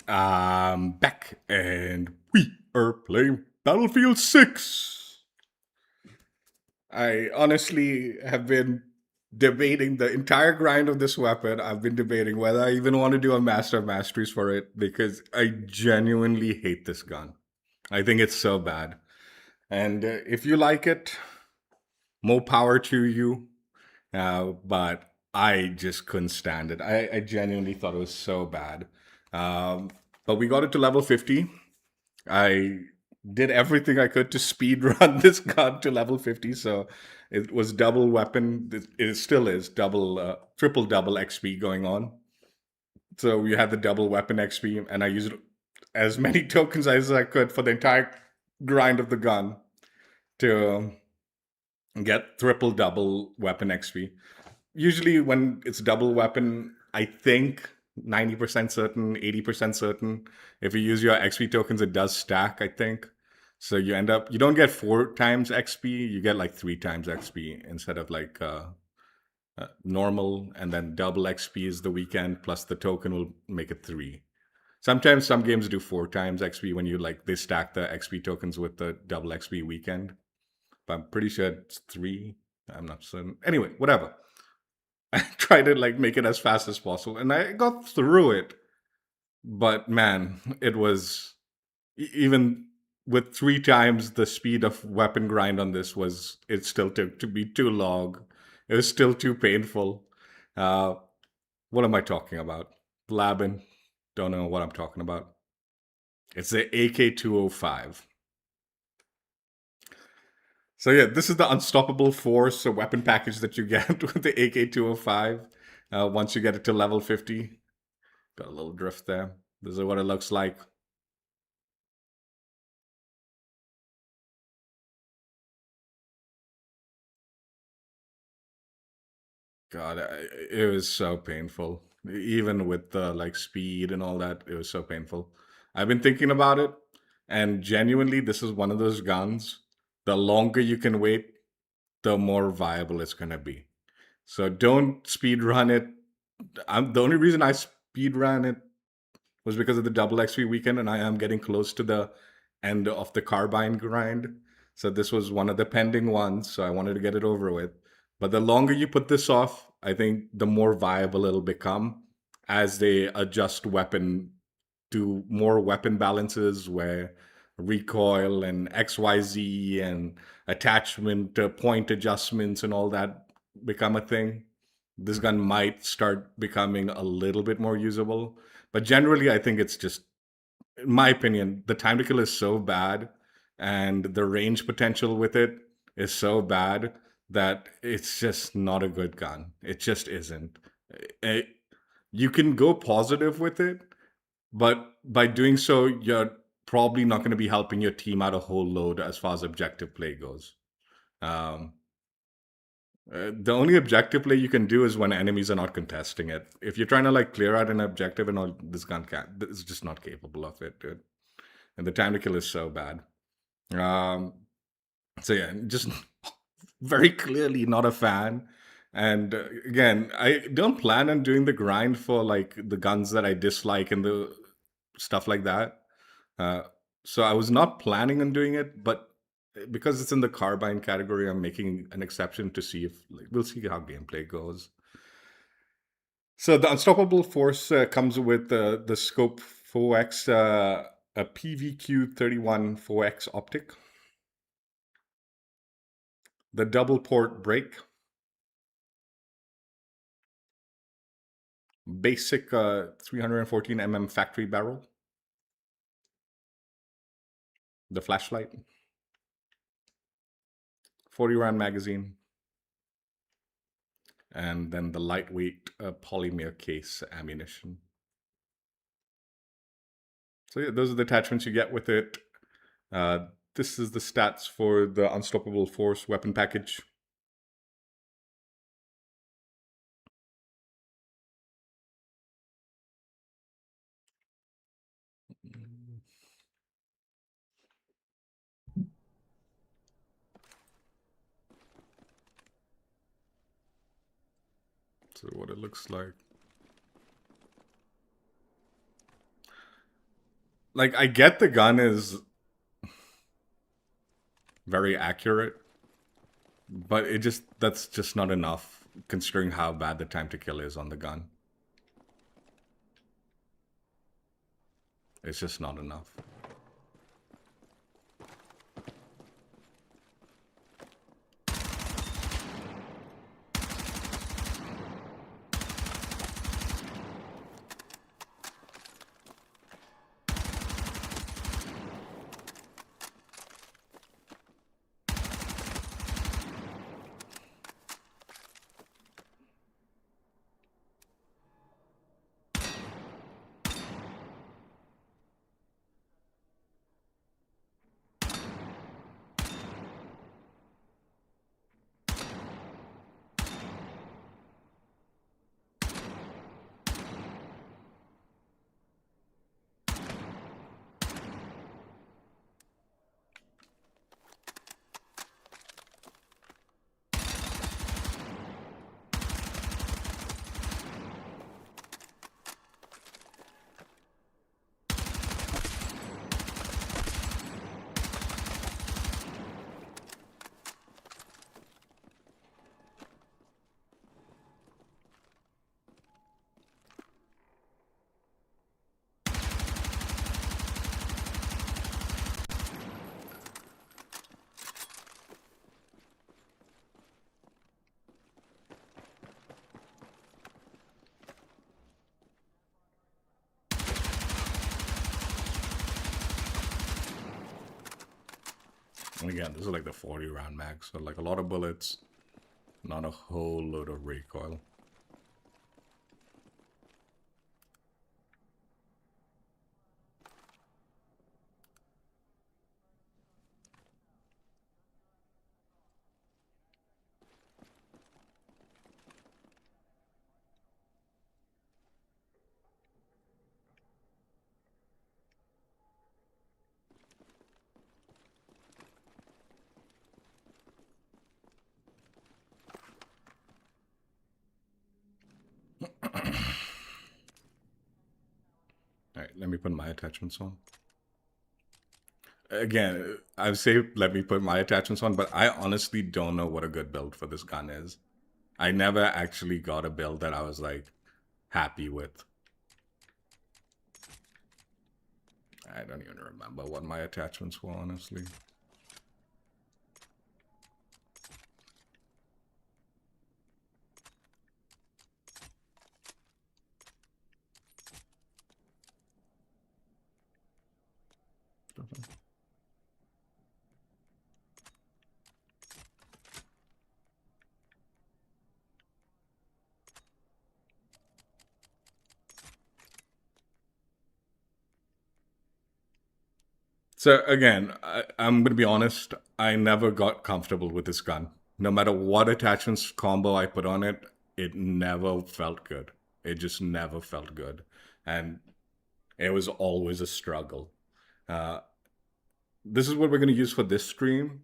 I'm back, and we are playing Battlefield 6. I honestly have been debating the entire grind of this weapon. I've been debating whether I even want to do a Master of Masteries for it because I genuinely hate this gun. I think it's so bad. And if you like it, more power to you. But I just couldn't stand it. I genuinely thought it was so bad. Um, but we got it to level 50. I did everything I could to speed run this gun to level 50. So it was double weapon. It still is double, triple double XP going on. So we had the double weapon XP, and I used as many tokens as I could for the entire grind of the gun to get triple double weapon XP. Usually, when it's double weapon, I think 90% certain, 80% certain. If you use your XP tokens, it does stack, I think. So you end up, you don't get 4 times XP, you get like 3 times XP instead of like normal, and then double XP is the weekend, plus the token will make it 3. Sometimes some games do 4 times XP when you like, they stack the XP tokens with the double XP weekend. But I'm pretty sure it's 3. I'm not certain. Anyway, whatever. I tried to like make it as fast as possible, and I got through it. But man, it was even with 3 times the speed of weapon grind on this was it still took to be too long. It was still too painful. Uh, what am I talking about? Blabbing. Don't know what I'm talking about. It's the AK-205. So yeah, this is the unstoppable force, a weapon package that you get with the AK-205 once you get it to level 50. Got a little drift there. This is what it looks like. God, it was so painful. Even with the like speed and all that, it was so painful. I've been thinking about it, and genuinely, this is one of those guns. The longer you can wait, the more viable it's gonna be. So don't speed run it. The only reason I speed ran it was because of the double XP weekend, and I am getting close to the end of the carbine grind. So this was one of the pending ones, so I wanted to get it over with. But the longer you put this off, I think the more viable it'll become as they adjust weapon to more weapon balances where recoil and XYZ and attachment point adjustments and all that become a thing. This gun might start becoming a little bit more usable. But generally, I think it's just, in my opinion, the time to kill is so bad and the range potential with it is so bad that it's just not a good gun. It just isn't. It, you can go positive with it, but by doing so, you're probably not going to be helping your team out a whole load as far as objective play goes. Um, the only objective play you can do is when enemies are not contesting it. If you're trying to like clear out an objective and all, this gun can't. It's just not capable of it, dude. And the time to kill is so bad. Um, so yeah, just very clearly not a fan. And again, I don't plan on doing the grind for like the guns that I dislike and the stuff like that. Uh, so I was not planning on doing it, but because it's in the carbine category, I'm making an exception to see if like, we'll see how gameplay goes. So the unstoppable force comes with the scope 4x, a PVQ 31 4x optic, the double port brake, basic 314 factory barrel, the flashlight, 40 round magazine, and then the lightweight polymer case ammunition. So yeah, those are the attachments you get with it. This is the stats for the unstoppable force weapon package. So what it looks like. Like, I get the gun is very accurate, but that's just not enough considering how bad the time to kill is on the gun. It's just not enough. And again, this is like the 40 round mag, so like a lot of bullets, not a whole load of recoil. All right, let me put my attachments on. Again, I've say let me put my attachments on, but I honestly don't know what a good build for this gun is. I never actually got a build that I was like happy with. I don't even remember what my attachments were, honestly. So again, I'm gonna be honest. I never got comfortable with this gun. No matter what attachments combo I put on it, it never felt good. It just never felt good, and it was always a struggle. Uh, this is what we're gonna use for this stream,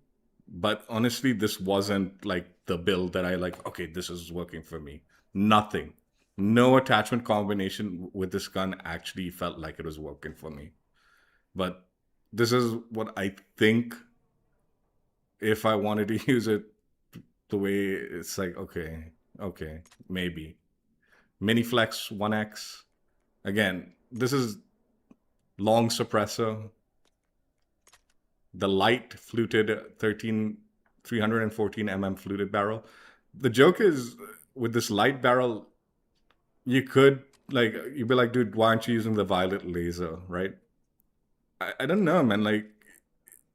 but honestly, this wasn't like the build that I like. Okay, this is working for me. Nothing. No attachment combination with this gun actually felt like it was working for me. But this is what I think if I wanted to use it the way it's like, okay, maybe. Mini Flex 1X. Again, this is long suppressor. The light fluted 314 mm fluted barrel. The joke is with this light barrel, you could like you'd be like, dude, why aren't you using the violet laser, right? I don't know, man. Like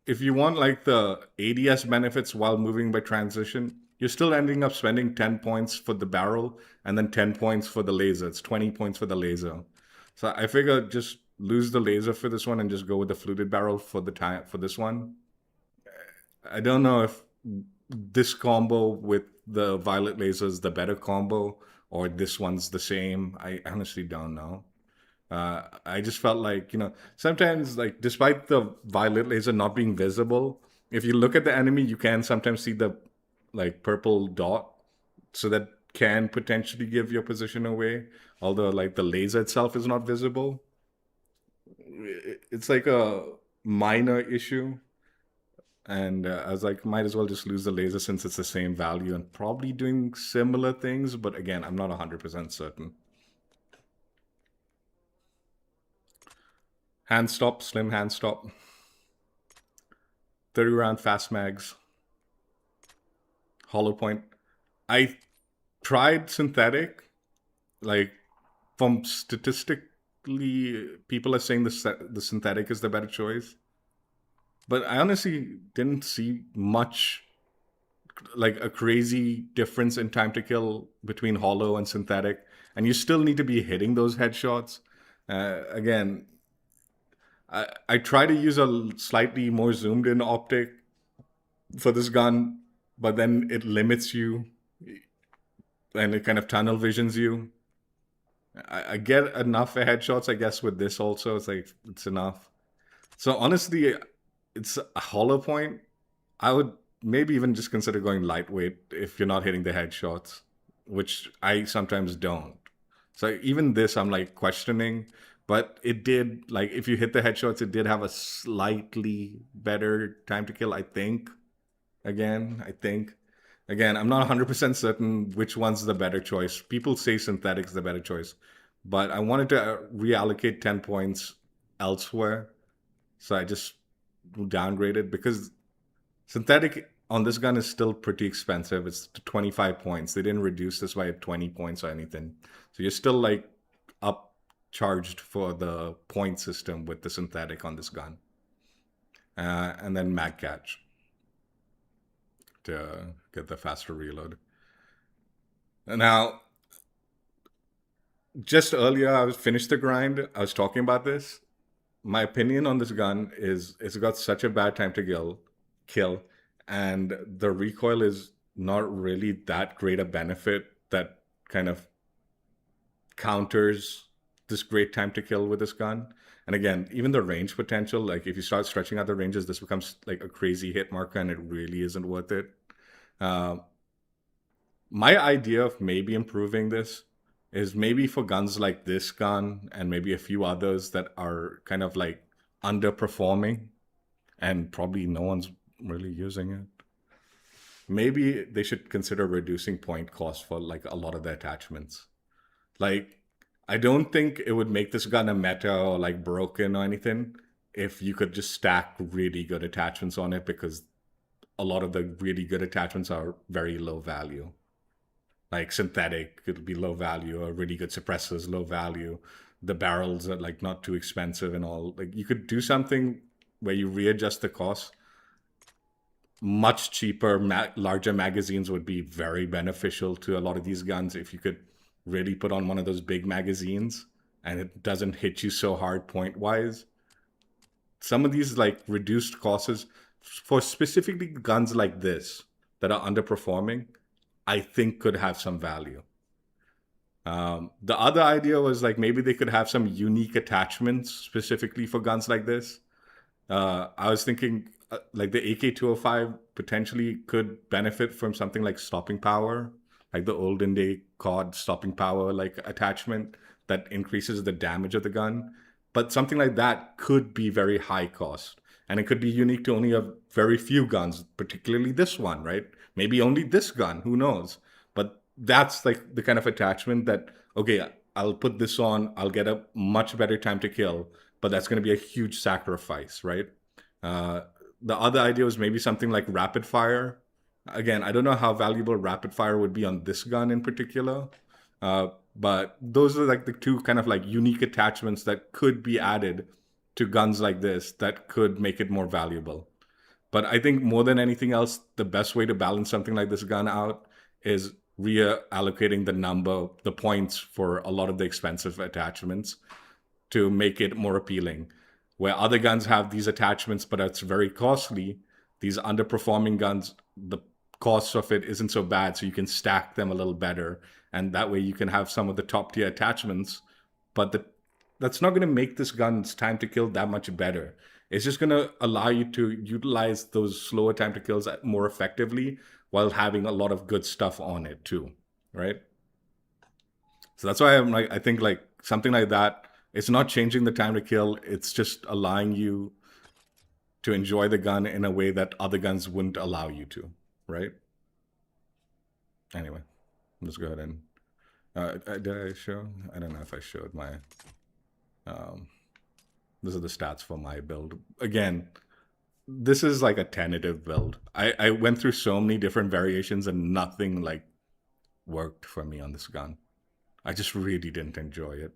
if you want like the ADS benefits while moving by transition, you're still ending up spending 10 points for the barrel and then 10 points for the laser. It's 20 points for the laser. So I figure just lose the laser for this one and just go with the fluted barrel for the time for this one. I don't know if this combo with the violet laser is the better combo or this one's the same. I honestly don't know. I just felt like, sometimes, like, despite the violet laser not being visible, if you look at the enemy, you can sometimes see the, like, purple dot. So that can potentially give your position away. Although, like, the laser itself is not visible. It's like a minor issue, and I was like, might as well just lose the laser since it's the same value and probably doing similar things. But again, I'm not 100% certain. Hand stop, slim hand stop, 30 round fast mags, hollow point. I tried synthetic, like from statistically, people are saying the synthetic is the better choice. But I honestly didn't see much, like a crazy difference in time to kill between hollow and synthetic, and you still need to be hitting those headshots. Again, I try to use a slightly more zoomed in optic for this gun, but then it limits you and it kind of tunnel visions you. I get enough headshots, I guess, with this also. It's like it's enough. So honestly, it's a hollow point. I would maybe even just consider going lightweight if you're not hitting the headshots, which I sometimes don't. So even this, I'm like questioning, but it did like if you hit the headshots, it did have a slightly better time to kill. I think. Again, I think. Again, I'm not 100% certain which one's the better choice. People say synthetic's the better choice, but I wanted to reallocate 10 points elsewhere. So I just downgraded because synthetic on this gun is still pretty expensive. It's 25 points. They didn't reduce this by 20 points or anything. So you're still like up charged for the point system with the synthetic on this gun. And then mag catch to get the faster reload. Now, just earlier, I was finished the grind. I was talking about this. My opinion on this gun is it's got such a bad time to kill, and the recoil is not really that great a benefit that kind of counters this great time to kill with this gun. And again, even the range potential, like if you start stretching out the ranges, this becomes like a crazy hit marker, and it really isn't worth it. Uh, my idea of maybe improving this is maybe for guns like this gun and maybe a few others that are kind of like underperforming and probably no one's really using it. Maybe they should consider reducing point cost for like a lot of the attachments. Like, I don't think it would make this gun a meta or like broken or anything if you could just stack really good attachments on it because a lot of the really good attachments are very low value. Like synthetic, it'll be low value, or really good suppressors, low value. The barrels are like not too expensive and all. Like you could do something where you readjust the cost. Much cheaper, larger magazines would be very beneficial to a lot of these guns if you could really put on one of those big magazines and it doesn't hit you so hard point wise. Some of these like reduced costs for specifically guns like this that are underperforming, I think could have some value. The other idea was like maybe they could have some unique attachments specifically for guns like this. I was thinking like the AK-205 potentially could benefit from something like stopping power, like the olden day COD stopping power like attachment that increases the damage of the gun. But something like that could be very high cost. And it could be unique to only a very few guns, particularly this one, right? Maybe only this gun, who knows? But that's like the kind of attachment that, okay, I'll put this on, I'll get a much better time to kill, but that's going to be a huge sacrifice, right? Uh, the other idea was maybe something like rapid fire. Again, I don't know how valuable rapid fire would be on this gun in particular, uh, but those are like the two kind of like unique attachments that could be added to guns like this that could make it more valuable. But I think more than anything else, the best way to balance something like this gun out is reallocating the points for a lot of the expensive attachments to make it more appealing. Where other guns have these attachments, but it's very costly, these underperforming guns, the cost of it isn't so bad, so you can stack them a little better. And that way you can have some of the top tier attachments, but that's not going to make this gun's time to kill that much better. It's just going to allow you to utilize those slower time to kills more effectively while having a lot of good stuff on it too, right? So that's why I'm like, I think like something like that It's not changing the time to kill. It's just allowing you to enjoy the gun in a way that other guns wouldn't allow you to, right? Anyway, let's go ahead and did I show? I don't know if I showed my. Um, These are the stats for my build. Again, this is like a tentative build. I went through so many different variations and nothing like worked for me on this gun. I just really didn't enjoy it.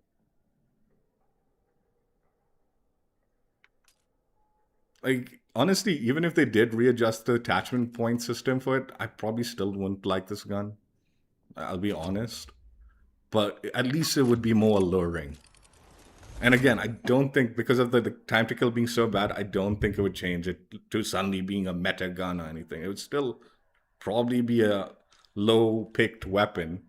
Like, honestly, even if they did readjust the attachment point system for it, I probably still wouldn't like this gun. I'll be honest. But at least it would be more alluring. And again, I don't think, because of the time to kill being so bad, I don't think it would change it to suddenly being a meta gun or anything. It would still probably be a low picked weapon.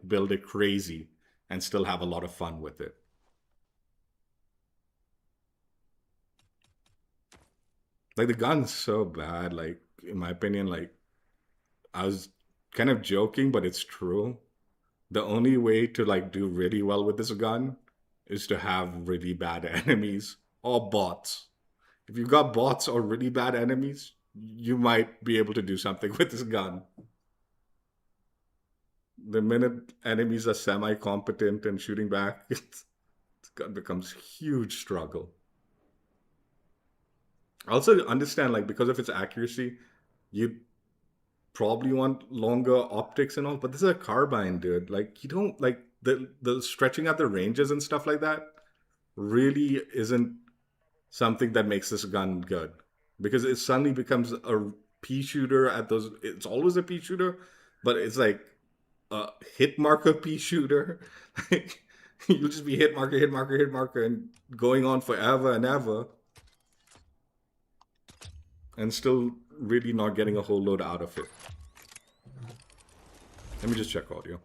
Build it crazy and still have a lot of fun with it. Like, the gun's so bad, like, in my opinion, like, I was kind of joking, but it's true. The only way to like do really well with this gun is to have really bad enemies or bots. If you've got bots or really bad enemies, you might be able to do something with this gun. The minute enemies are semi-competent and shooting back, it's gun becomes a huge struggle. I also understand, like, because of its accuracy, you probably want longer optics and all, but this is a carbine, dude. Like, you don't like the stretching out the ranges and stuff like that really isn't something that makes this gun good, because it suddenly becomes a pea shooter at those. It's always a pea shooter, but it's like a hit marker pea shooter. Like, you'll just be hit marker, hit marker, hit marker, and going on forever and ever, and still really not getting a whole load out of it. Let me just check audio.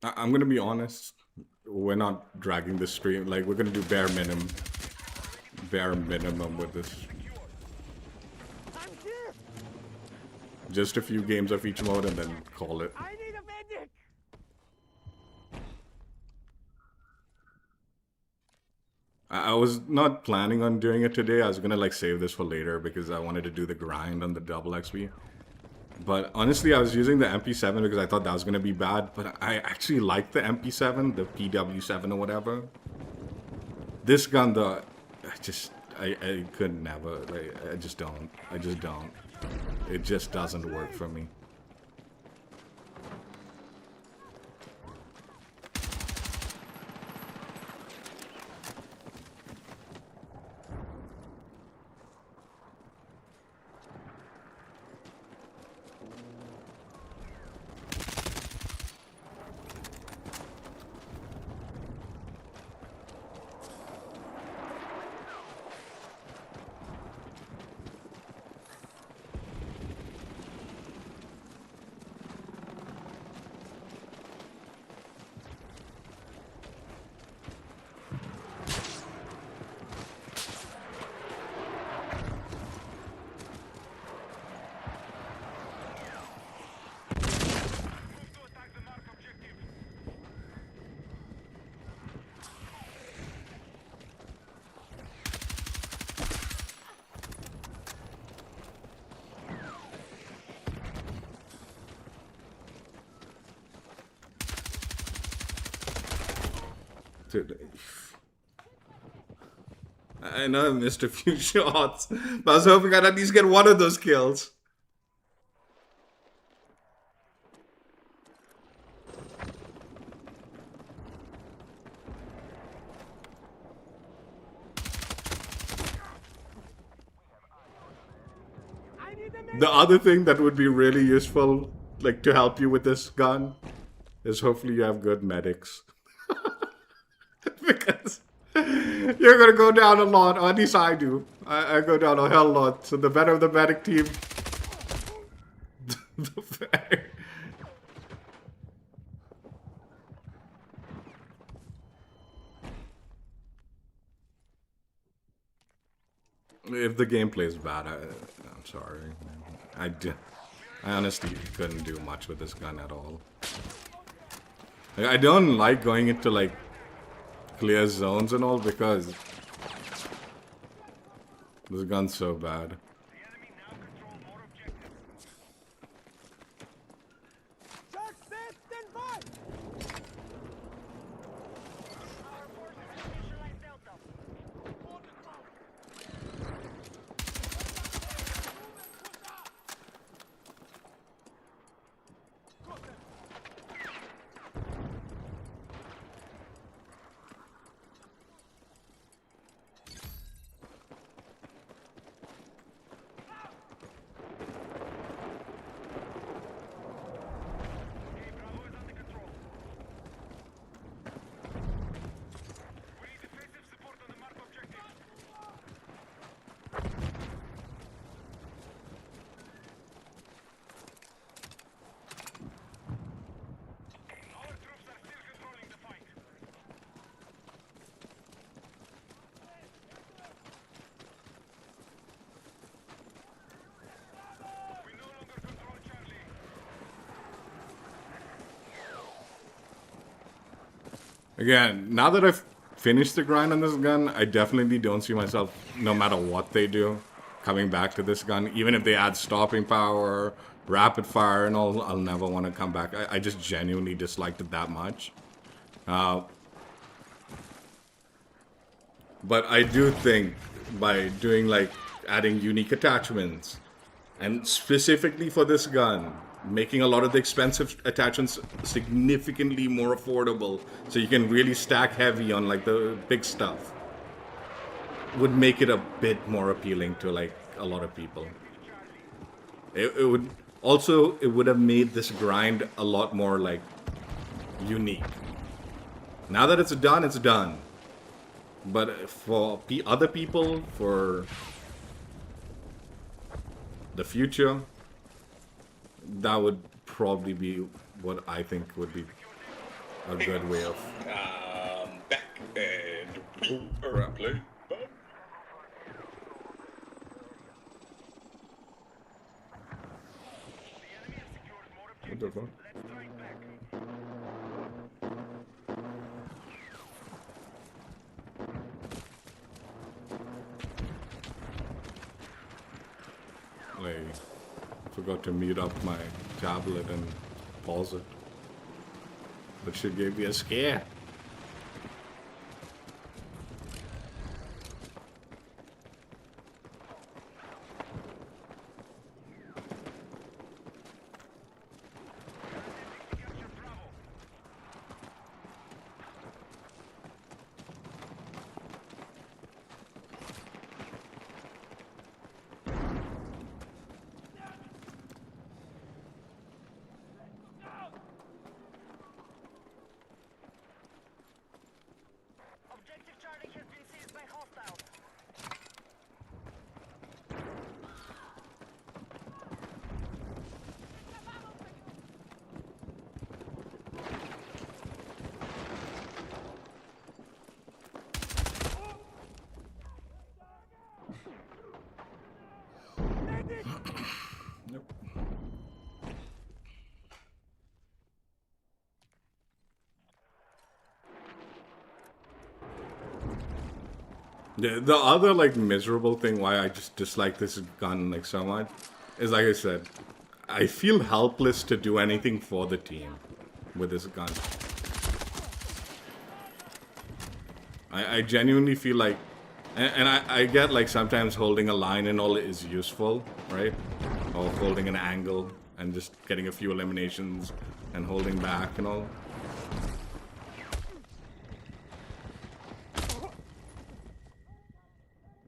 I'm gonna be honest. We're not dragging this stream. Like, we're gonna do bare minimum with this. Just a few games of each mode and then call it. I need a medic. I was not planning on doing it today. I was gonna like save this for later because I wanted to do the grind on the double XP. But honestly, I was using the MP7 because I thought that was gonna be bad. But I actually like the MP7, the PW7 or whatever. This gun, though, I could never. Like, I just don't. It just doesn't work for me. Dude, I know I missed a few shots, but I was hoping I'd at least get one of those kills. The other thing that would be really useful, like to help you with this gun, is hopefully you have good medics. Because You're gonna go down a lot, or at least I do. I go down a hell lot. So the better the medic team, the better. If the gameplay is bad, I'm sorry. I honestly couldn't do much with this gun at all. Like, I don't like going into like clear zones and all because this gun's so bad. Again, now that I've finished the grind on this gun, I definitely don't see myself, no matter what they do, coming back to this gun. Even if they add stopping power, rapid fire, and all, I'll never want to come back. I just genuinely disliked it that much. But I do think by doing like adding unique attachments, and specifically for this gun, making a lot of the expensive attachments significantly more affordable so you can really stack heavy on like the big stuff, would make it a bit more appealing to like a lot of people. It would also, it would have made this grind a lot more like unique. Now that it's done, it's done. But for other people, for the future, that would probably be what I think would be a good way of. Back and around play. What the fuck? I forgot to mute up my tablet and pause it. That shit gave me a scare. Nope. The other like miserable thing why I just dislike this gun like so much is, like I said, I feel helpless to do anything for the team with this gun. I genuinely feel like, and I get like sometimes holding a line and all is useful, right? Or holding an angle and just getting a few eliminations and holding back and all.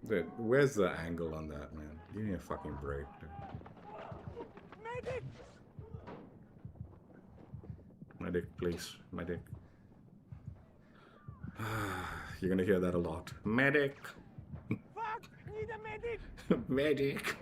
Dude, where's the angle on that, man? Give me a fucking break, dude. Medic, please. Medic. You're gonna hear that a lot. Medic. Fuck! Need a medic! Medic.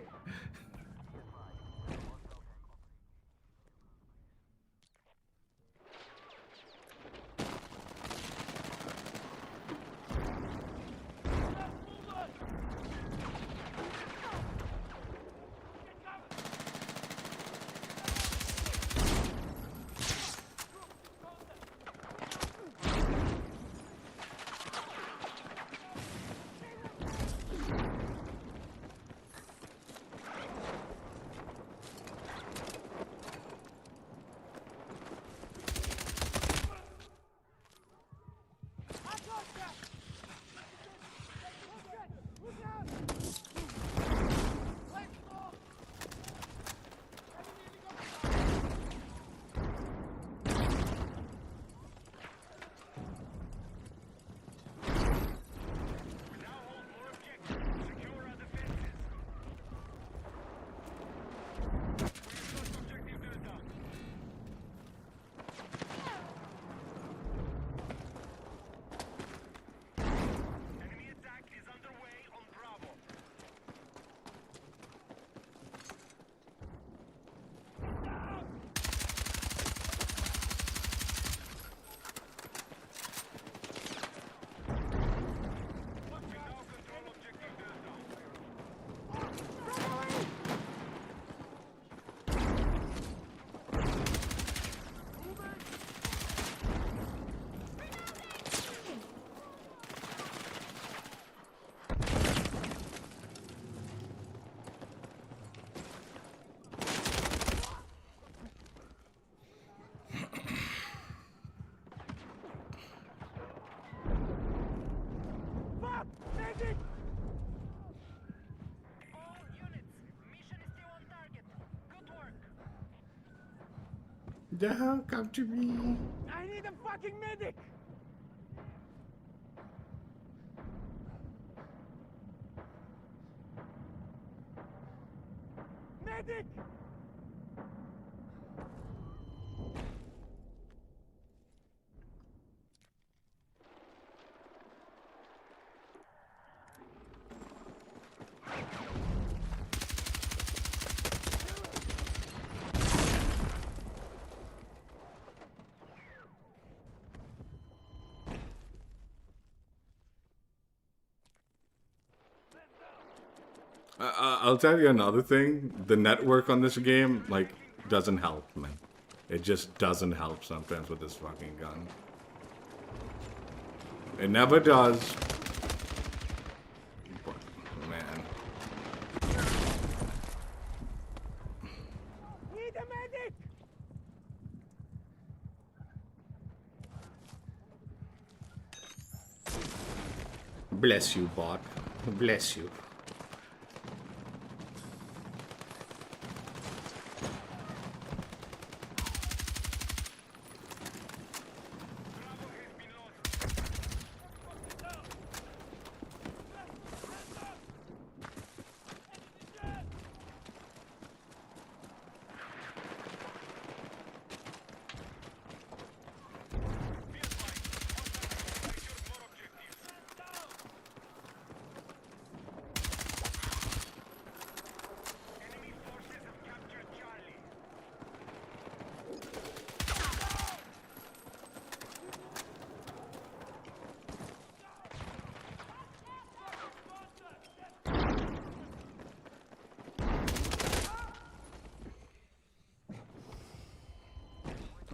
Fuck! Medic! All units, mission is still on target. Good work. Yeah, come to me. I need a fucking medic! Medic! I'll tell you another thing. The network on this game, like, doesn't help, man. It just doesn't help sometimes with this fucking gun. It never does. But, man. Need a medic! Bless you, bot. Bless you.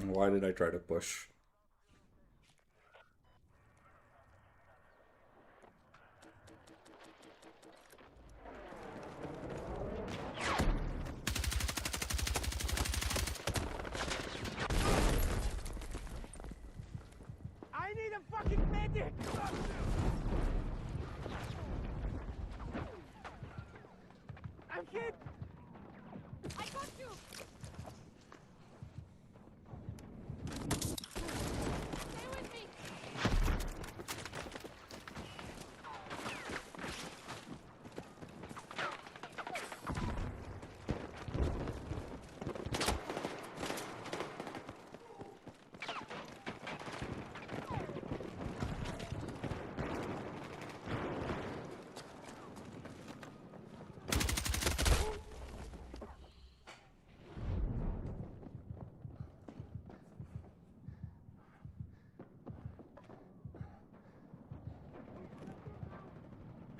Why did I try to push? I need a fucking medic! I'm hit! I got you. Stay with me.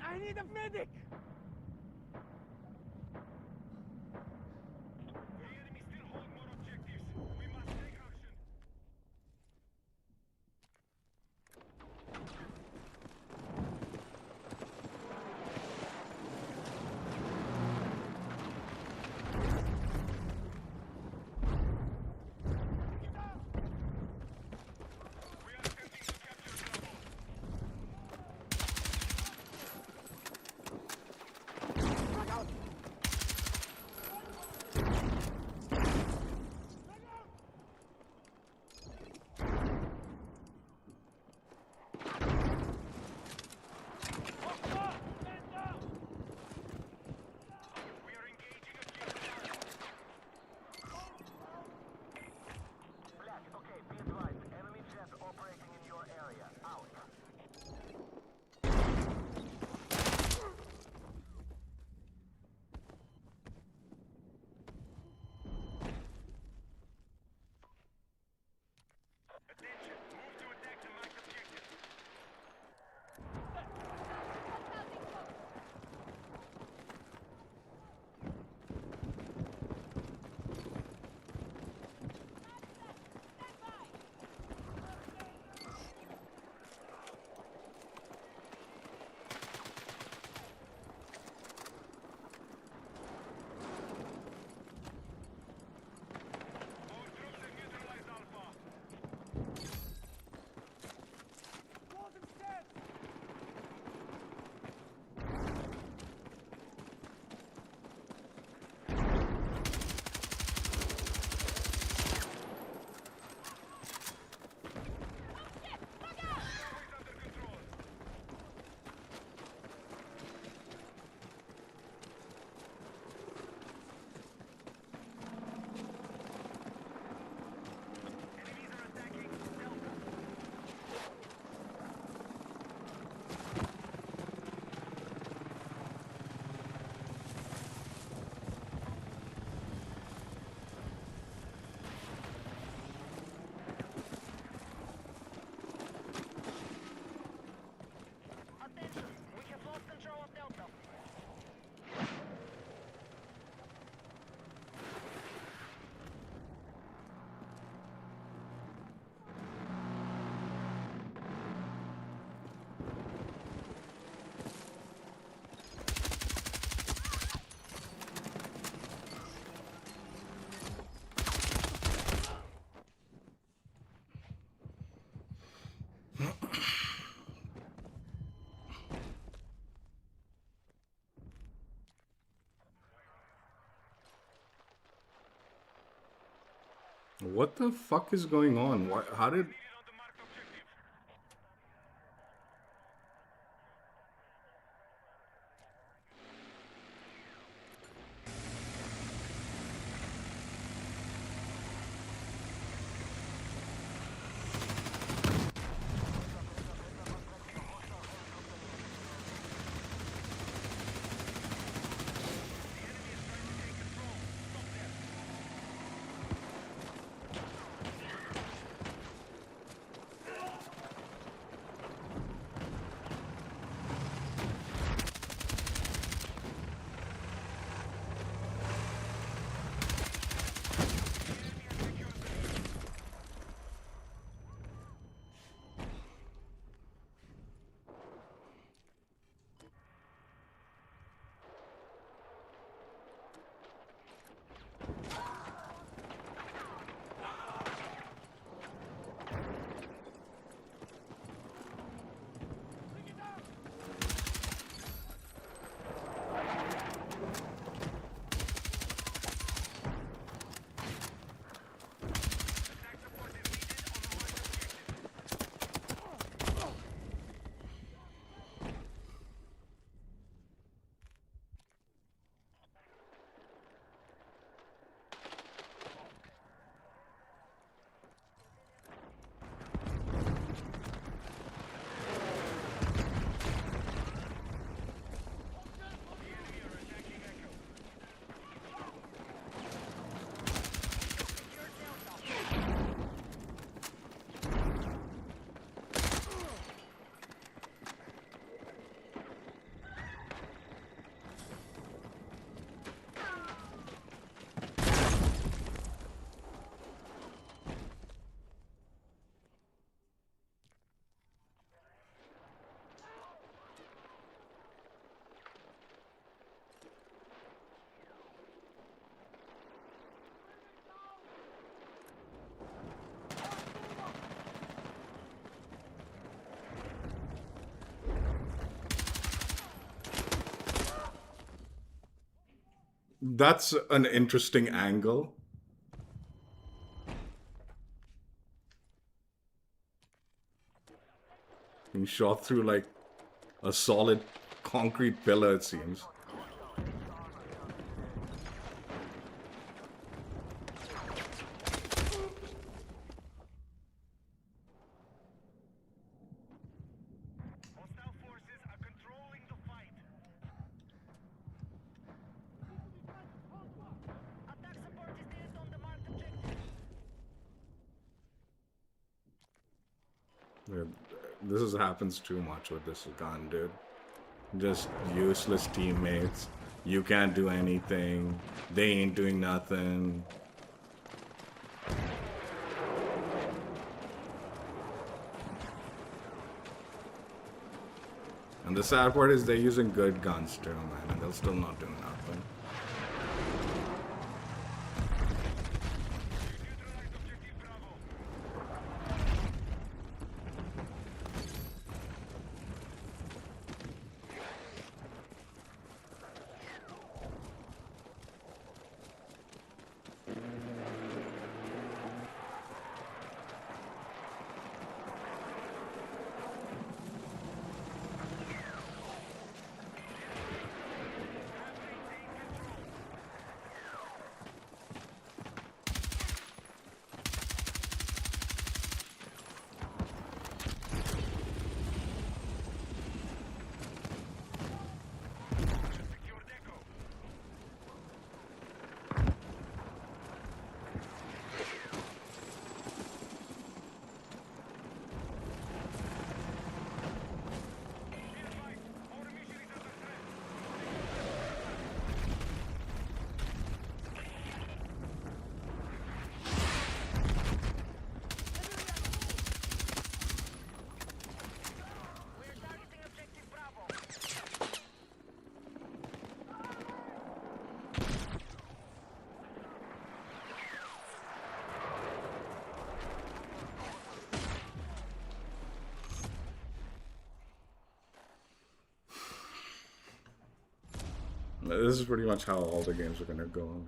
I need a medic! The enemy still hold more objectives. We must take action. We are attempting to capture Bravo. Look out! We are engaging objective. Black, okay, be advised. Enemy jet operating in your area. Out. Attention, move to attack the marked objective. Our troops have neutralized Alpha. Walls and stairs! Bravo is under control. Enemies are attacking Delta. Attention! We have lost control of Delta. What the fuck is going on? Why, how did... Needed on the marked objective. That's an interesting angle. Being shot through like a solid concrete pillar, it seems. Hostile forces are controlling the fight. Attack support is needed on the marked objective. Happens too much with this gun, dude. Just useless teammates. You can't do anything. They ain't doing nothing. And the sad part is they're using good guns too, man, and they'll still not do nothing. Neutralize objective Bravo. Secure Deco. Be advised, our mission is under threat. We're targeting objective Bravo. This is pretty much how all the games are gonna go.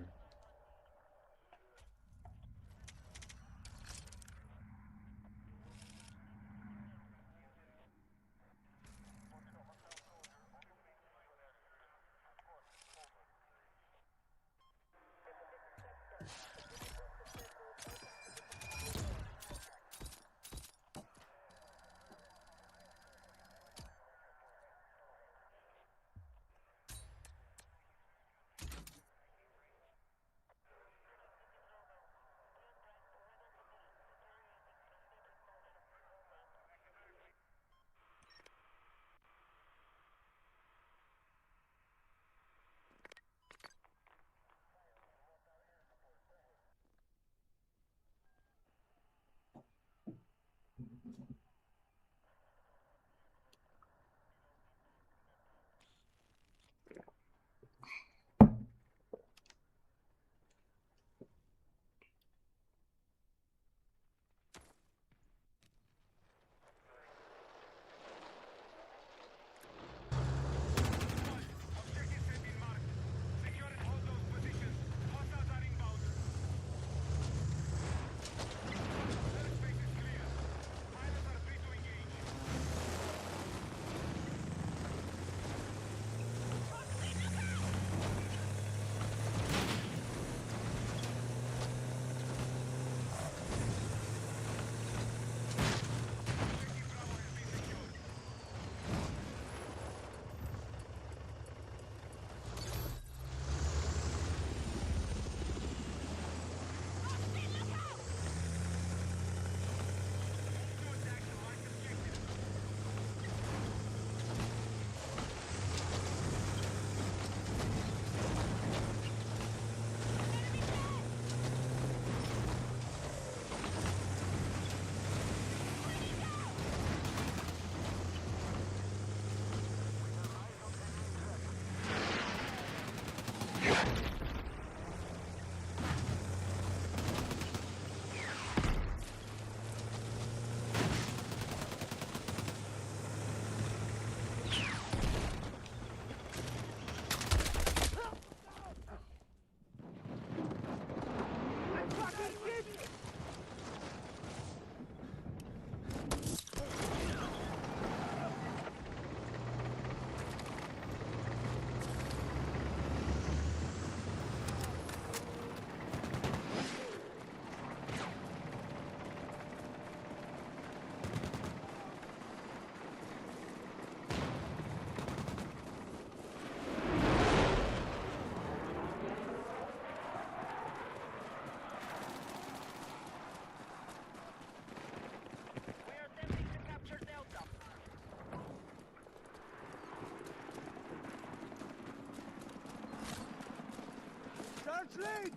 Blade!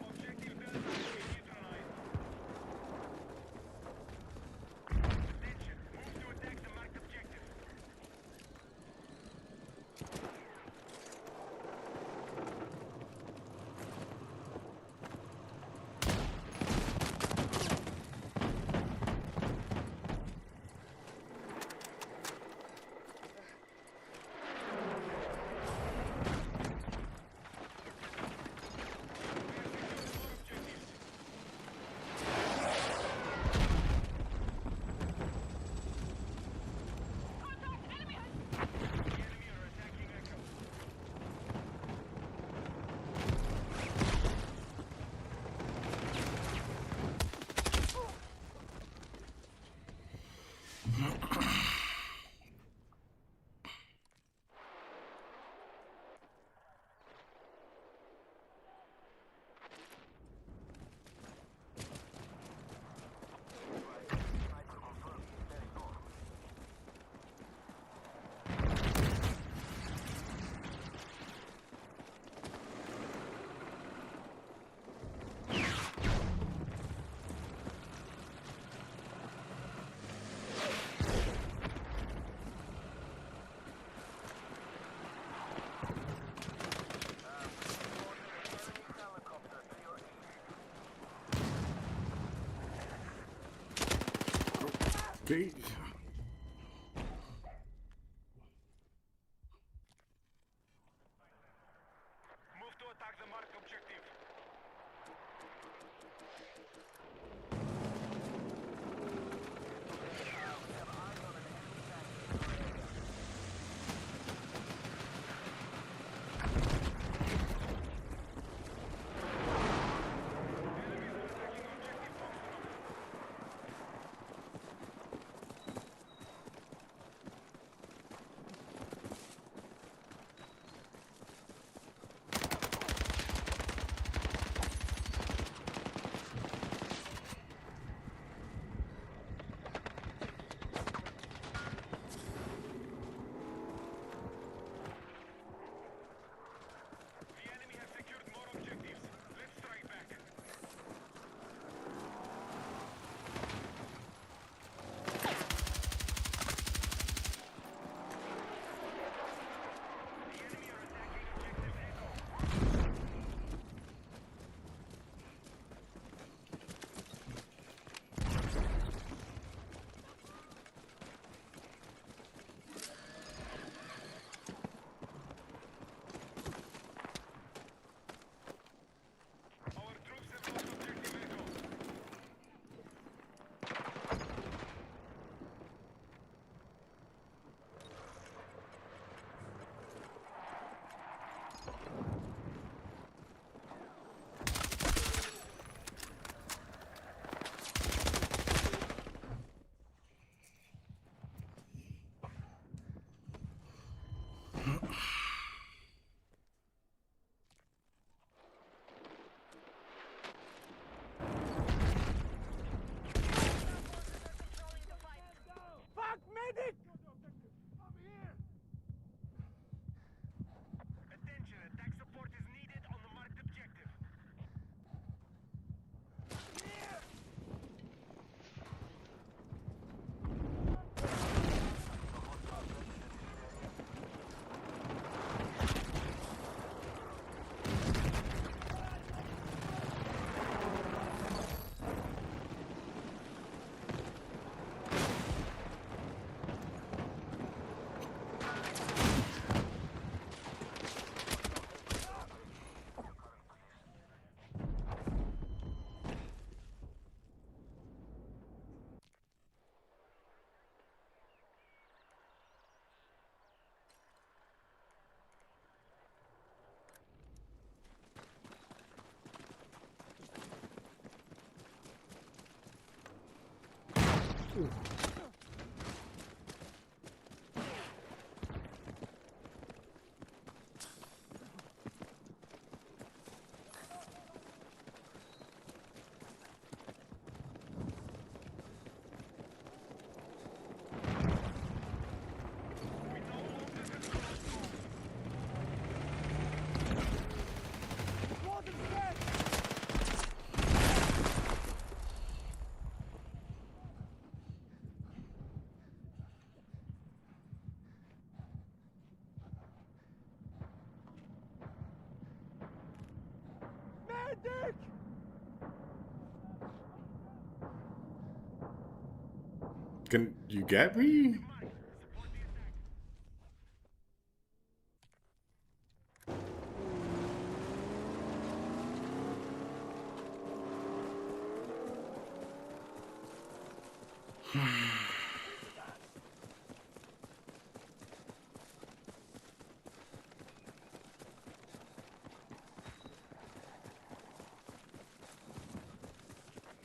Objective Delta neutralized. Attention, move to attack the marked objective. The enemy are attacking Echo. Okay. Move to attack the marked objective. The enemy has secured more objectives. Let's strike back. The enemy are attacking objective Echo. Our troops have lost objective Echo. Controlling the fight. Fuck, medic! Over here! Attention, attack support is needed on the marked objective. Can you get me?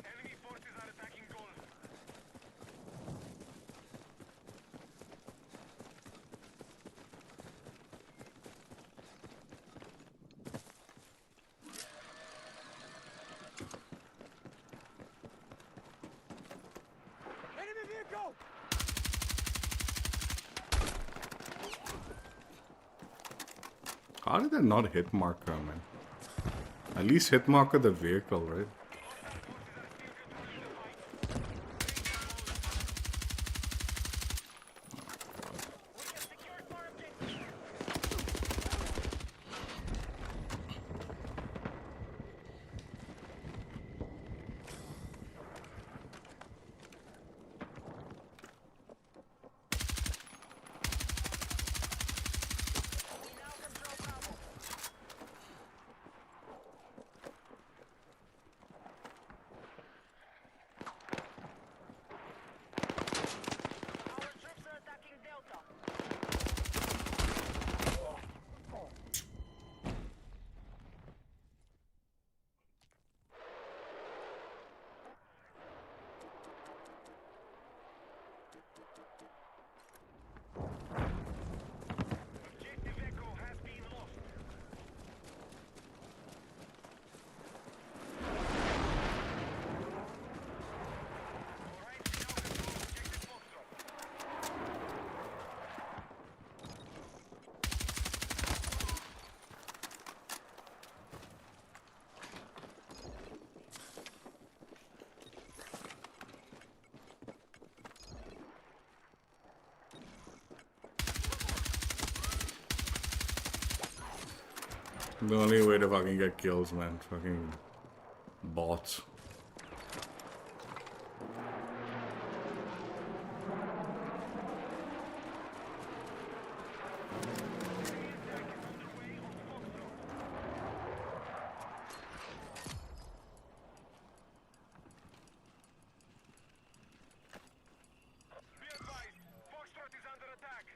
Enemy forces are attacking goal. Enemy vehicle! How did that not hit marker, man? At least hit marker the vehicle, right? Our troops are attacking Delta. Objective Echo has been lost. Alright, we now control objective Foxtrot. The only way to fucking get kills, man. Fucking bots. Be advised, Foxtrot is under attack.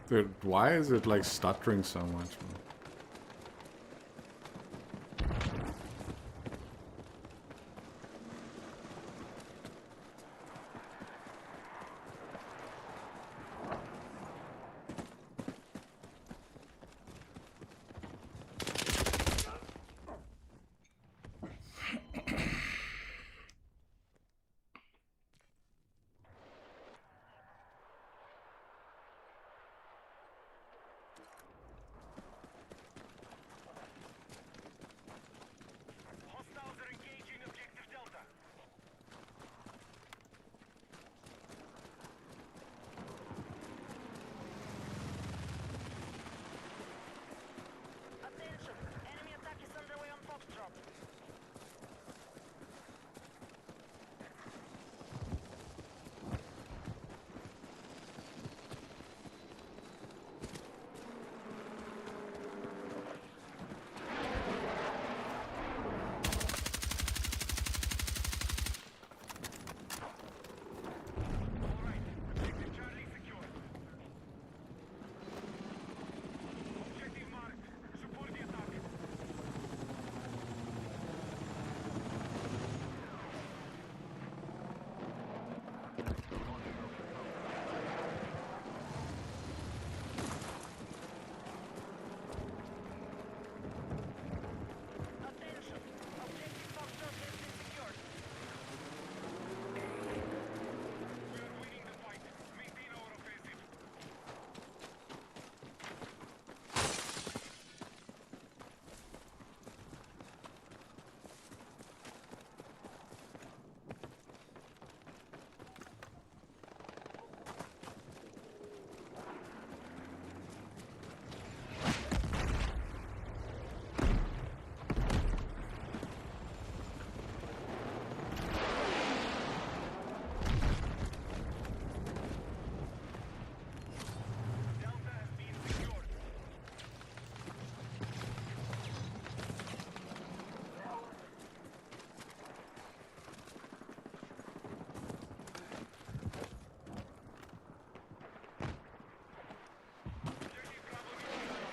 Dude, why is it like stuttering so much, man? Hostiles are engaging objective Delta. Attention! Enemy attack is underway on Foxtrot. All right, objective Charlie secured. Objective marked. Support the attack. Attention! Objective Foxtrot has been secured. We are winning the fight. Maintain our offensive. Delta has been secured. Objective Bravo neutralized.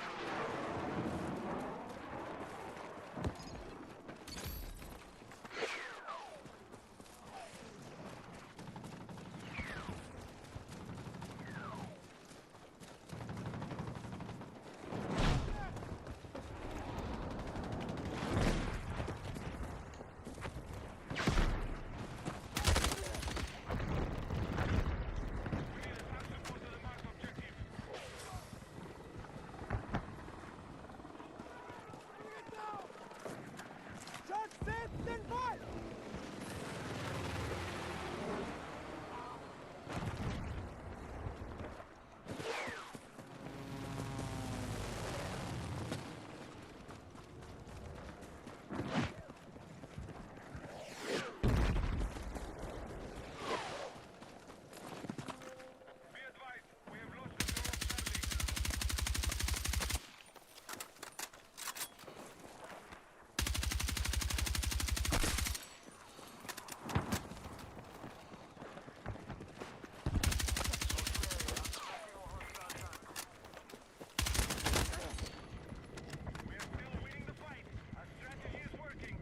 We need attack support to the marked objective. Be advised, we have lost control of Charlie. We are still winning the fight. Our strategy is working.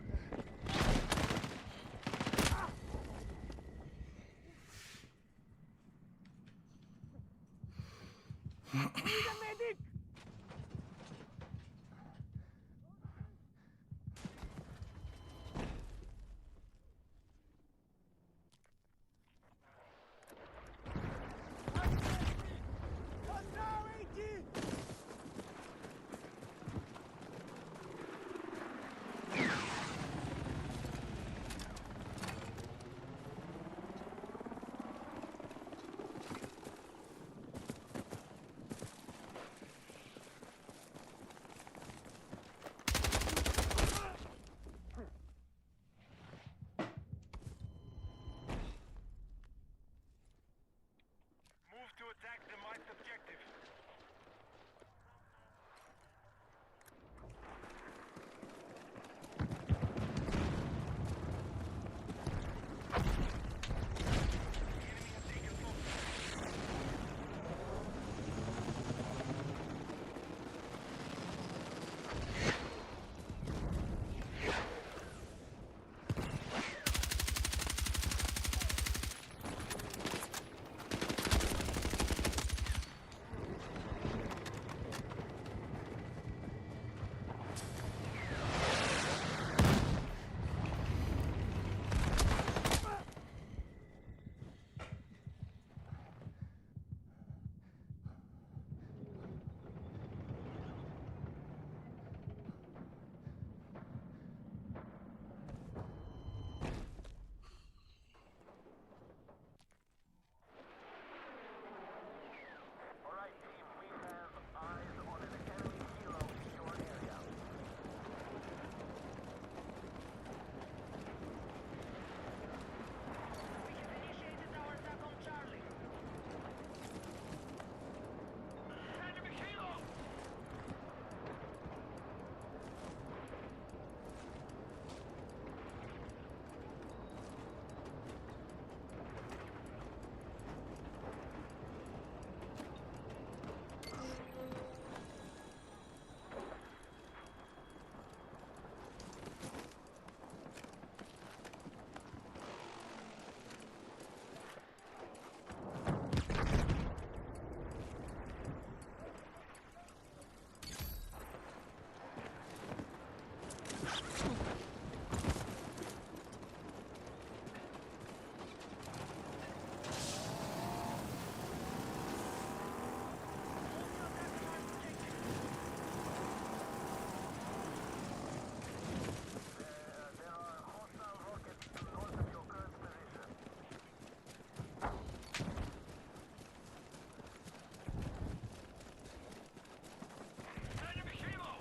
There are hostile rockets to north of your current position. Enemy helo!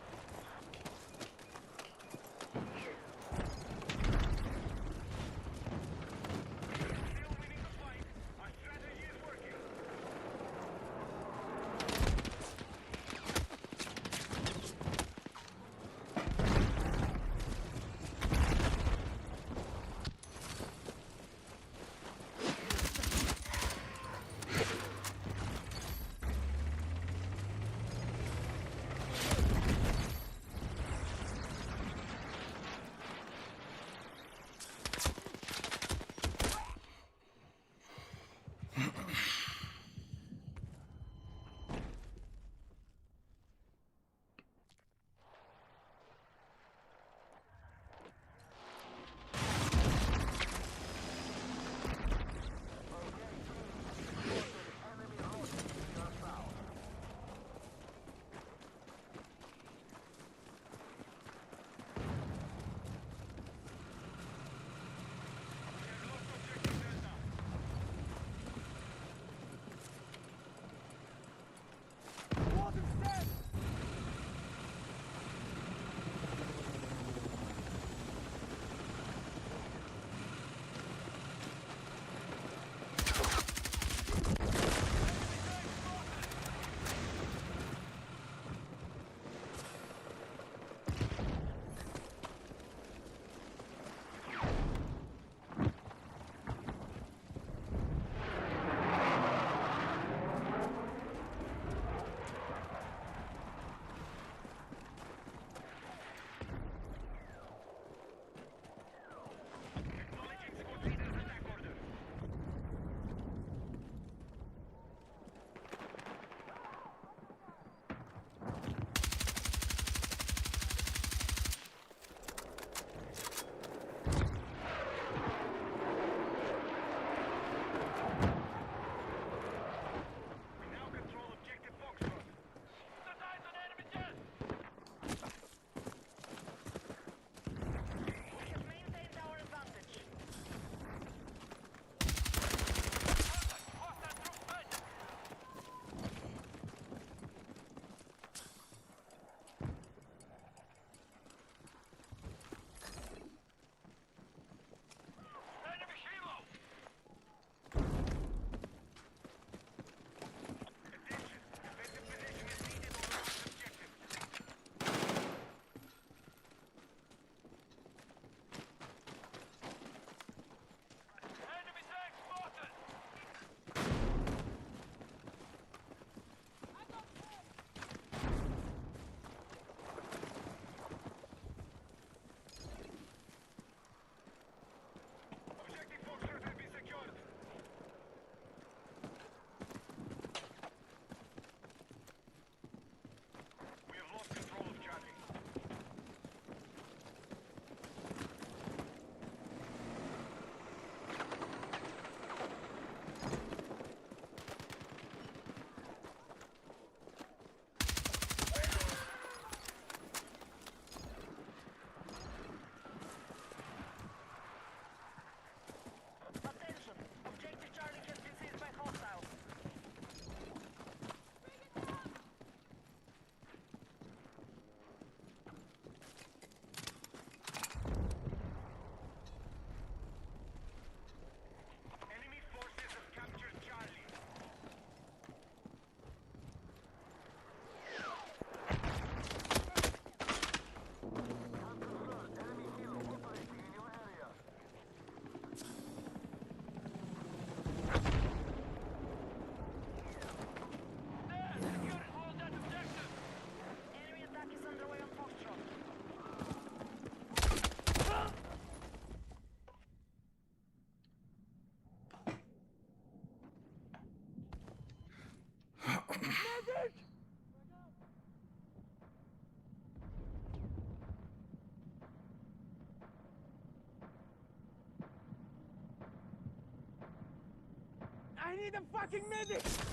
I need a fucking medic! Still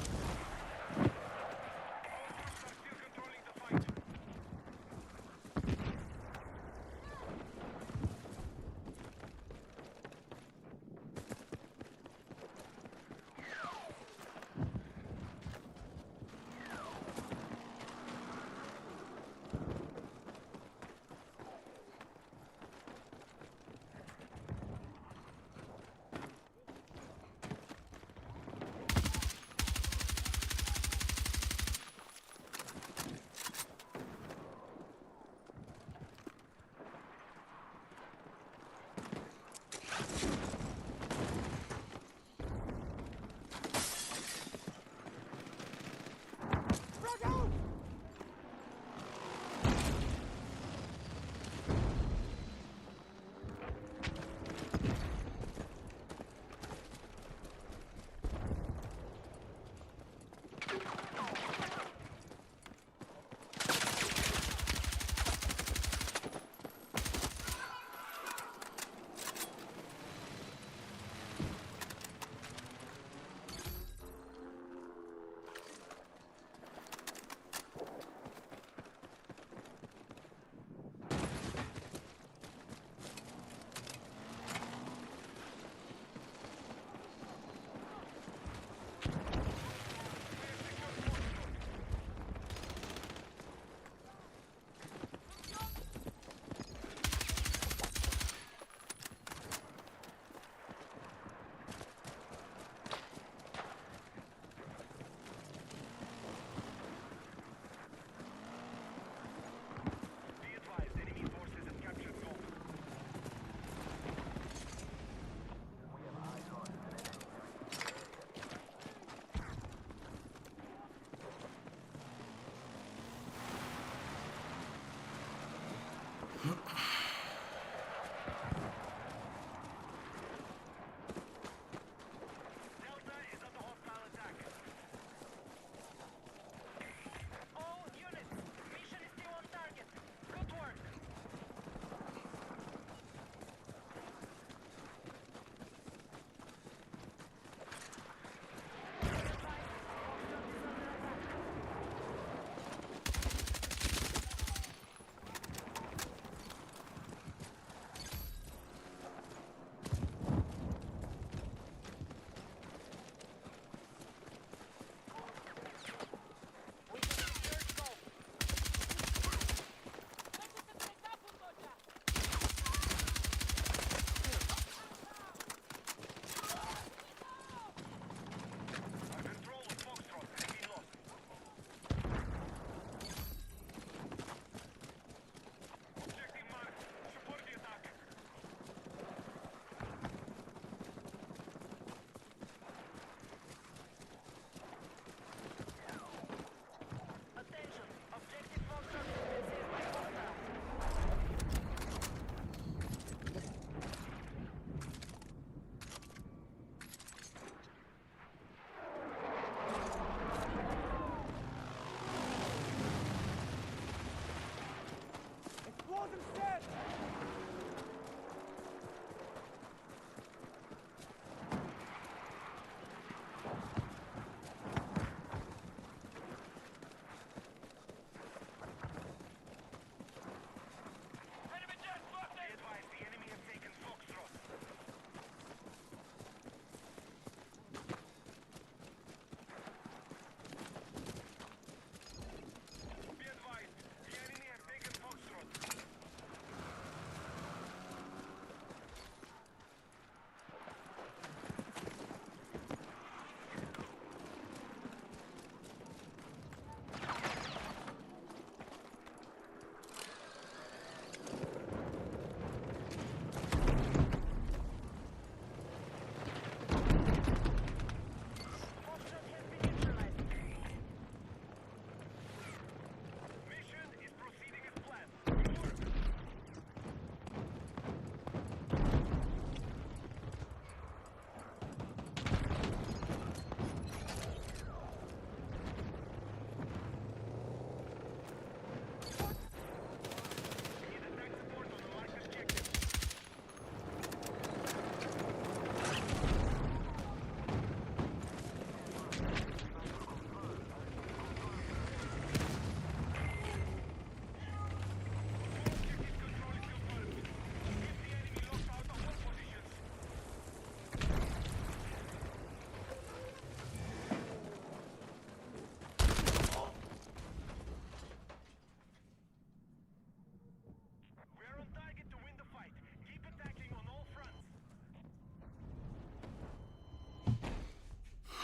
controlling the fight.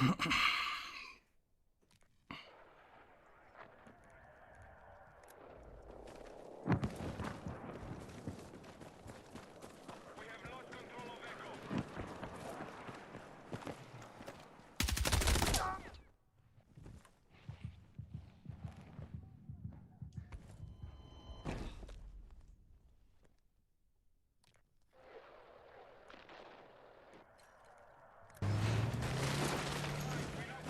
We have lost control of Echo. We lost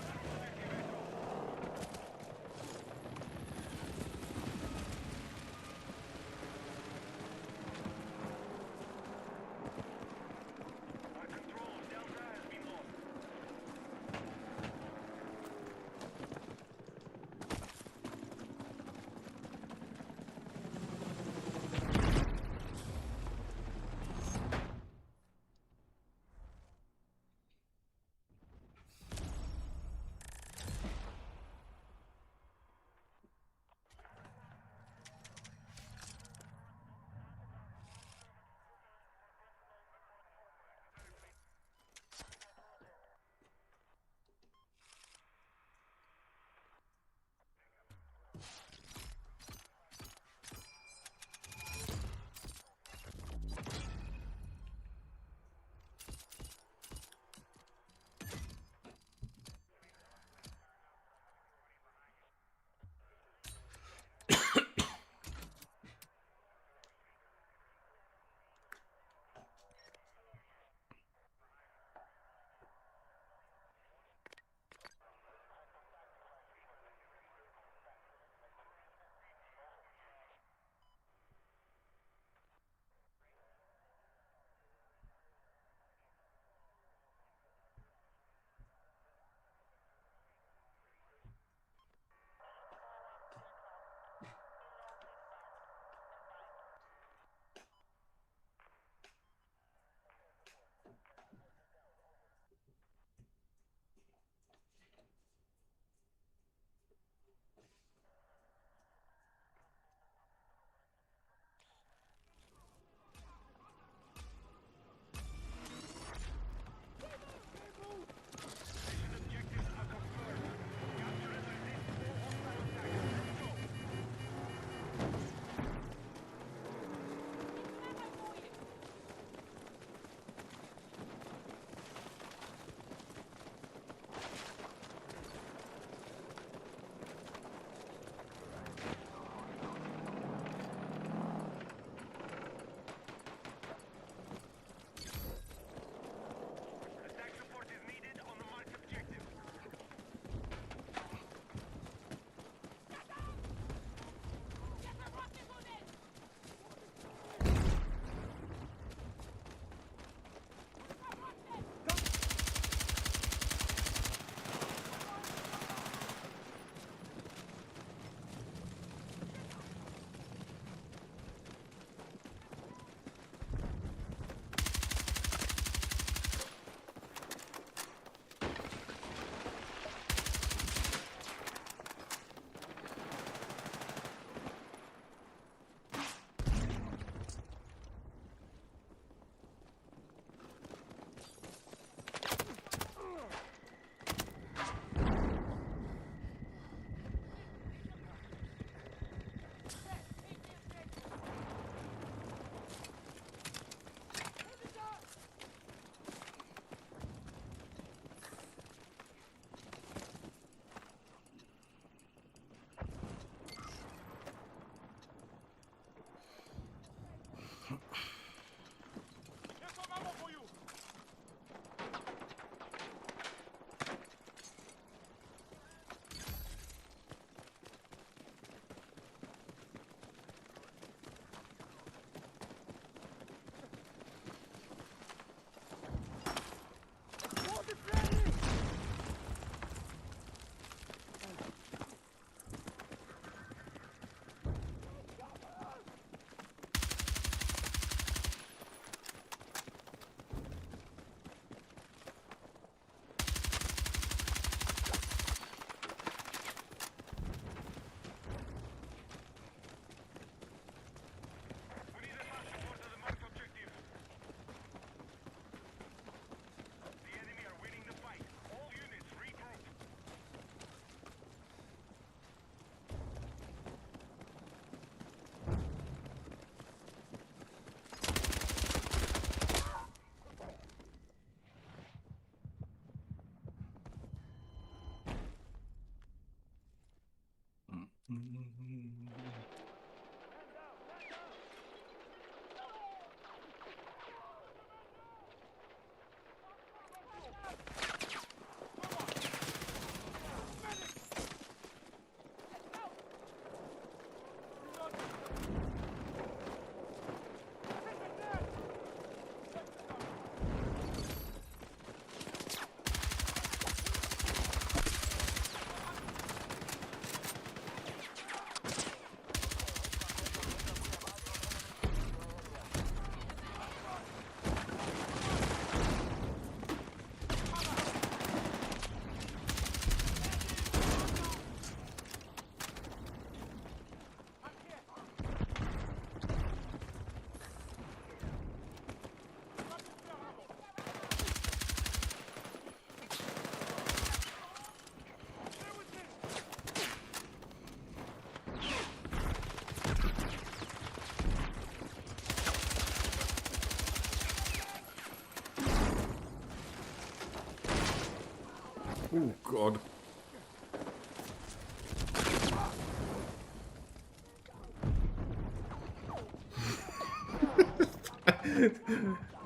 Oh god.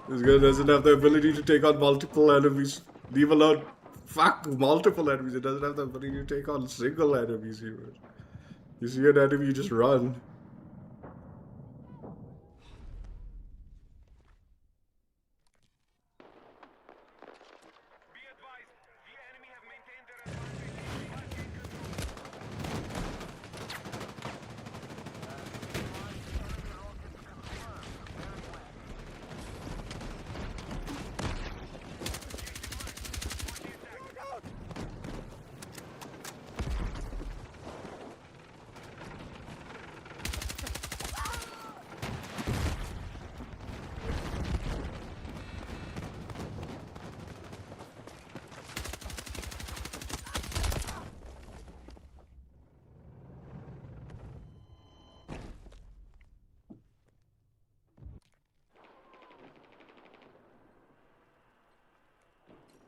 This guy doesn't have the ability to take on multiple enemies. Leave alone. Fuck, multiple enemies. It doesn't have the ability to take on single enemies here. You see an enemy, you just run. Be advised, the enemy have maintained their advantage.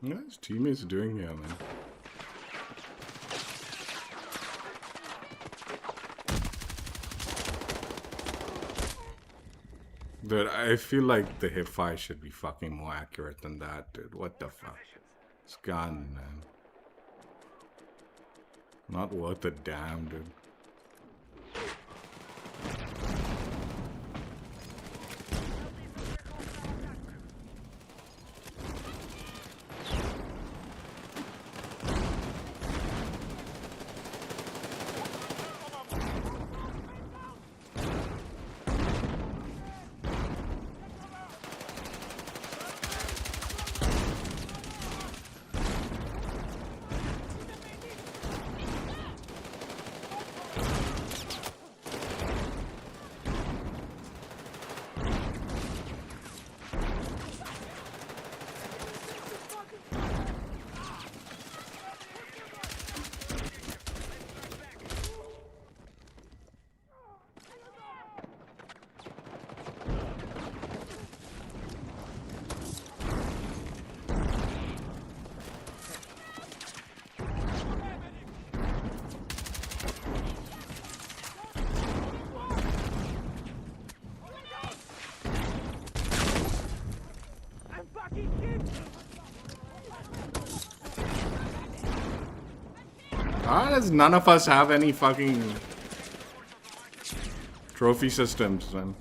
What are his teammates doing here, man? Dude, I feel like the hipfire should be fucking more accurate than that, dude. What the fuck? It's gone, man. Not worth a damn, dude. Why does none of us have any fucking trophy systems, man?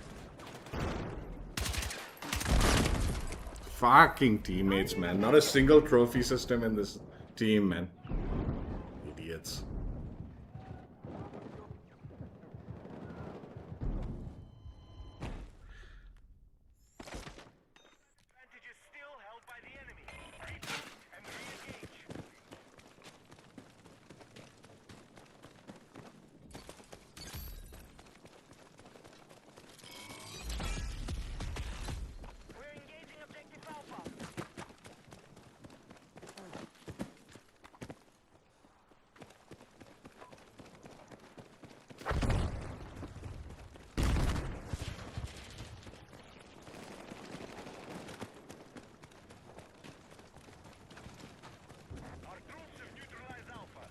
Fucking teammates, man. Not a single trophy system in this team, man. Idiots. Advantage is still held by the enemy. Regroup and re-engage. We're engaging objective Alpha. Our troops have neutralized Alpha.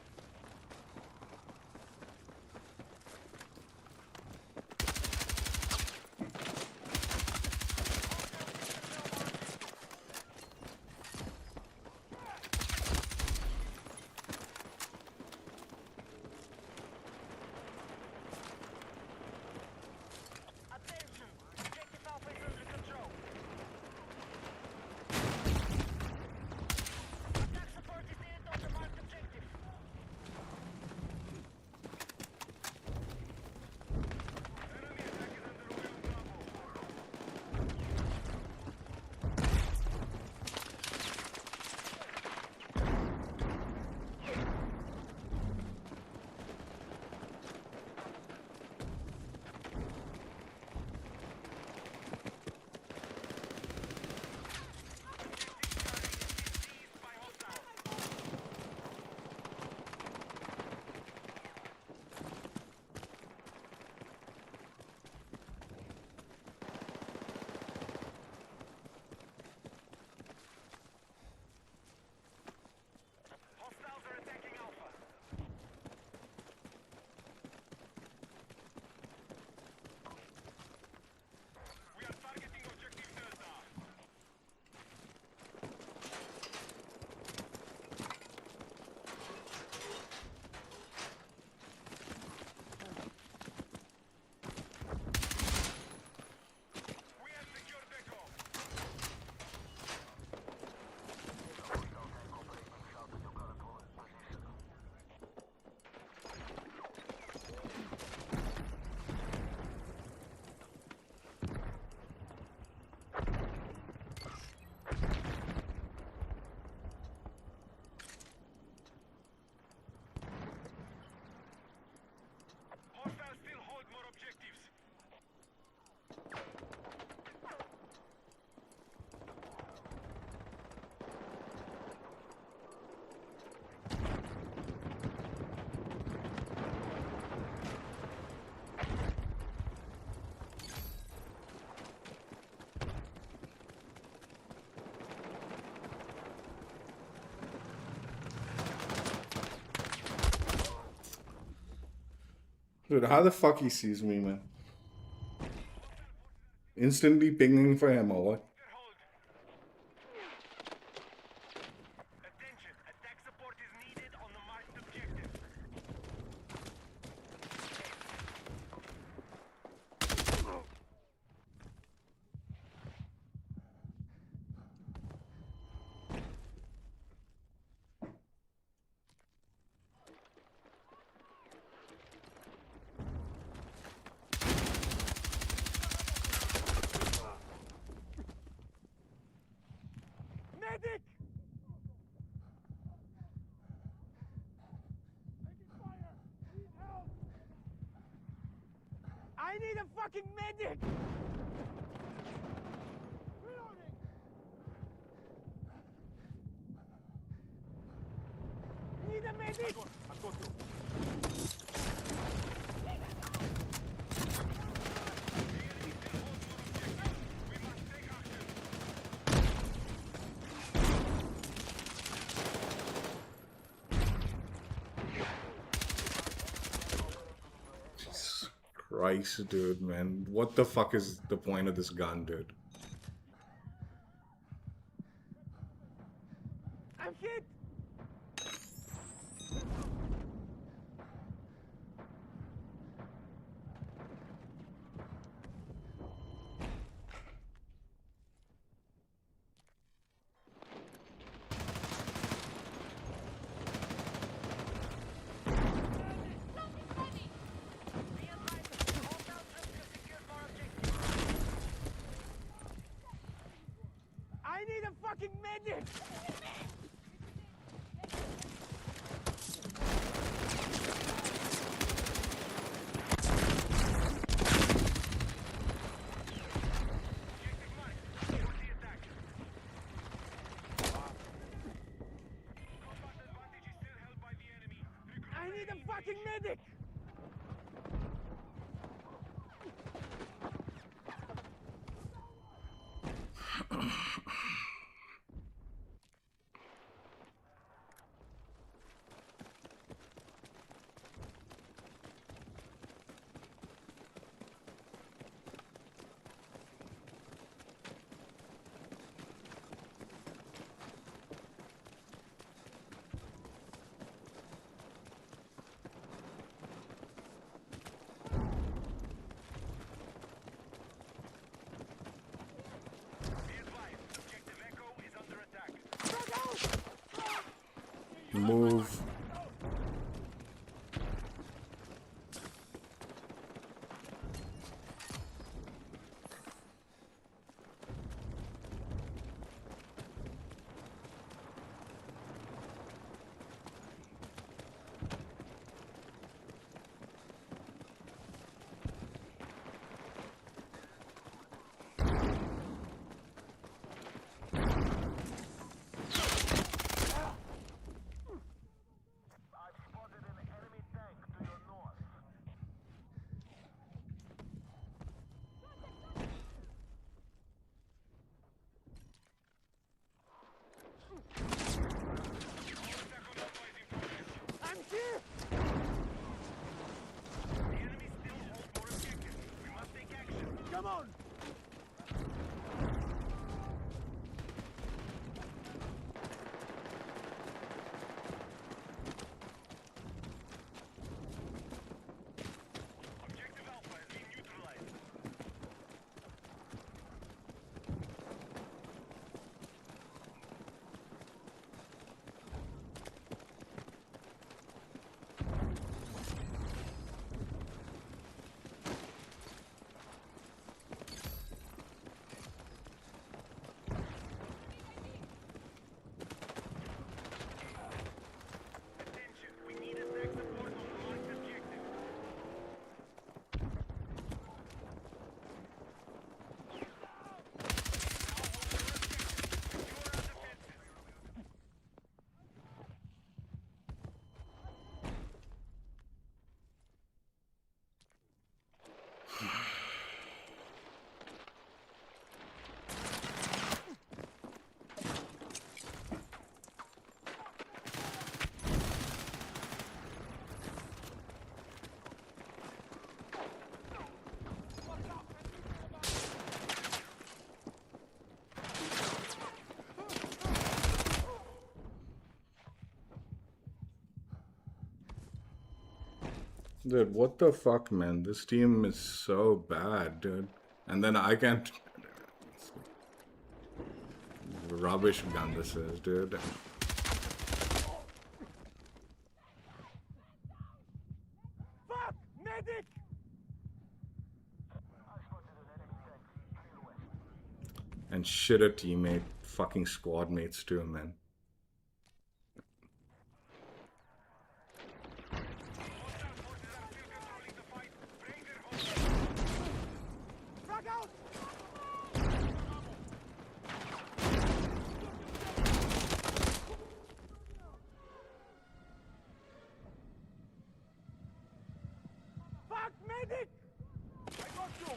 Dude, how the fuck he sees me, man? Instantly pinging for him or what? Get hold. Attention, attack support is needed on the marked objective. Medic! Taking fire! Need help! I need a fucking medic! Reloading! Need a medic! I've got you. Jesus Christ, dude, man. What the fuck is the point of this gun, dude? I'm hit! I need a fucking medic! Objective marked. For the attack. Combat advantage is still held by the enemy. I need a fucking medic! Be advised, objective Echo is under attack. Move. Dude, what the fuck, man? This team is so bad, dude. And then I can't. Rubbish gun this is, dude. Fuck! Medic! And shitter teammate, fucking squad mates too, man. Frag out! Fuck! Medic! I got you!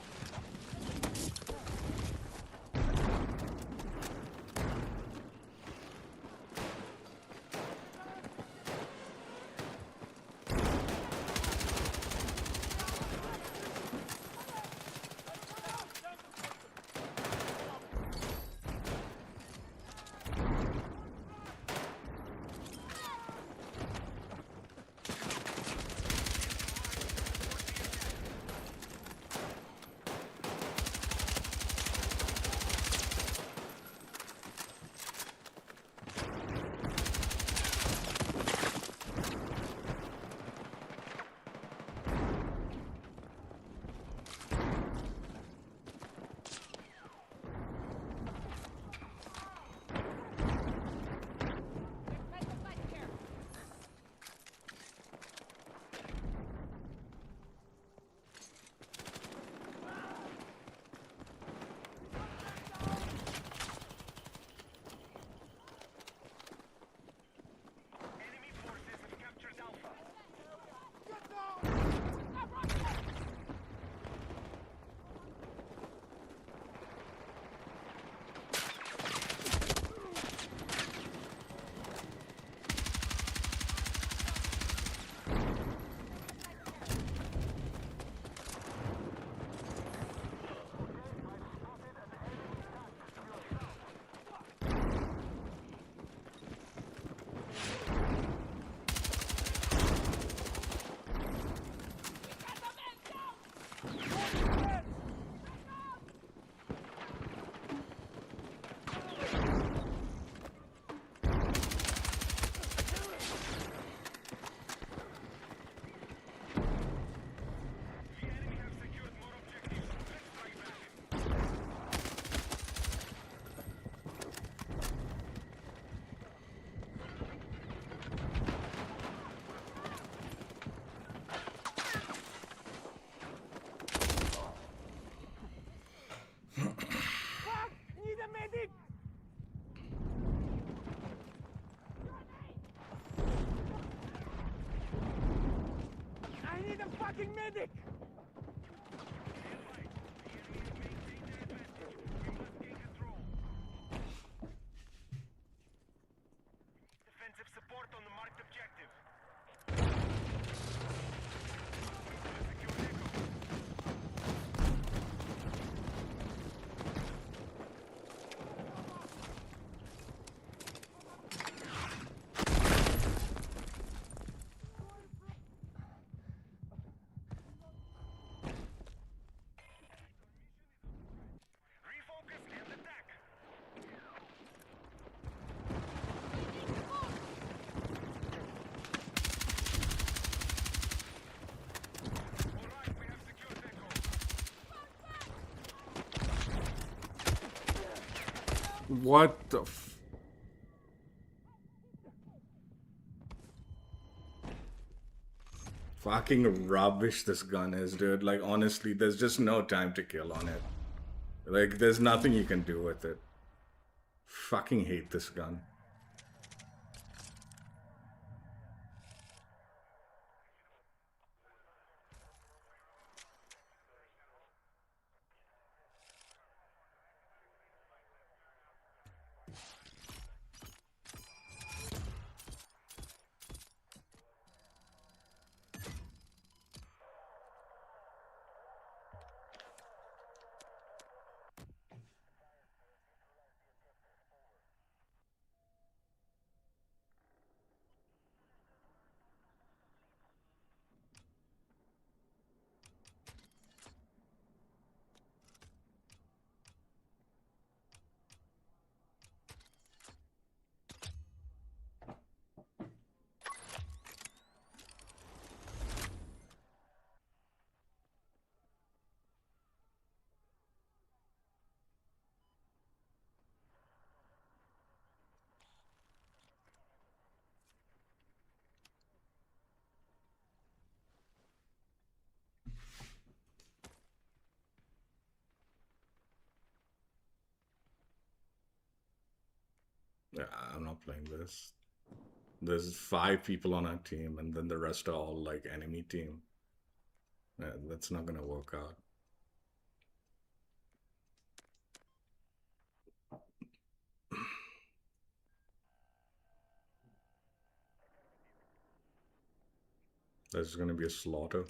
Enemy forces have captured Alpha. Get down! The enemy have secured more objectives. Let's strike back. Fuck! Need a medic! I need a fucking medic! Defensive support on the marked objective. Secure Echo. Refocus and attack! Alright, we have secured Echo. What the fucking rubbish this gun is, dude. Like, honestly, there's just no time to kill on it. Like, there's nothing you can do with it. Fucking hate this gun. Yeah, I'm not playing this. There's 5 people on our team, and then the rest are all like enemy team. Yeah, that's not gonna work out. There's gonna be a slaughter.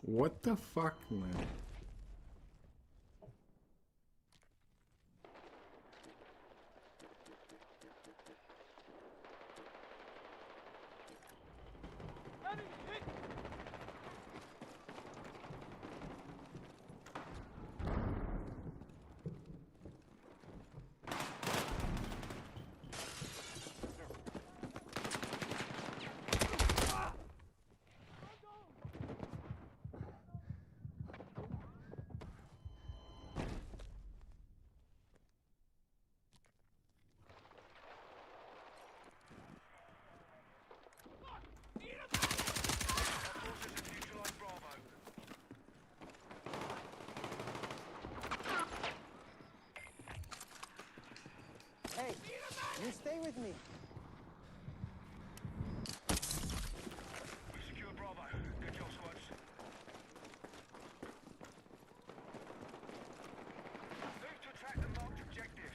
What the fuck, man? Hey, you stay with me. We secure Bravo. Good job, squads. Move to attack the marked objective.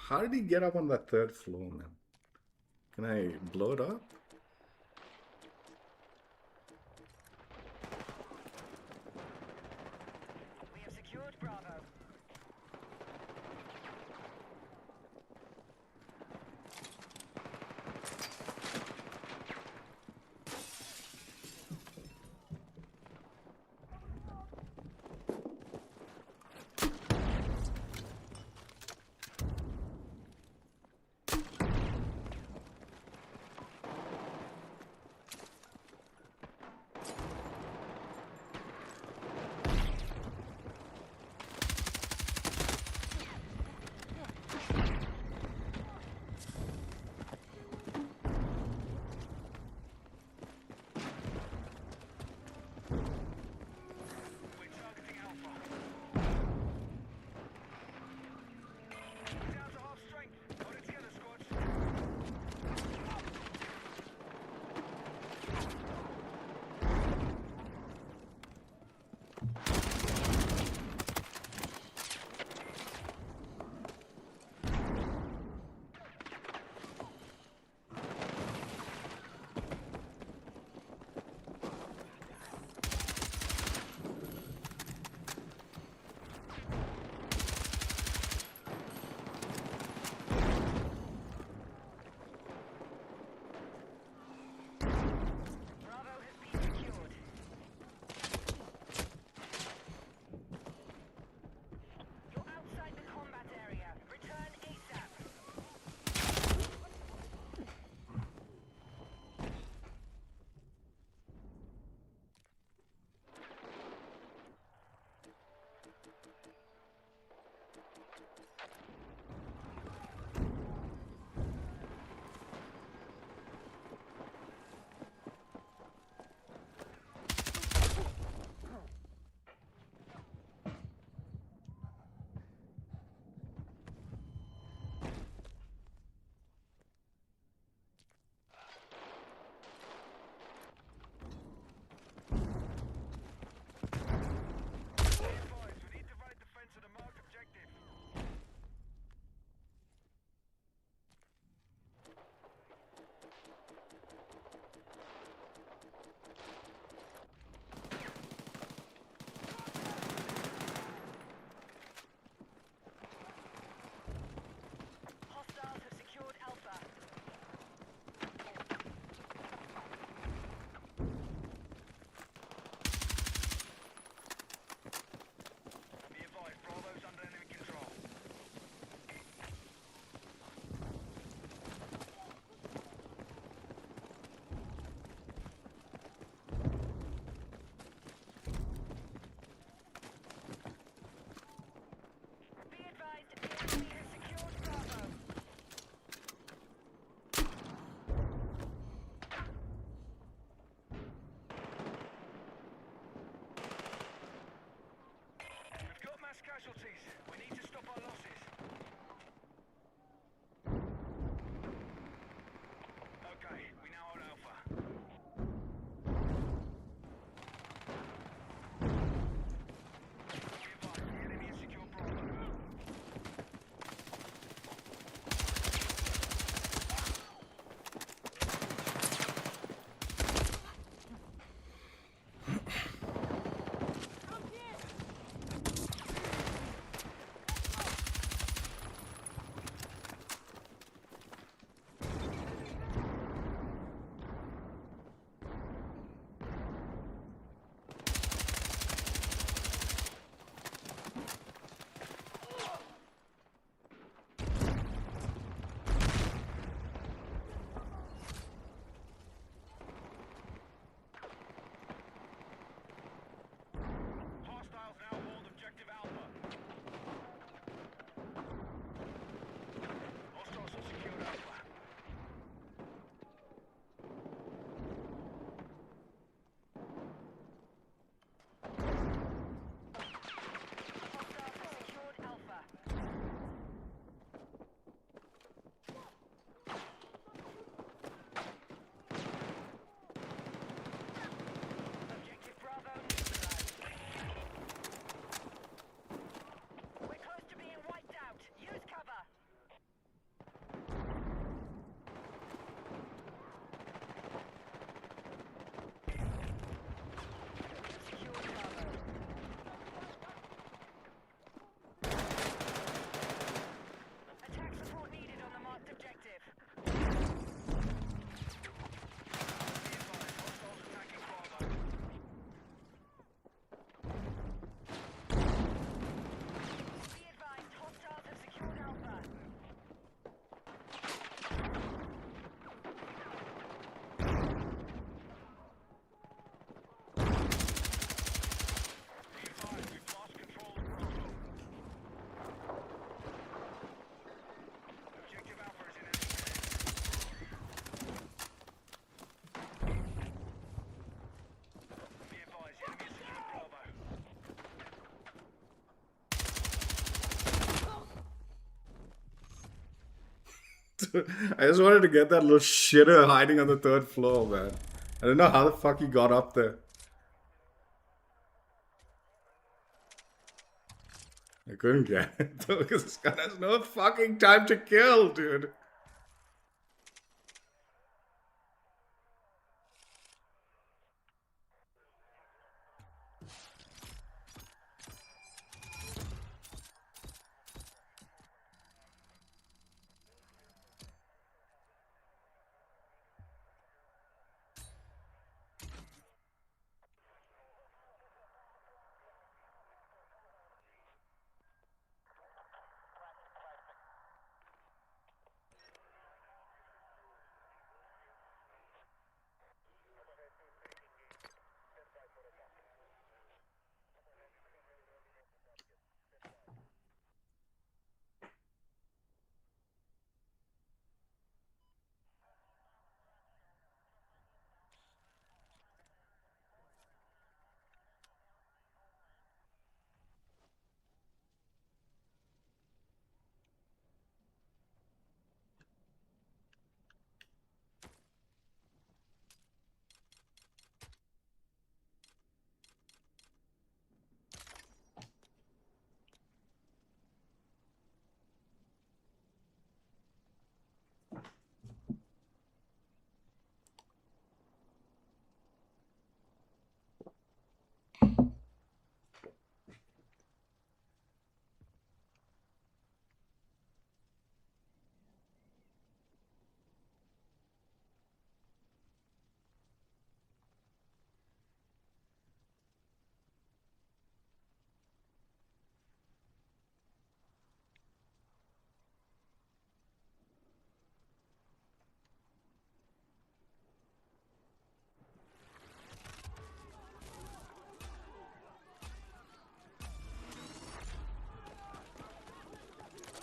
How did he get up on that third floor, man? Can I blow it up? We have secured Bravo. I just wanted to get that little shitter hiding on the third floor, man. I don't know how the fuck he got up there. I couldn't get it though because this guy has no fucking time to kill, dude.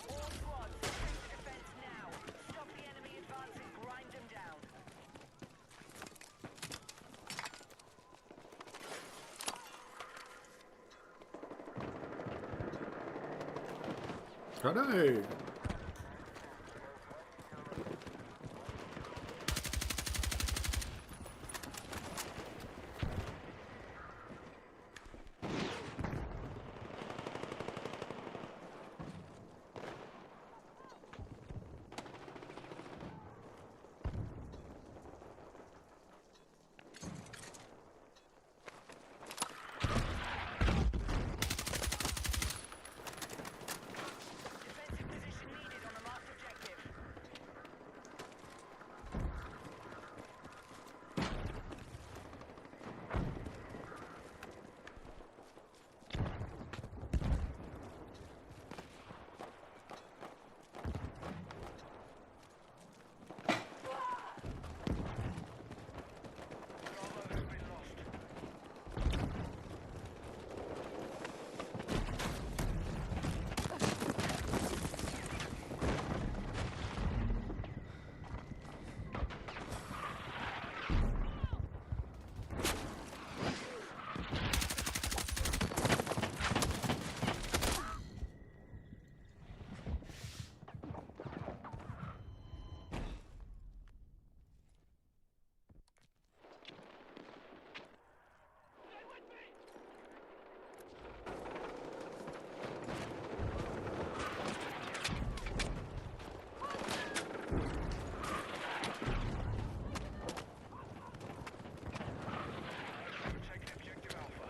All squads, take the defense now. Stop the enemy advance and grind them down. Hooray! Defensive position needed on the marked objective. Bravo has been lost. We're taking objective Alpha.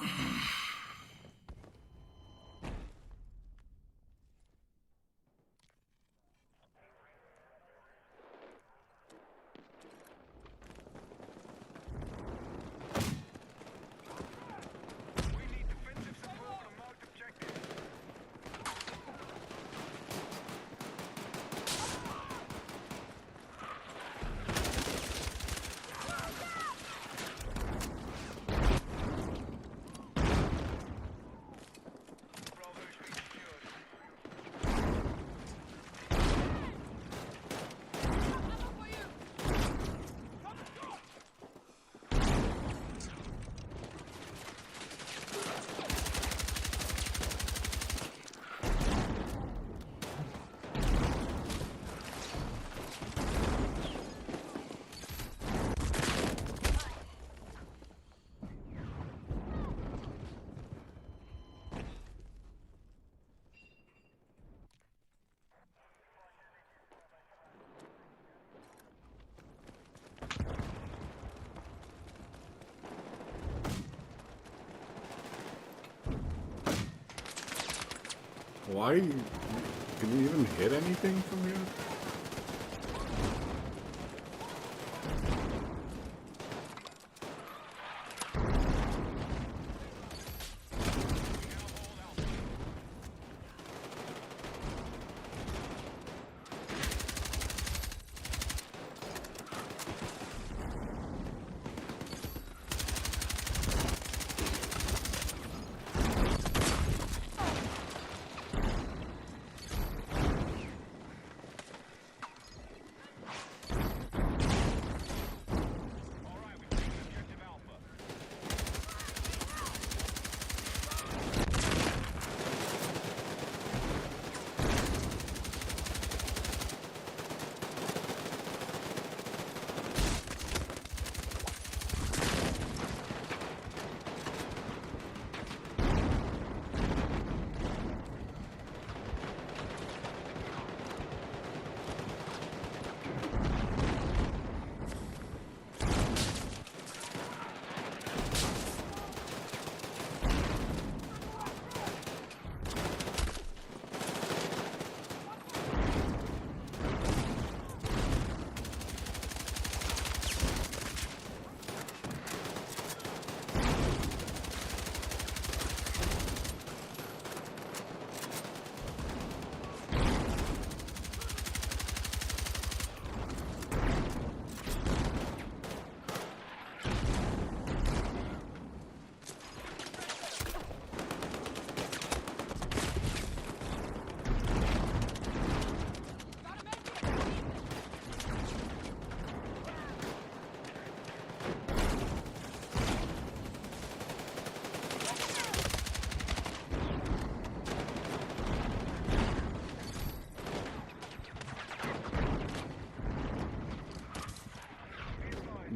We need defensive support on marked objective. Bravo has been secured. Why? Can you even hit anything from here? Alright, we've taken objective Alpha.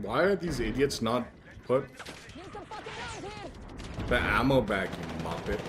Why are these idiots not put the ammo back, you muppet?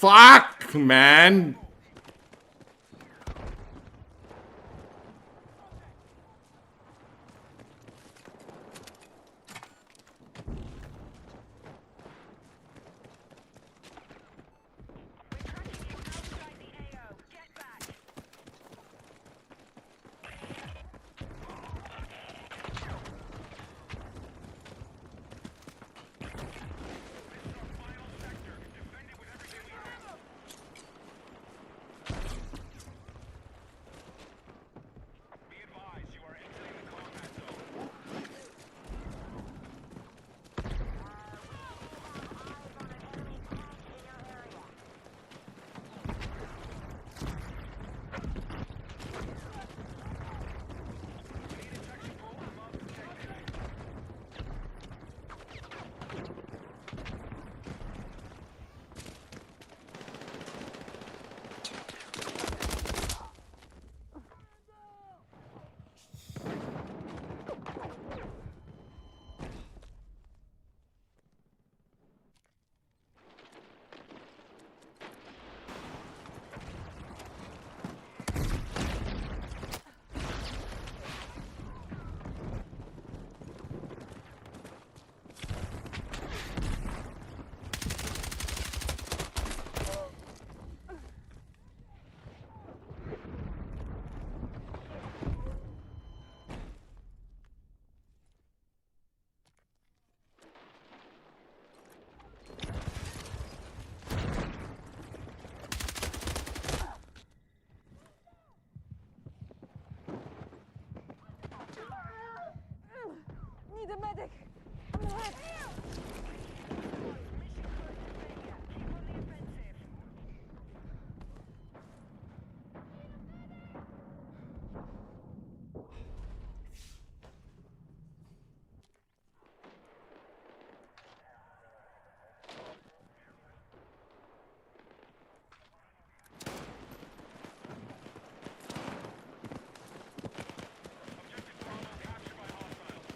Fuck, man. We're tracking you outside the AO. Get back. Final sector. Defend it with everything we have. Be advised, you are exiting the combat zone. Need detection for all above detected. Need a medic. I'm hurt. Keep on the offensive. Objective Bravo captured by hostiles.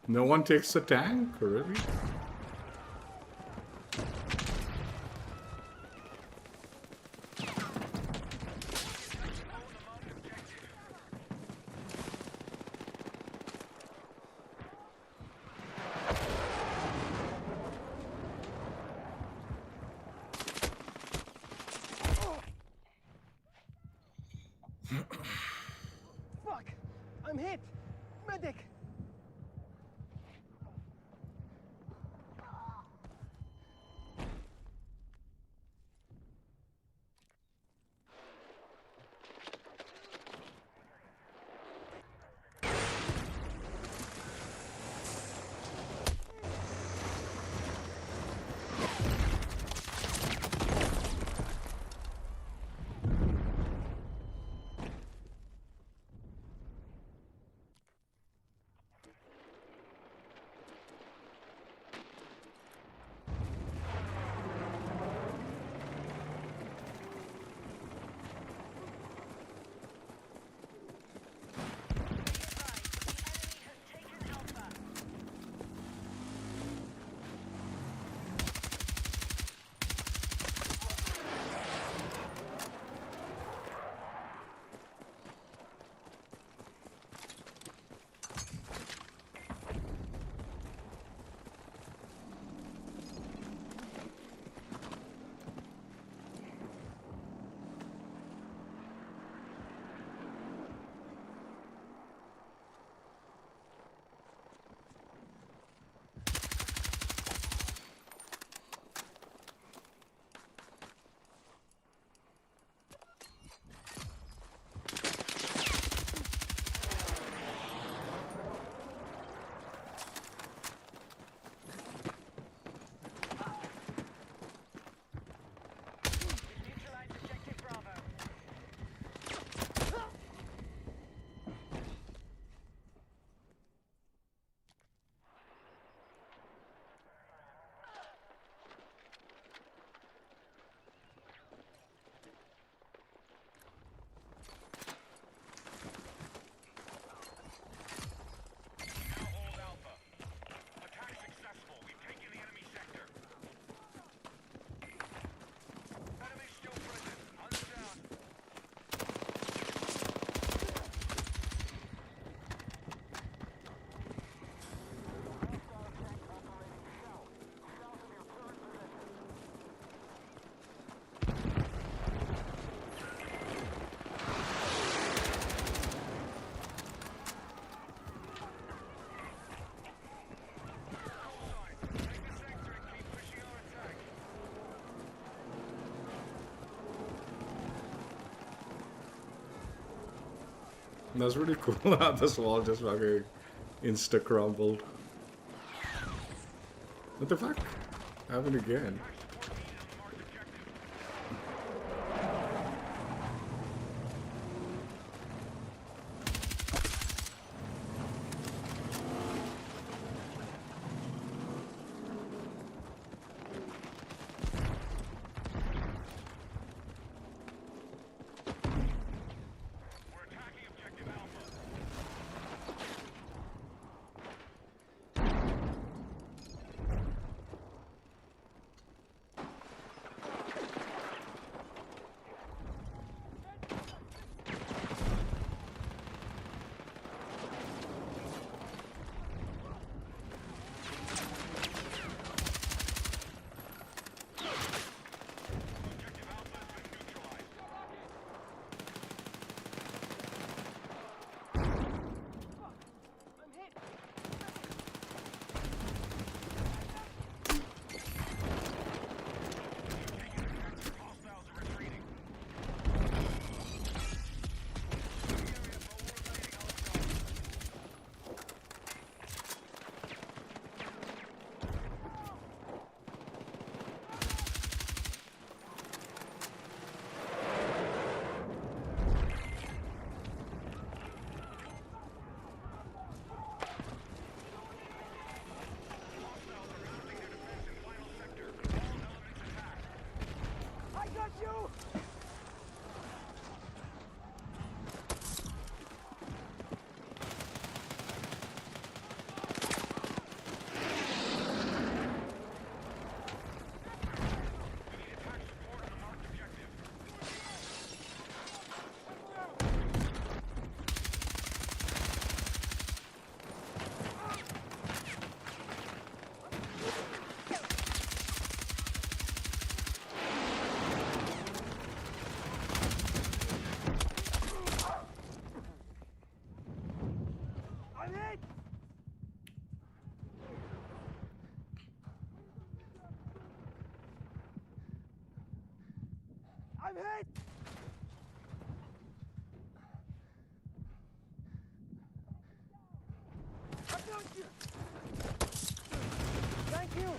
No one takes the tank, really? Fuck! I'm hit! Medic! Neutralize objective Bravo. Now hold Alpha. Attack successful. We've taken the enemy sector. Enemy still present. Hunt them down. Take the sector and keep pushing our attack. That's really cool how this wall just fucking insta crumbled. What the fuck? Happened again. Support needed on the marked objective. We're attacking objective Alpha. I'm hit! I found you! Thank you!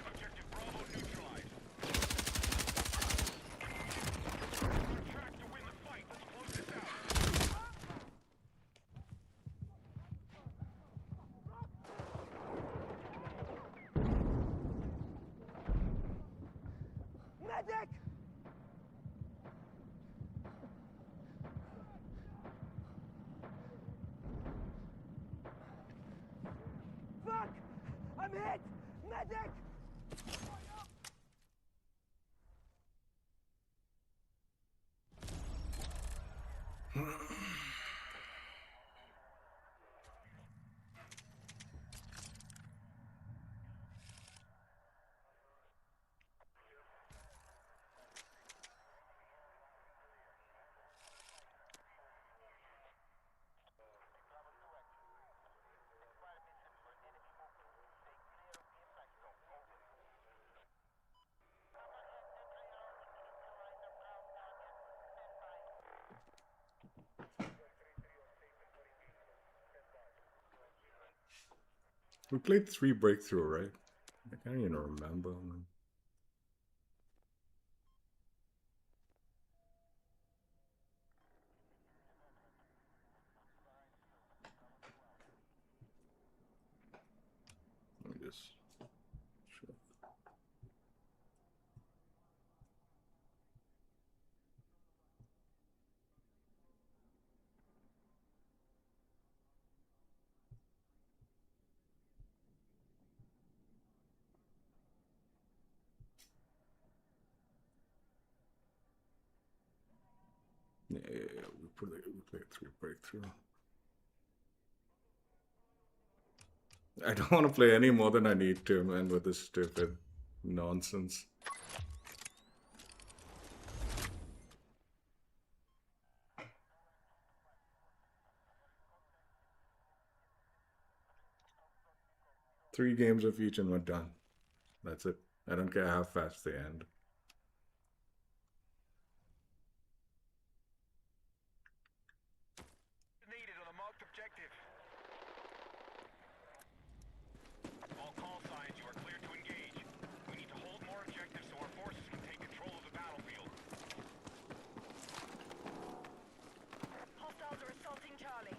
Objective Bravo neutralized. On track to win the fight. Let's close this out. Medic! Fuck! I'm hit! Medic! We played 3 breakthrough, right? I can't even remember. Man. Let me just check. Yeah, we played 3 breakthrough. I don't want to play any more than I need to, man, with this stupid nonsense. Three games of each and we're done. That's it. I don't care how fast they end. Needed on the marked objective. All call signs, you are clear to engage. We need to hold more objectives so our forces can take control of the battlefield. Hostiles are assaulting Charlie.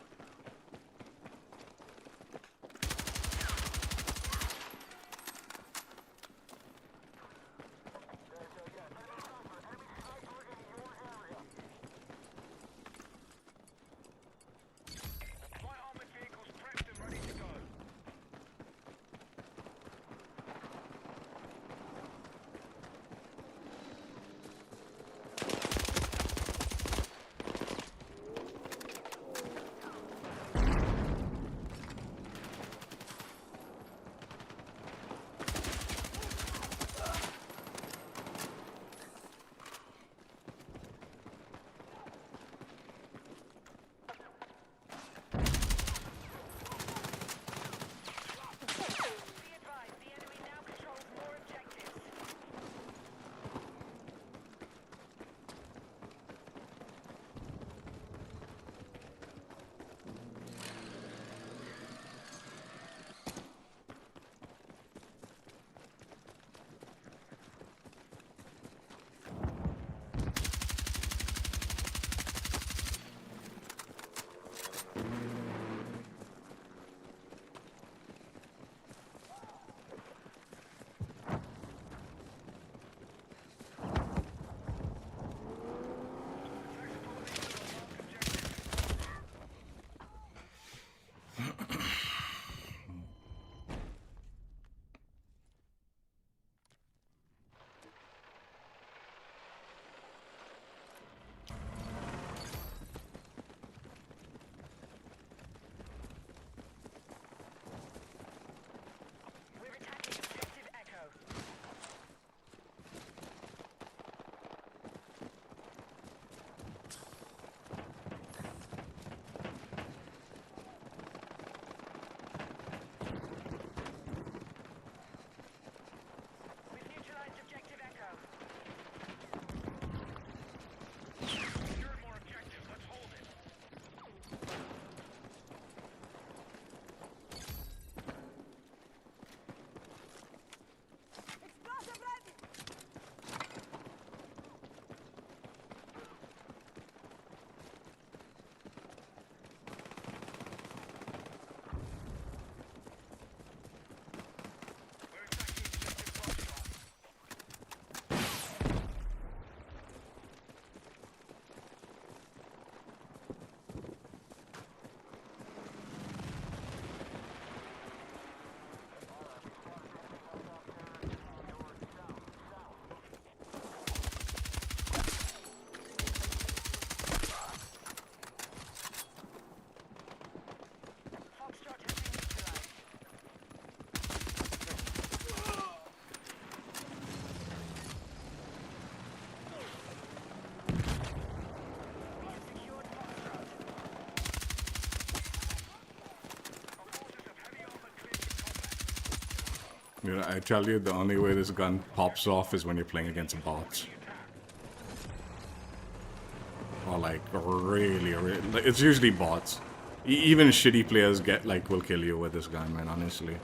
You know, I tell you, the only way this gun pops off is when you're playing against bots. Or like really, it's usually bots. Even shitty players will kill you with this gun, man. Honestly.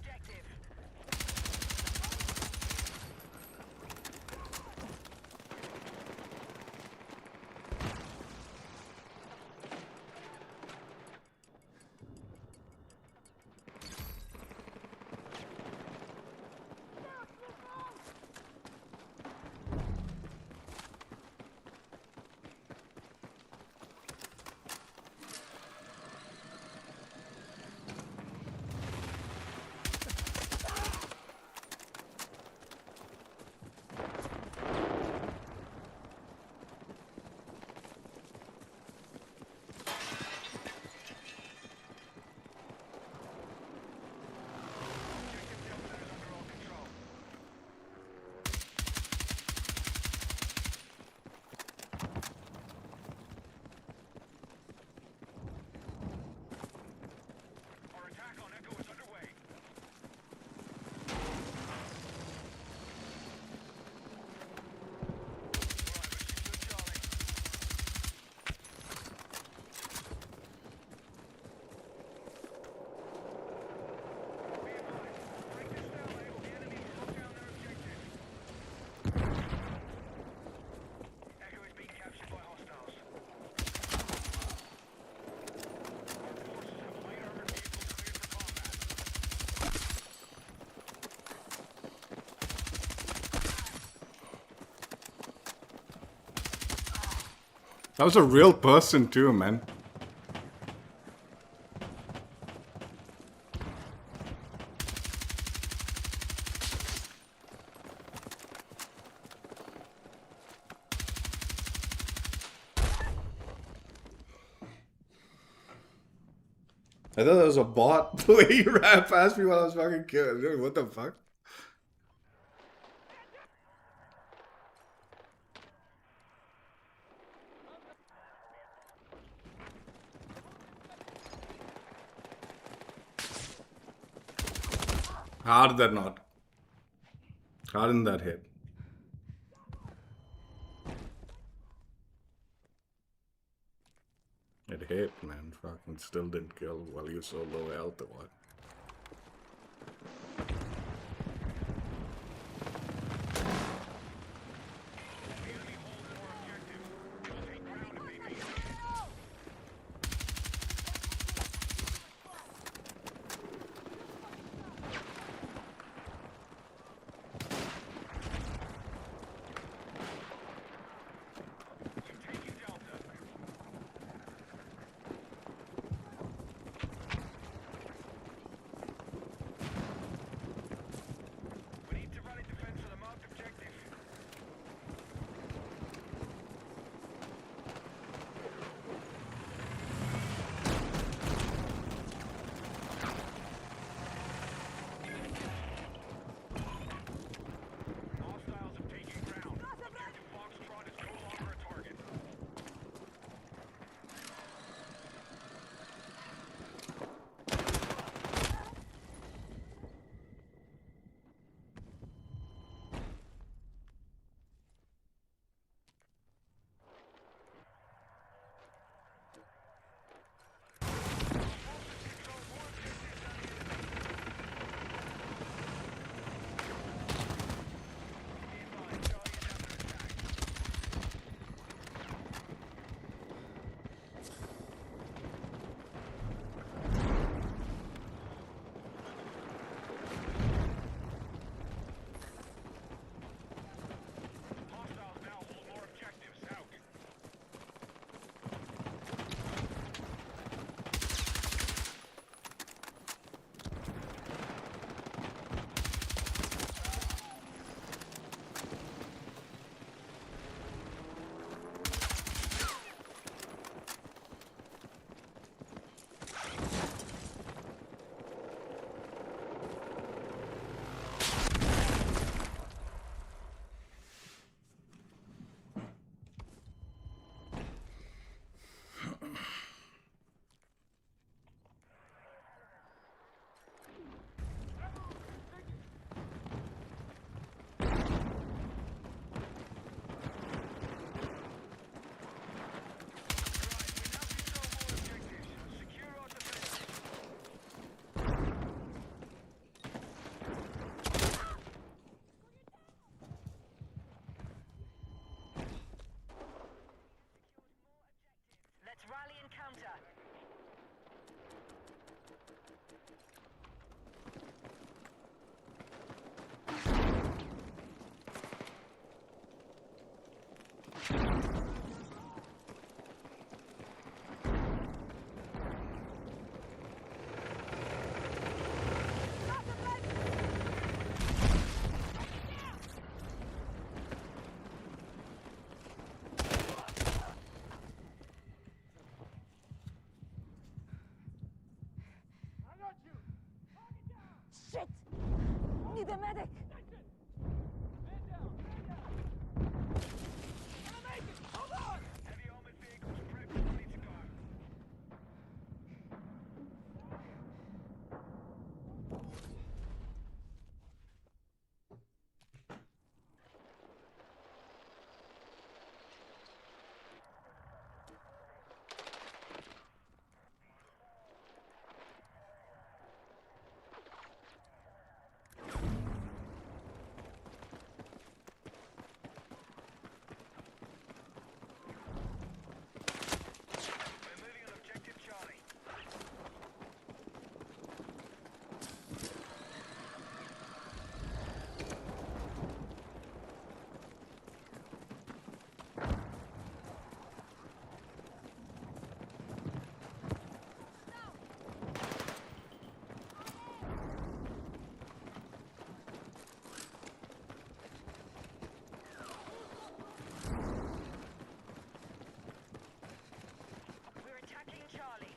objective. Our attack on Echo is underway. Echo is being captured by hostiles. Our forces have light armored vehicles cleared for combat. That was a real person too, man. I thought that was a bot. The way he ran past me while I was fucking killing. Dude, what the fuck? How did that not? How didn't that hit? It hit, man. Fucking still didn't kill while you're so low health or what? Medic! Man down! Man down! Gonna make it! Hold on! Heavy armored vehicles prepped, ready to go. We're moving on objective Charlie. We're attacking Charlie.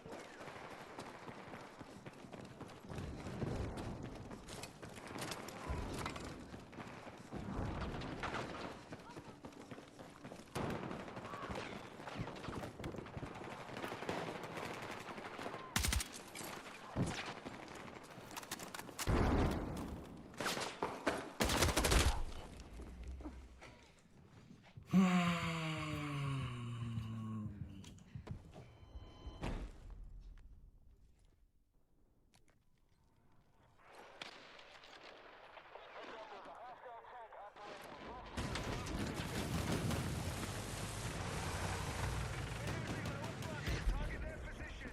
Target their position.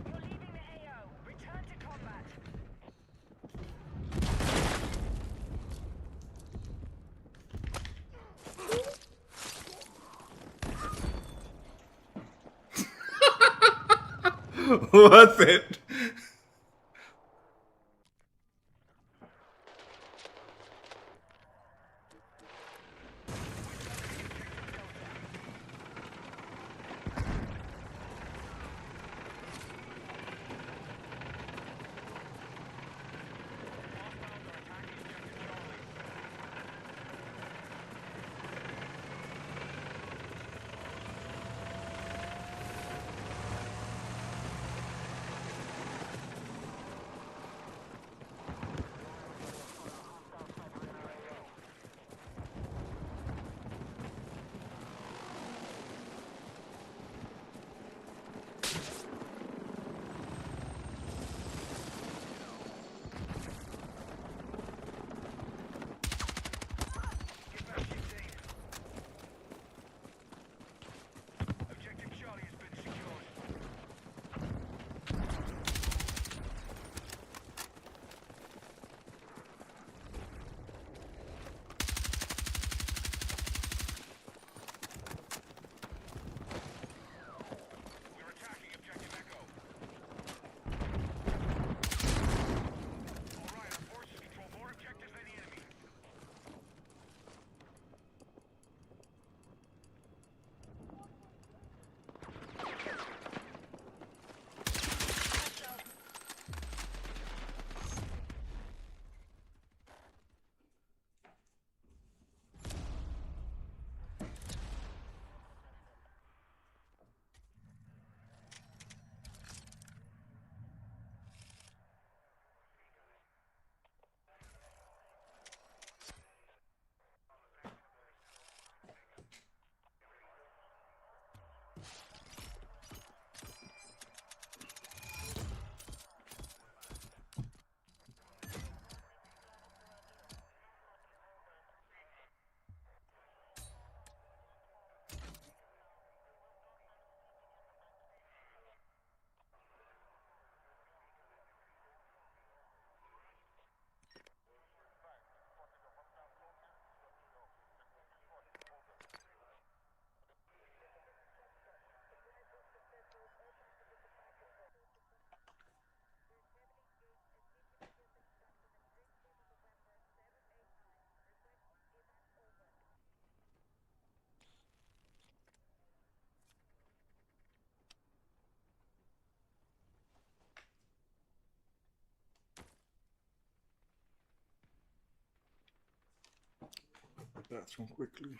You're leaving the AO. Return to combat. Worth it. bathroom quickly.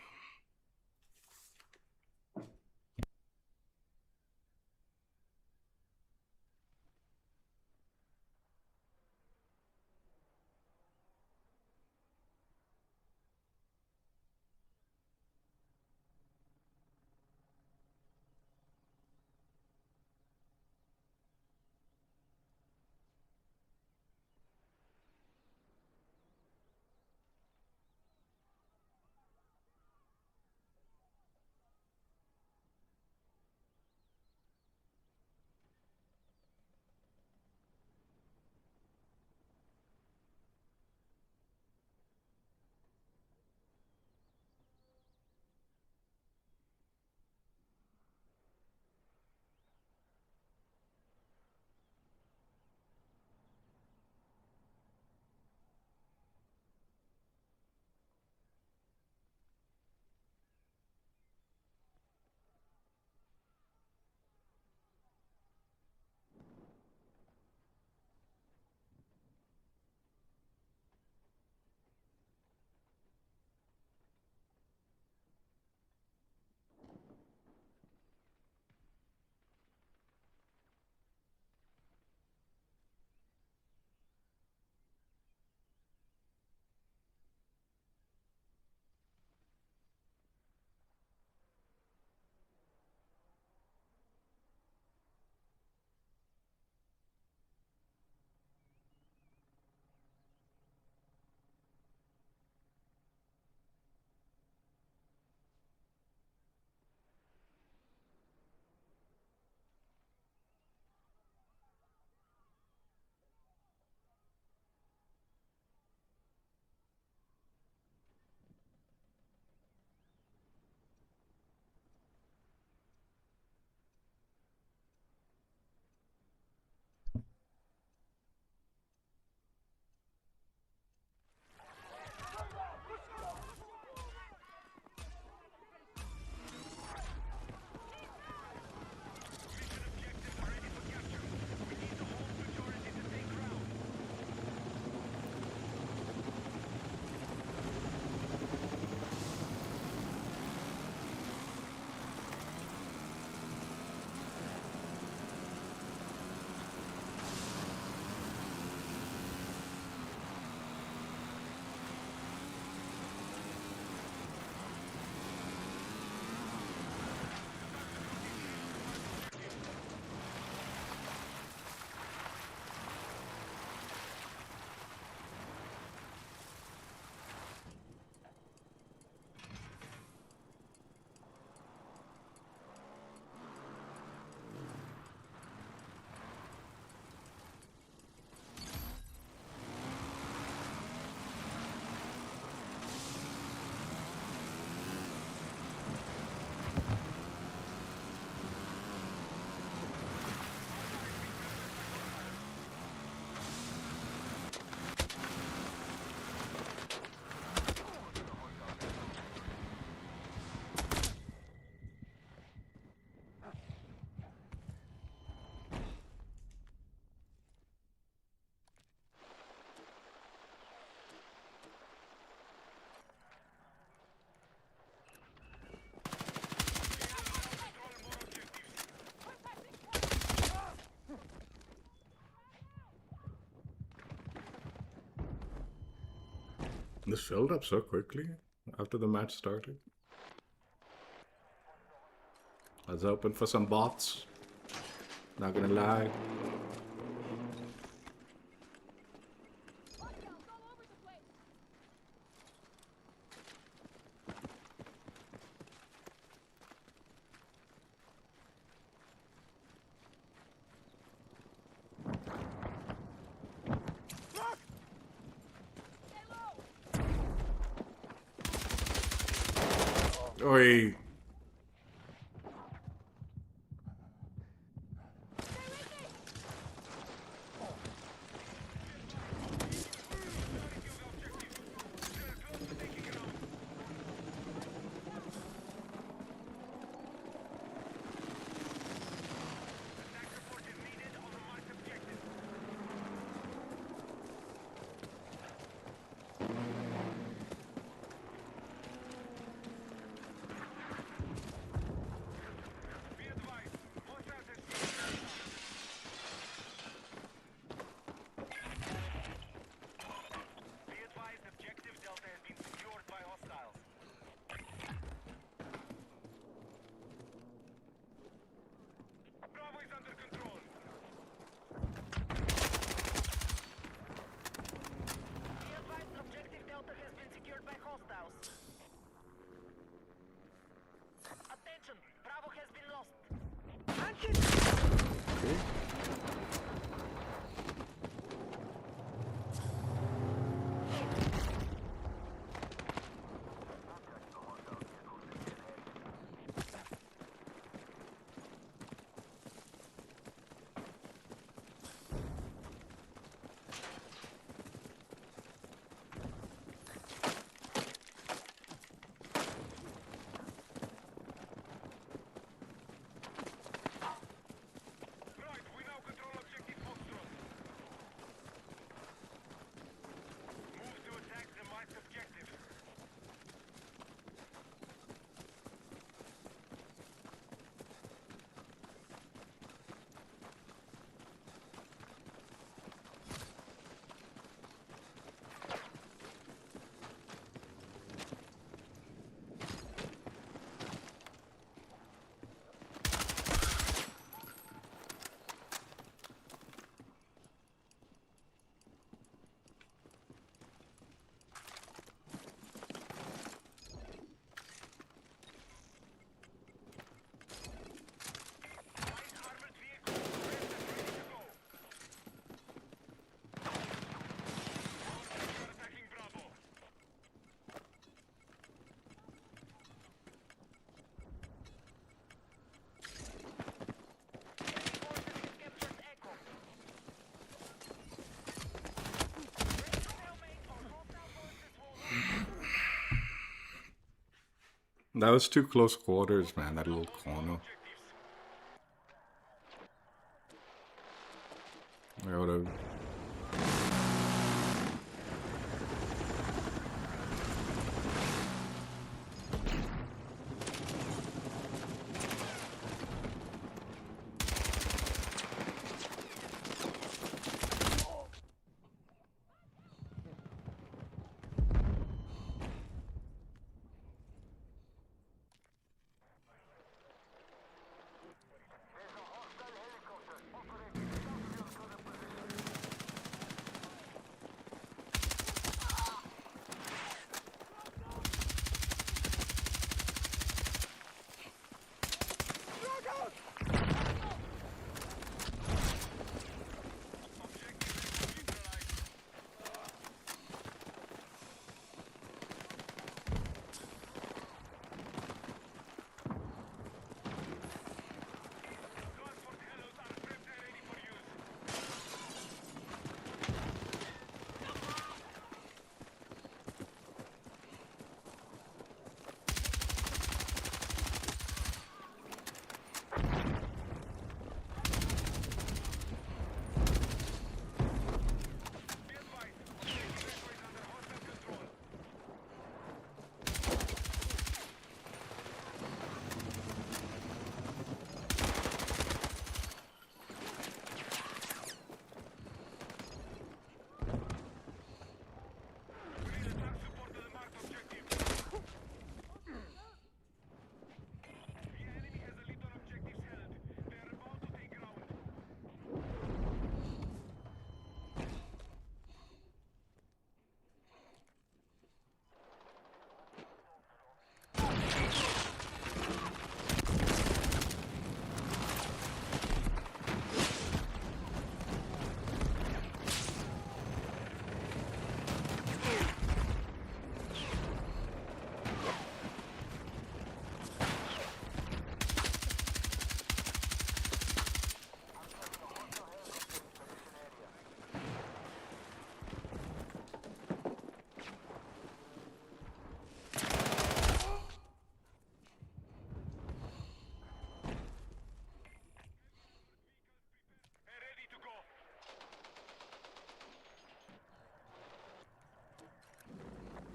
This filled up so quickly after the match started. I was hoping for some bots. Not gonna lie. Lockdowns all over the place. Stay low. Oi. That was too close quarters, man. That little corner. I would've.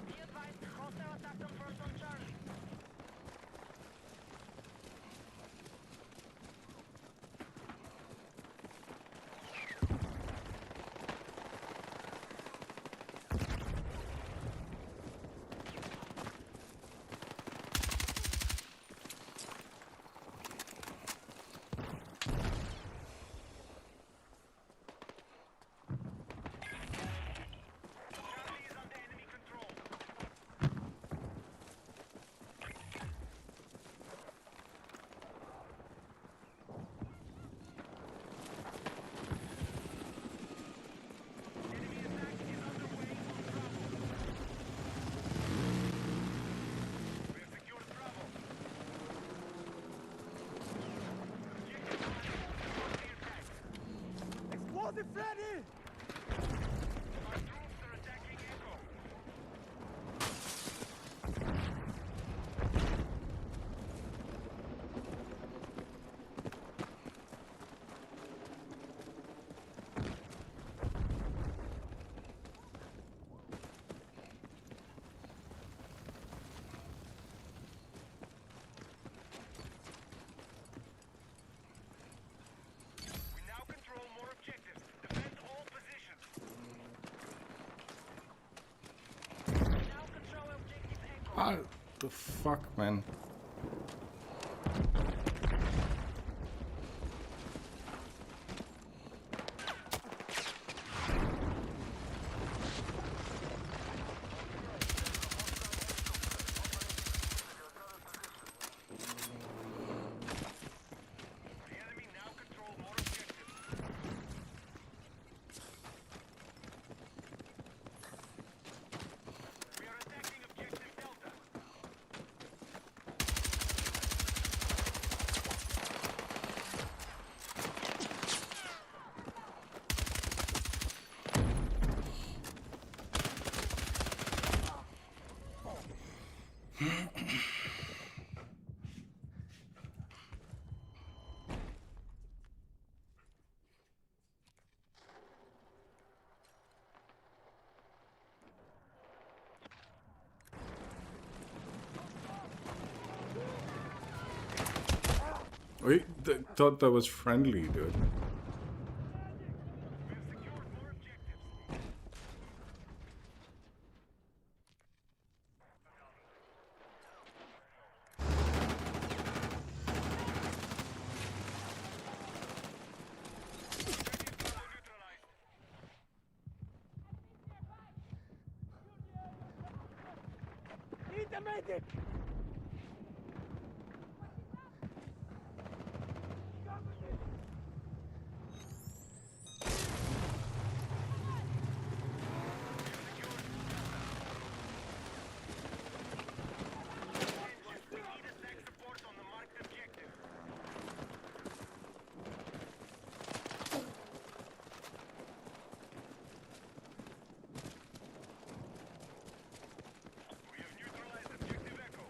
Be advised, hostile attack confirmed on Charlie. Charlie is under enemy control. Enemy attack is underway on Bravo. We have secured Bravo. Objective one, the attack. Explosive ready! Our troops are attacking Echo. We now control more objectives. Defend all positions. We now control objective Echo. Ah, the fuck, man. The enemy now control more objectives. We are attacking objective Delta. Wait, thought that was friendly, dude. We have secured more objectives. Neutralized. Need a medic! We need attack support on the marked objective. We have neutralized objective Echo.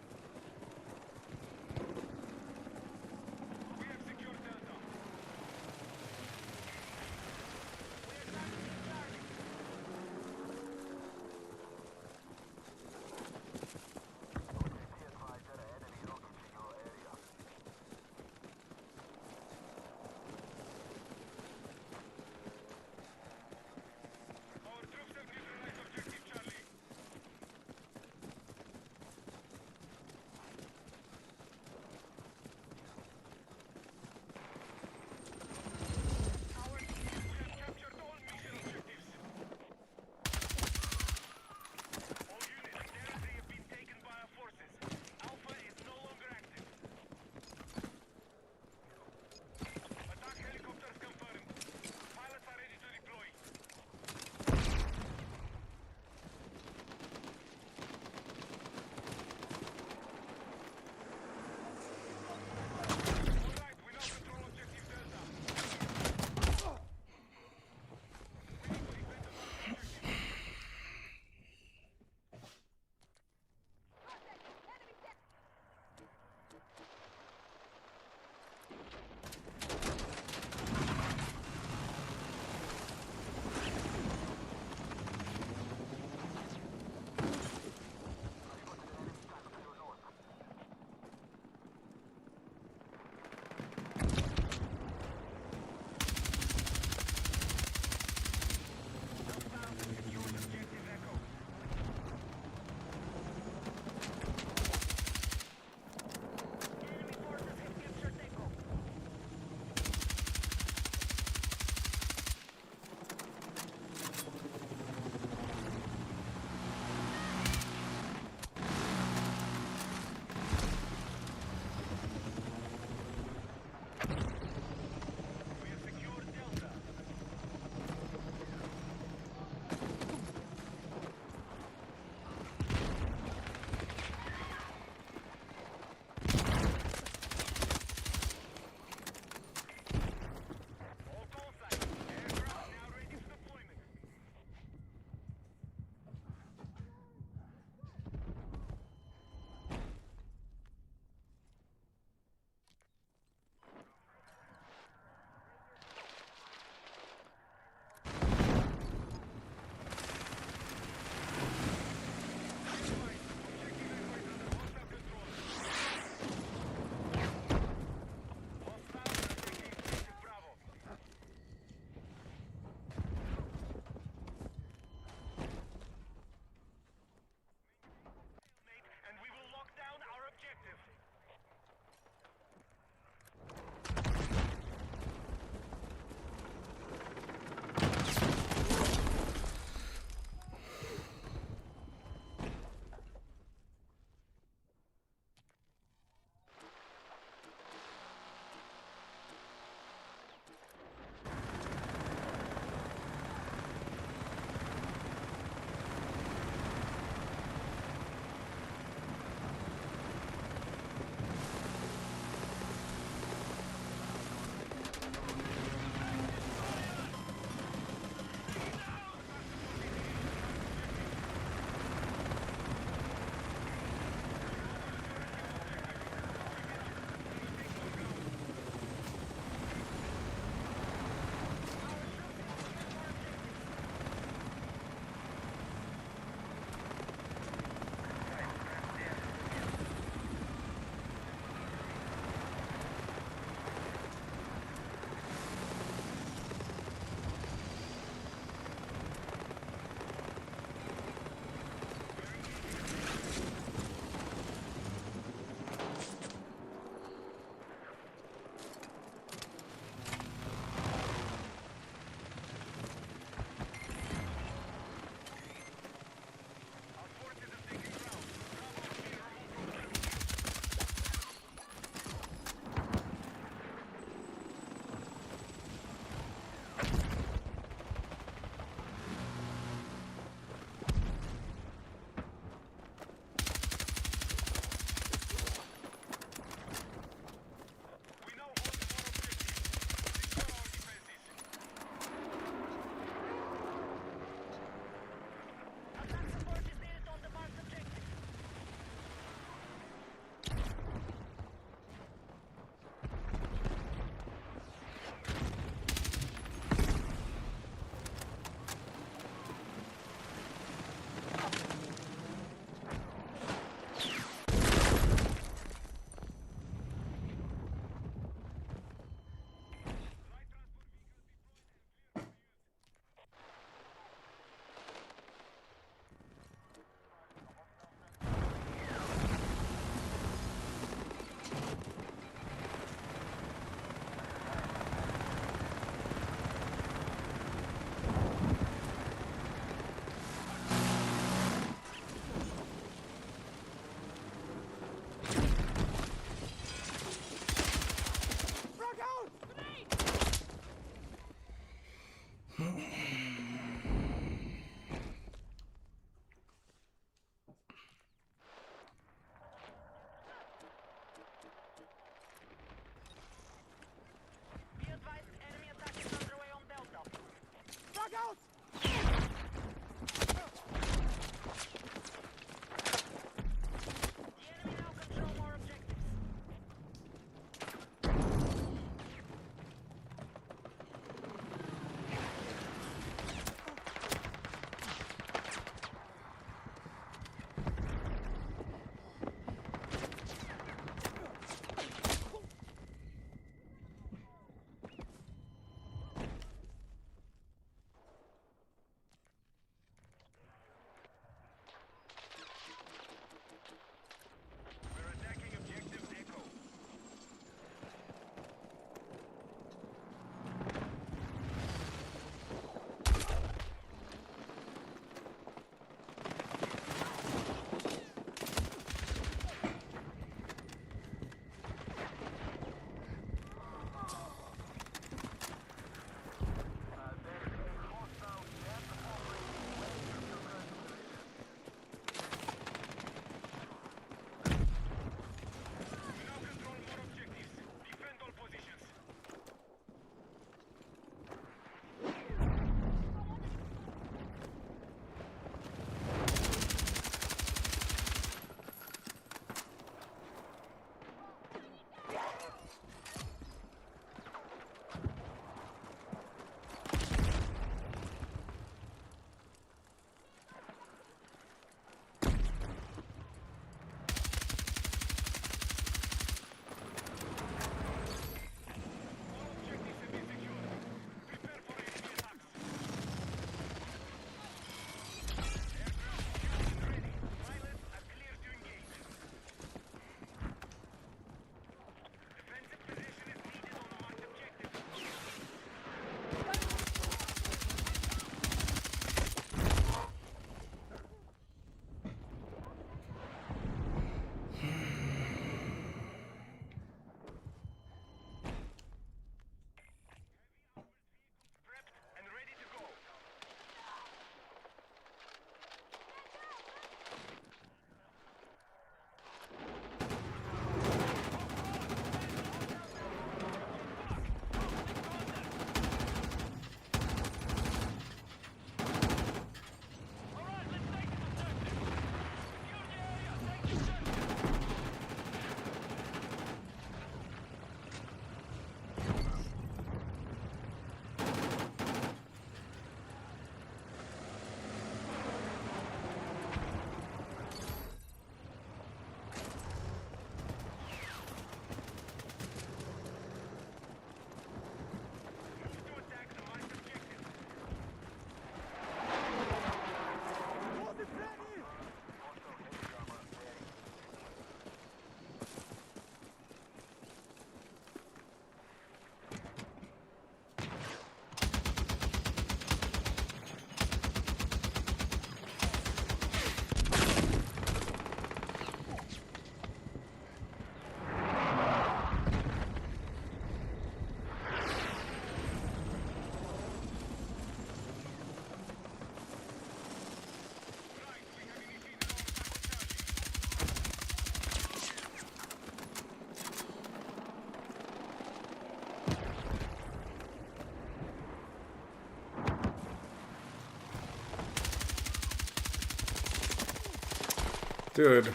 Dude. We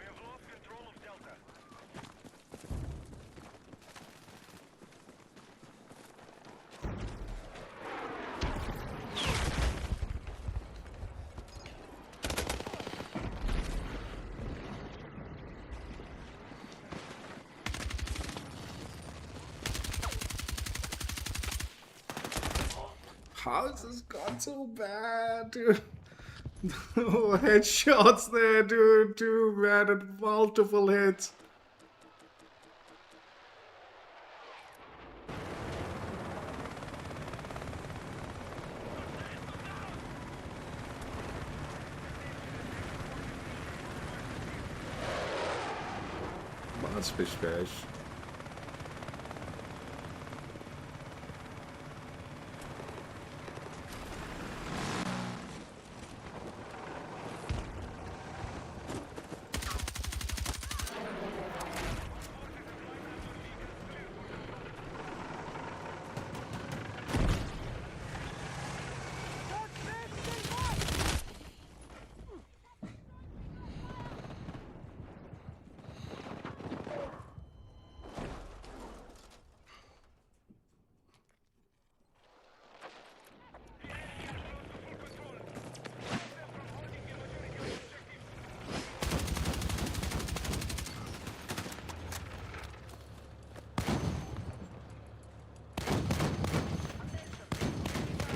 have lost control of Delta. How is this gone so bad, dude? No headshots there, dude. Too bad and multiple hits. Must be special.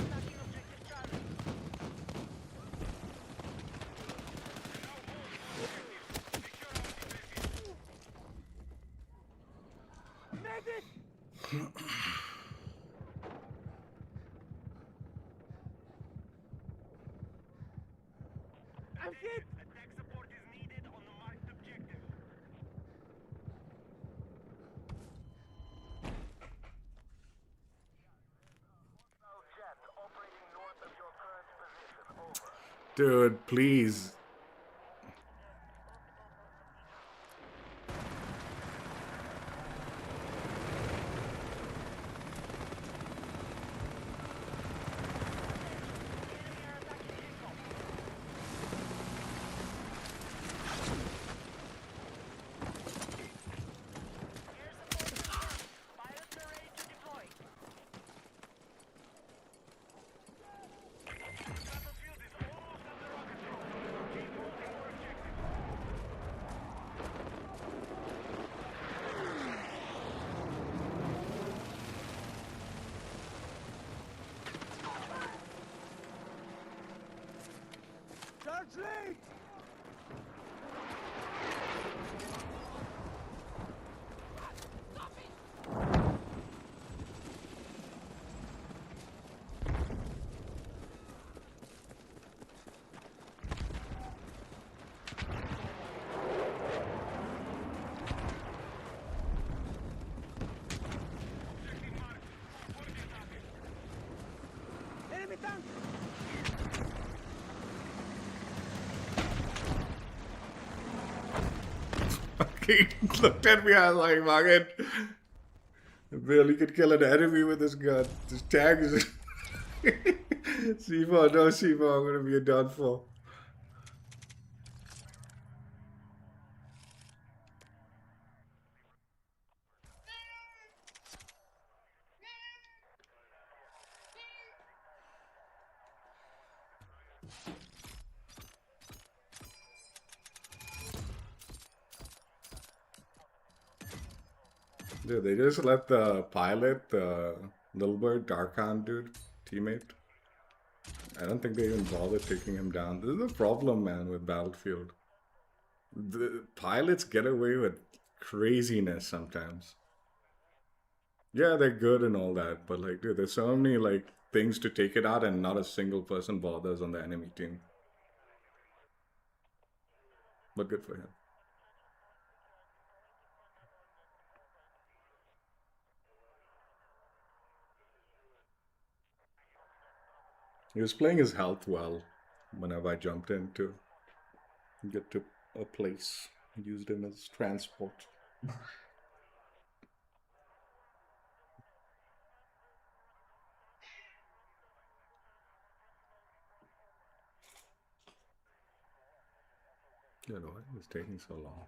Attacking objective Charlie. I'm hit! Attack support is needed on the marked objective. Jet operating north of your current position. Over. Dude, please. Enemy are attacking Jacob. Air support confirmed. Pilots are ready to deploy. Battlefield is almost under our control. Keep holding our objective. Charge lead! Enemy tank! He looked at me, I was like, fucking. I barely could kill an enemy with this gun. This tag is. C4, no C4, I'm gonna be done for. Dude, they just let the pilot, the little bird, Darkhan dude, teammate. I don't think they even bothered taking him down. This is the problem, man, with Battlefield. The pilots get away with craziness sometimes. Yeah, they're good and all that, but like, dude, there's so many like things to take it out, and not a single person bothers on the enemy team. But good for him. He was playing his health well whenever I jumped in to get to a place. Used him as transport. You know, it was taking so long.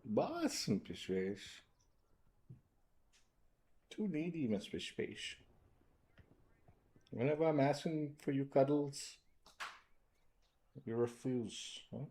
Basta, pessoas. Too needy, Miss Fish. Whenever I'm asking for you cuddles, you refuse, huh?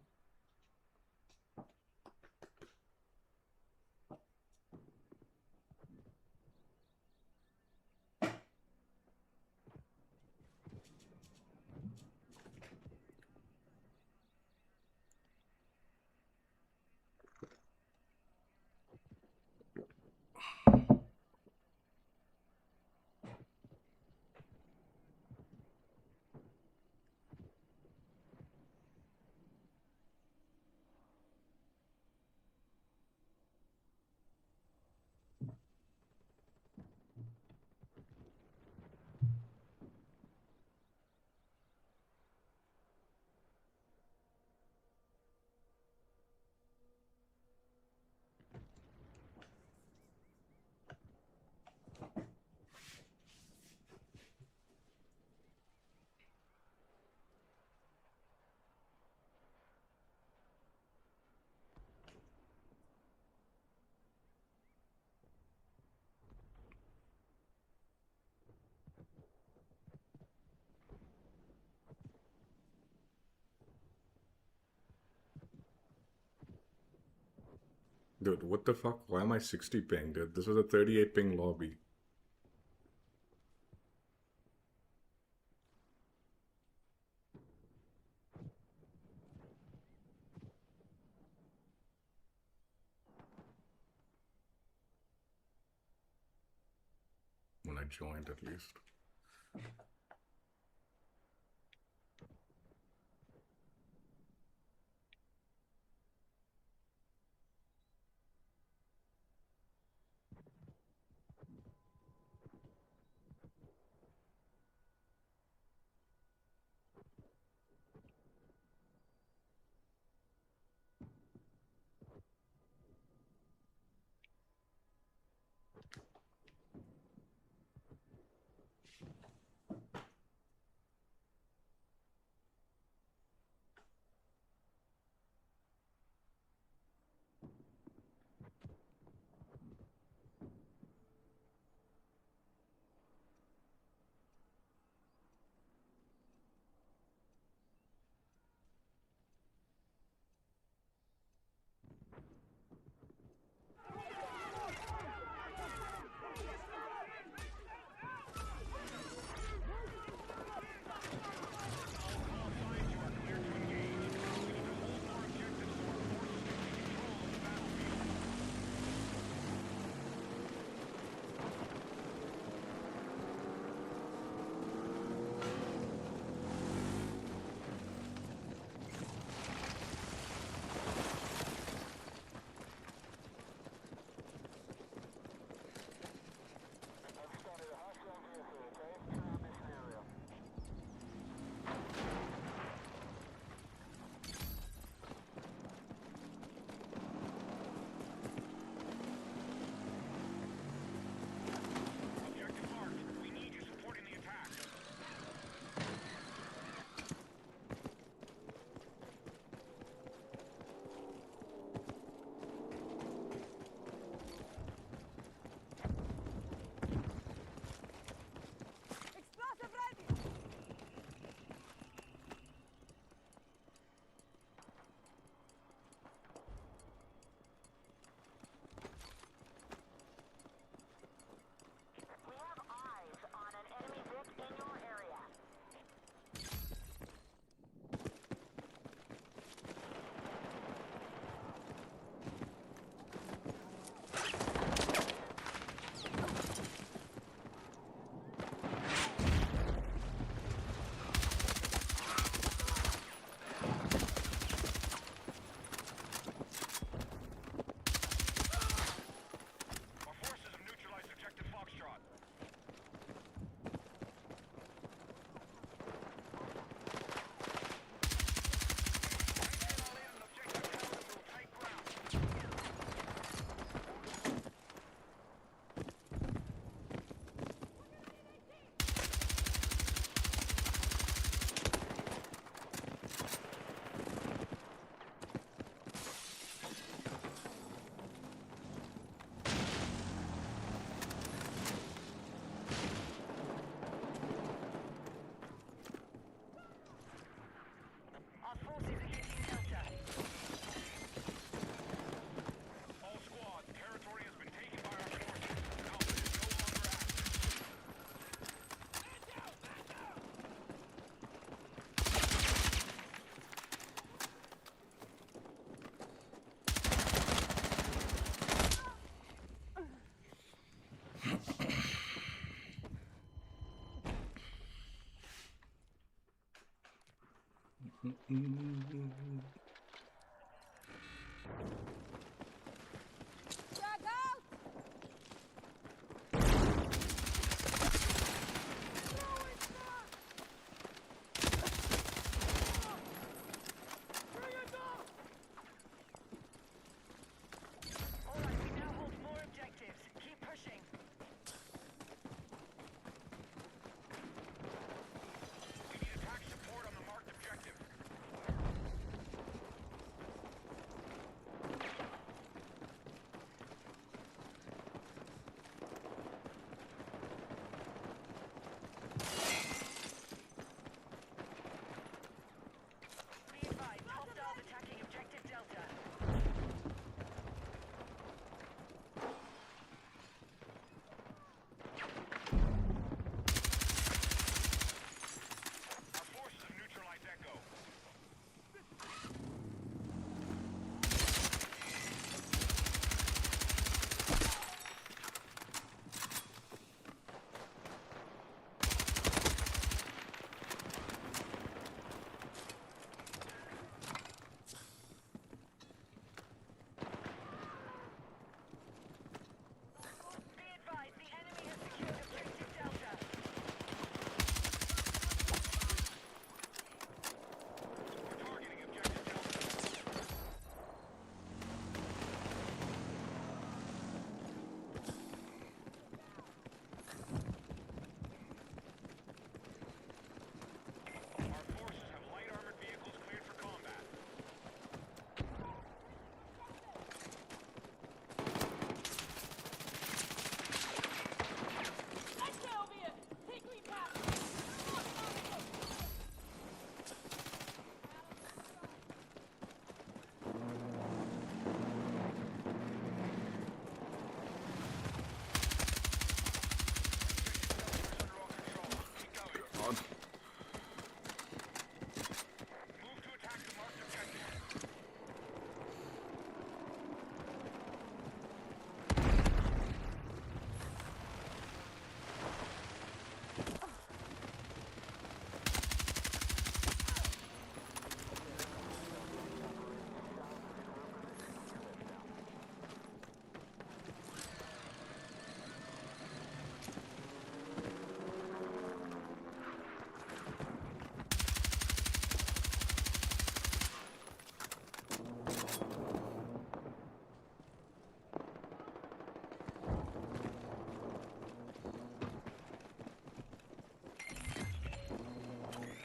Dude, what the fuck? Why am I 60 ping, dude? This was a 38 ping lobby. When I joined, at least. Frag out! Throwing smoke! Bring it up! Alright, we now hold more objectives. Keep pushing. We need attack support on the marked objective. Be advised, hostiles attacking objective Delta. Our forces have neutralized Echo. Be advised, the enemy has secured objective Delta. We're targeting objective Delta. Our forces have light armored vehicles cleared for combat. Let's get over here! Take me back! God. Move to attack the marked objective.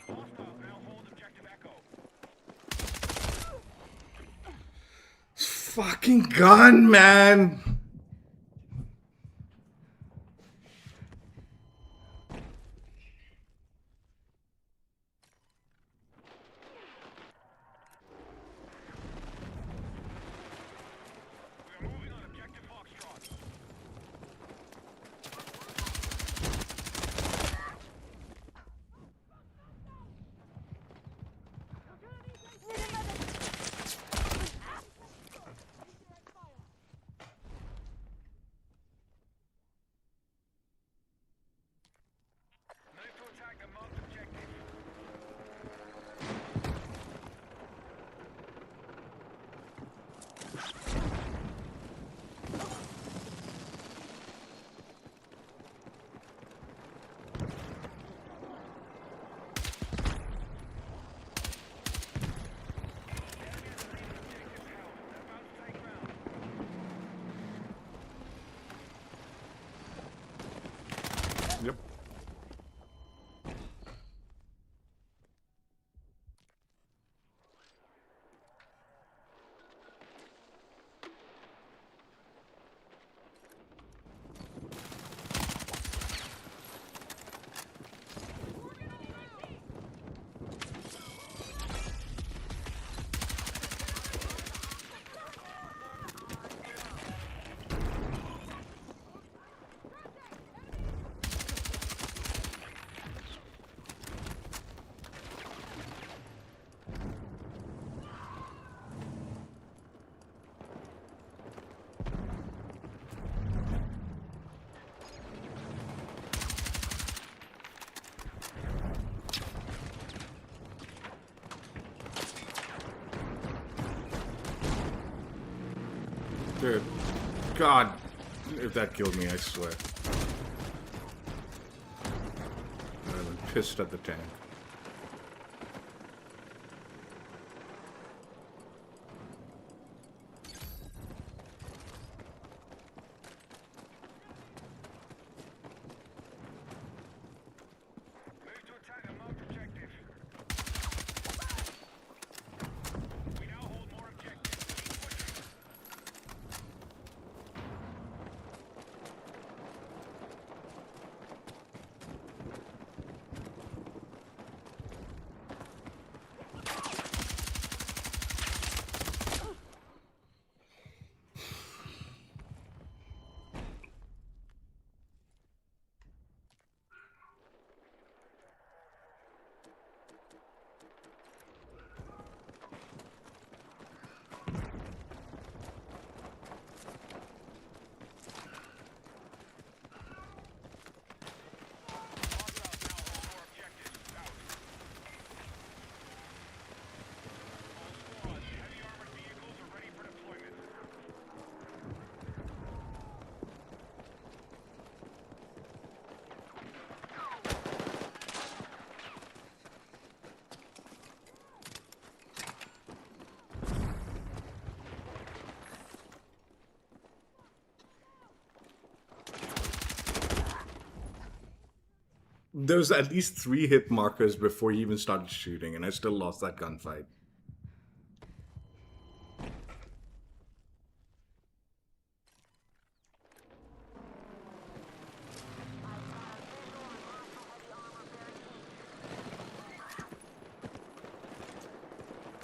Hostiles now hold objective Echo. Fucking gun, man. We are moving on objective Foxtrot. Need a medic! shit. God, if that killed me, I swear. I'm pissed at the tank. Move to attack a marked objective. We now hold more objectives. Keep pushing. There was at least 3 hit markers before he even started shooting, and I still lost that gunfight.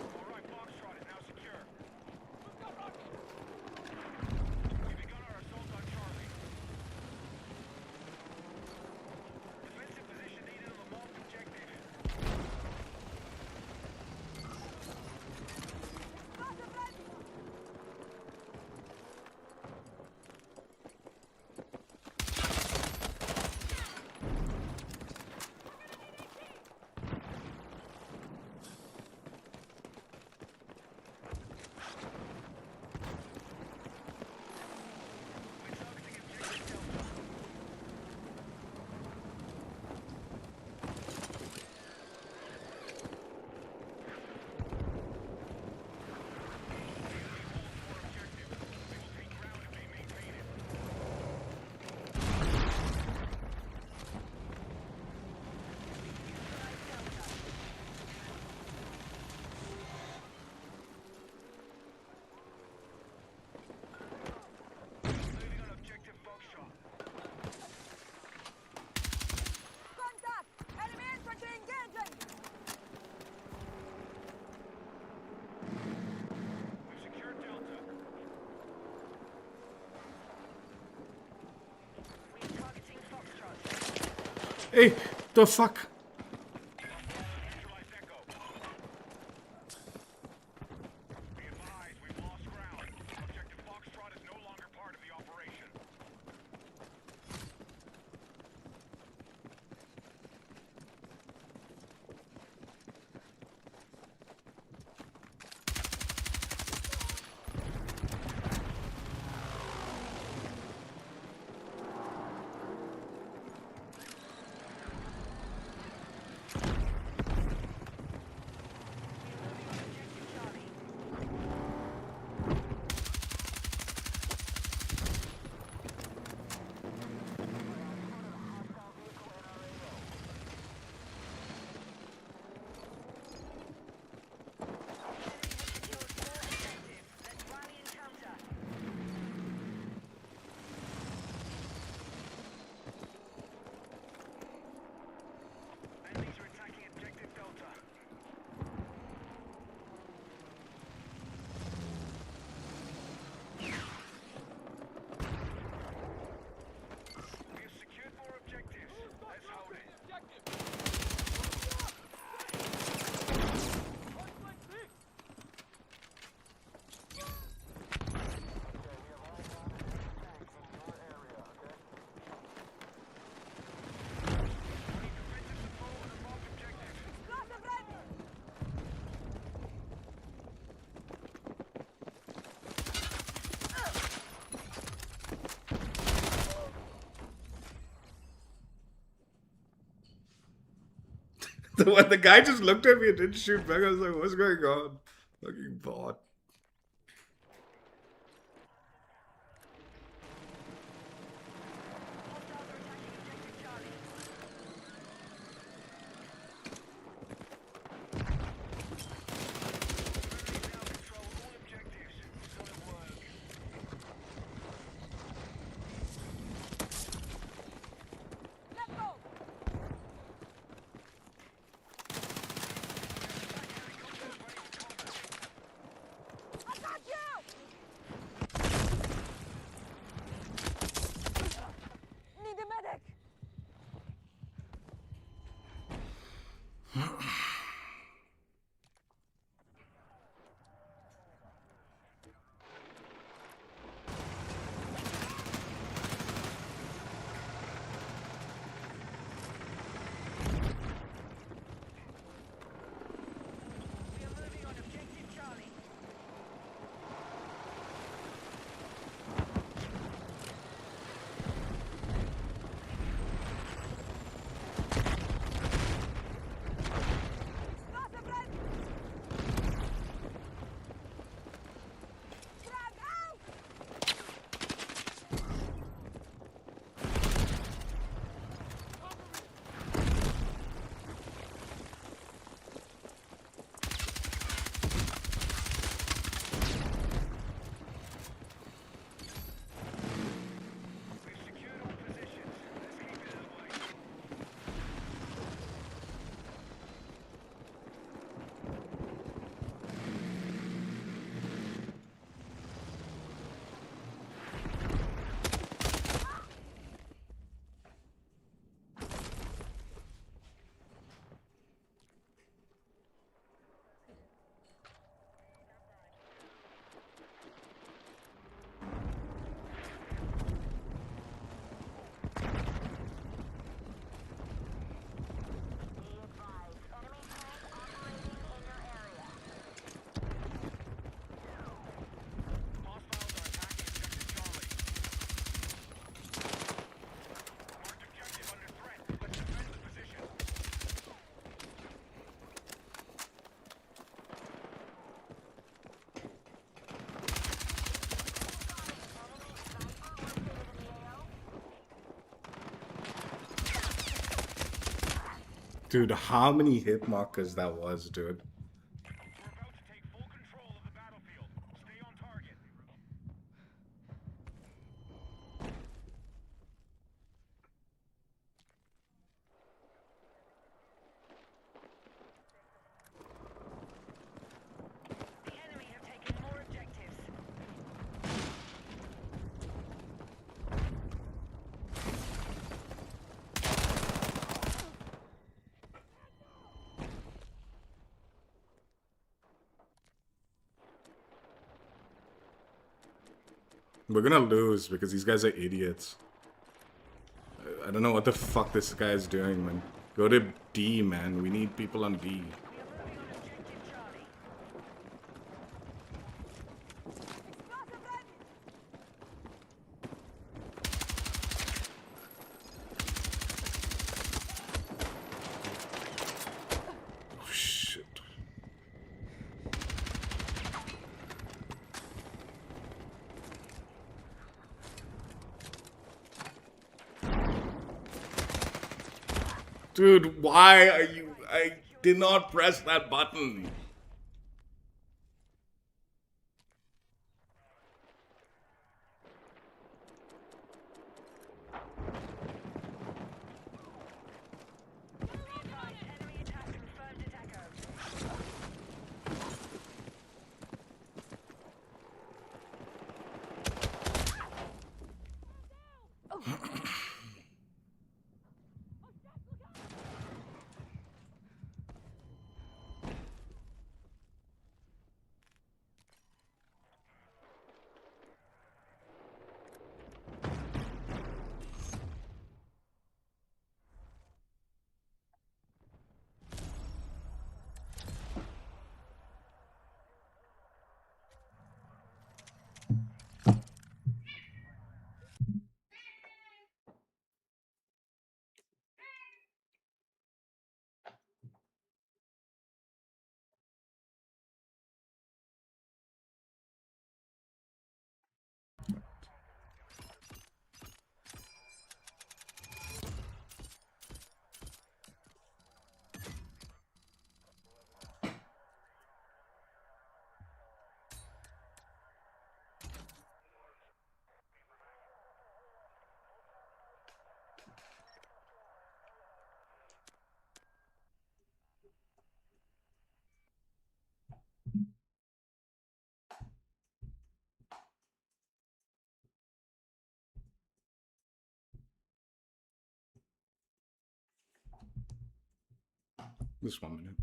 All right, Foxtrot is now secure. We've begun our assault on Charlie. Defensive position needed on the marked objective. We're targeting objective Delta. Moving on objective Foxtrot. Contact! Enemy infantry engaging! We've secured Delta. We're targeting Foxtrot. Hey, the fuck? Neutralize Echo. Be advised, we've lost ground. Objective Foxtrot is no longer part of the operation. When the guy just looked at me and didn't shoot back, I was like, what's going on? Fucking bot. Hostiles are attacking objective Charlie. Now control all objectives. Solid work. Let's go! I got you! Need a medic! We are moving on objective Charlie. Explosive ready! Frag out! We've secured all positions. Let's keep it that way. Be advised, enemy tank operating in your area. Hostiles are attacking objective Charlie. Marked objective under threat. Let's defend the position. Enemy sniper located in the AO. Dude, how many hit markers that was, dude. We're about to take full control of the battlefield. Stay on target. The enemy have taken more objectives. We're gonna lose because these guys are idiots. I don't know what the fuck this guy's doing, man. Go to D, man. We need people on D. We are moving on objective Charlie. Explosive ready! Oh, shit. Dude, why are you... I did not press that button. Be advised, enemy attack confirmed at Echo. Just 1 minute.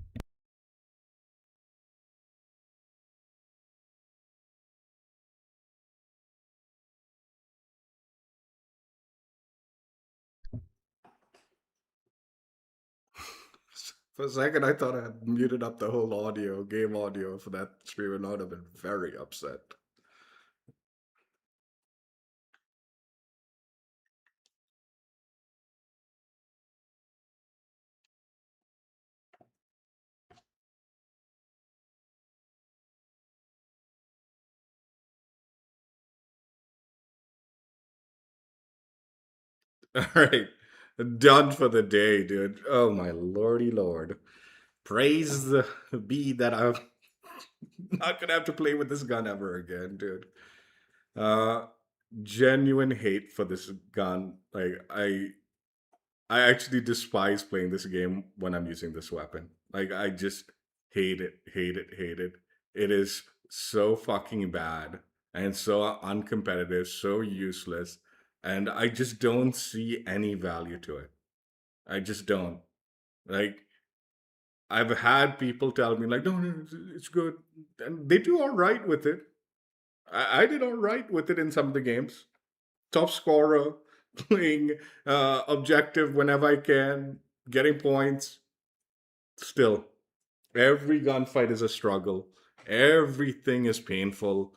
For a second, I thought I had muted up the whole audio, game audio for that stream, and I would have been very upset. All right, done for the day, dude. Oh my lordy lord! Praise the be that I'm not gonna have to play with this gun ever again, dude. Uh, Genuine hate for this gun. Like I actually despise playing this game when I'm using this weapon. Like I just hate it, hate it, hate it. It is so fucking bad and so uncompetitive, so useless, and I just don't see any value to it. I just don't. Like I've had people tell me like, no, no, it's good, and they do all right with it. I did all right with it in some of the games. Top scorer, playing objective whenever I can, getting points. Still, every gunfight is a struggle. Everything is painful.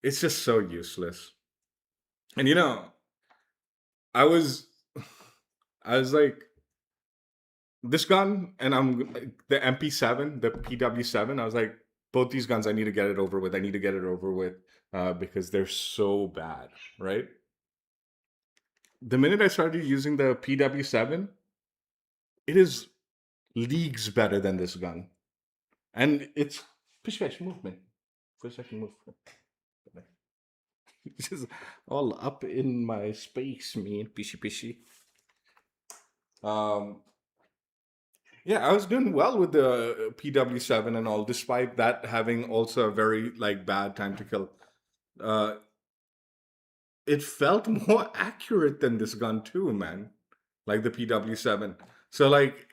It's just so useless. And I was, I was like, this gun, and I'm the MP7, the PW7. I was like, both these guns, I need to get it over with. I need to get it over with because they're so bad, right? The minute I started using the PW7, it is leagues better than this gun. And it's push movement. For a second move. This is all up in my space, me. Pishy pishy. Um yeah, I was doing well with the PW7 and all, despite that having also a very like bad time to kill. Uh it felt more accurate than this gun too, man. Like the PW7. So like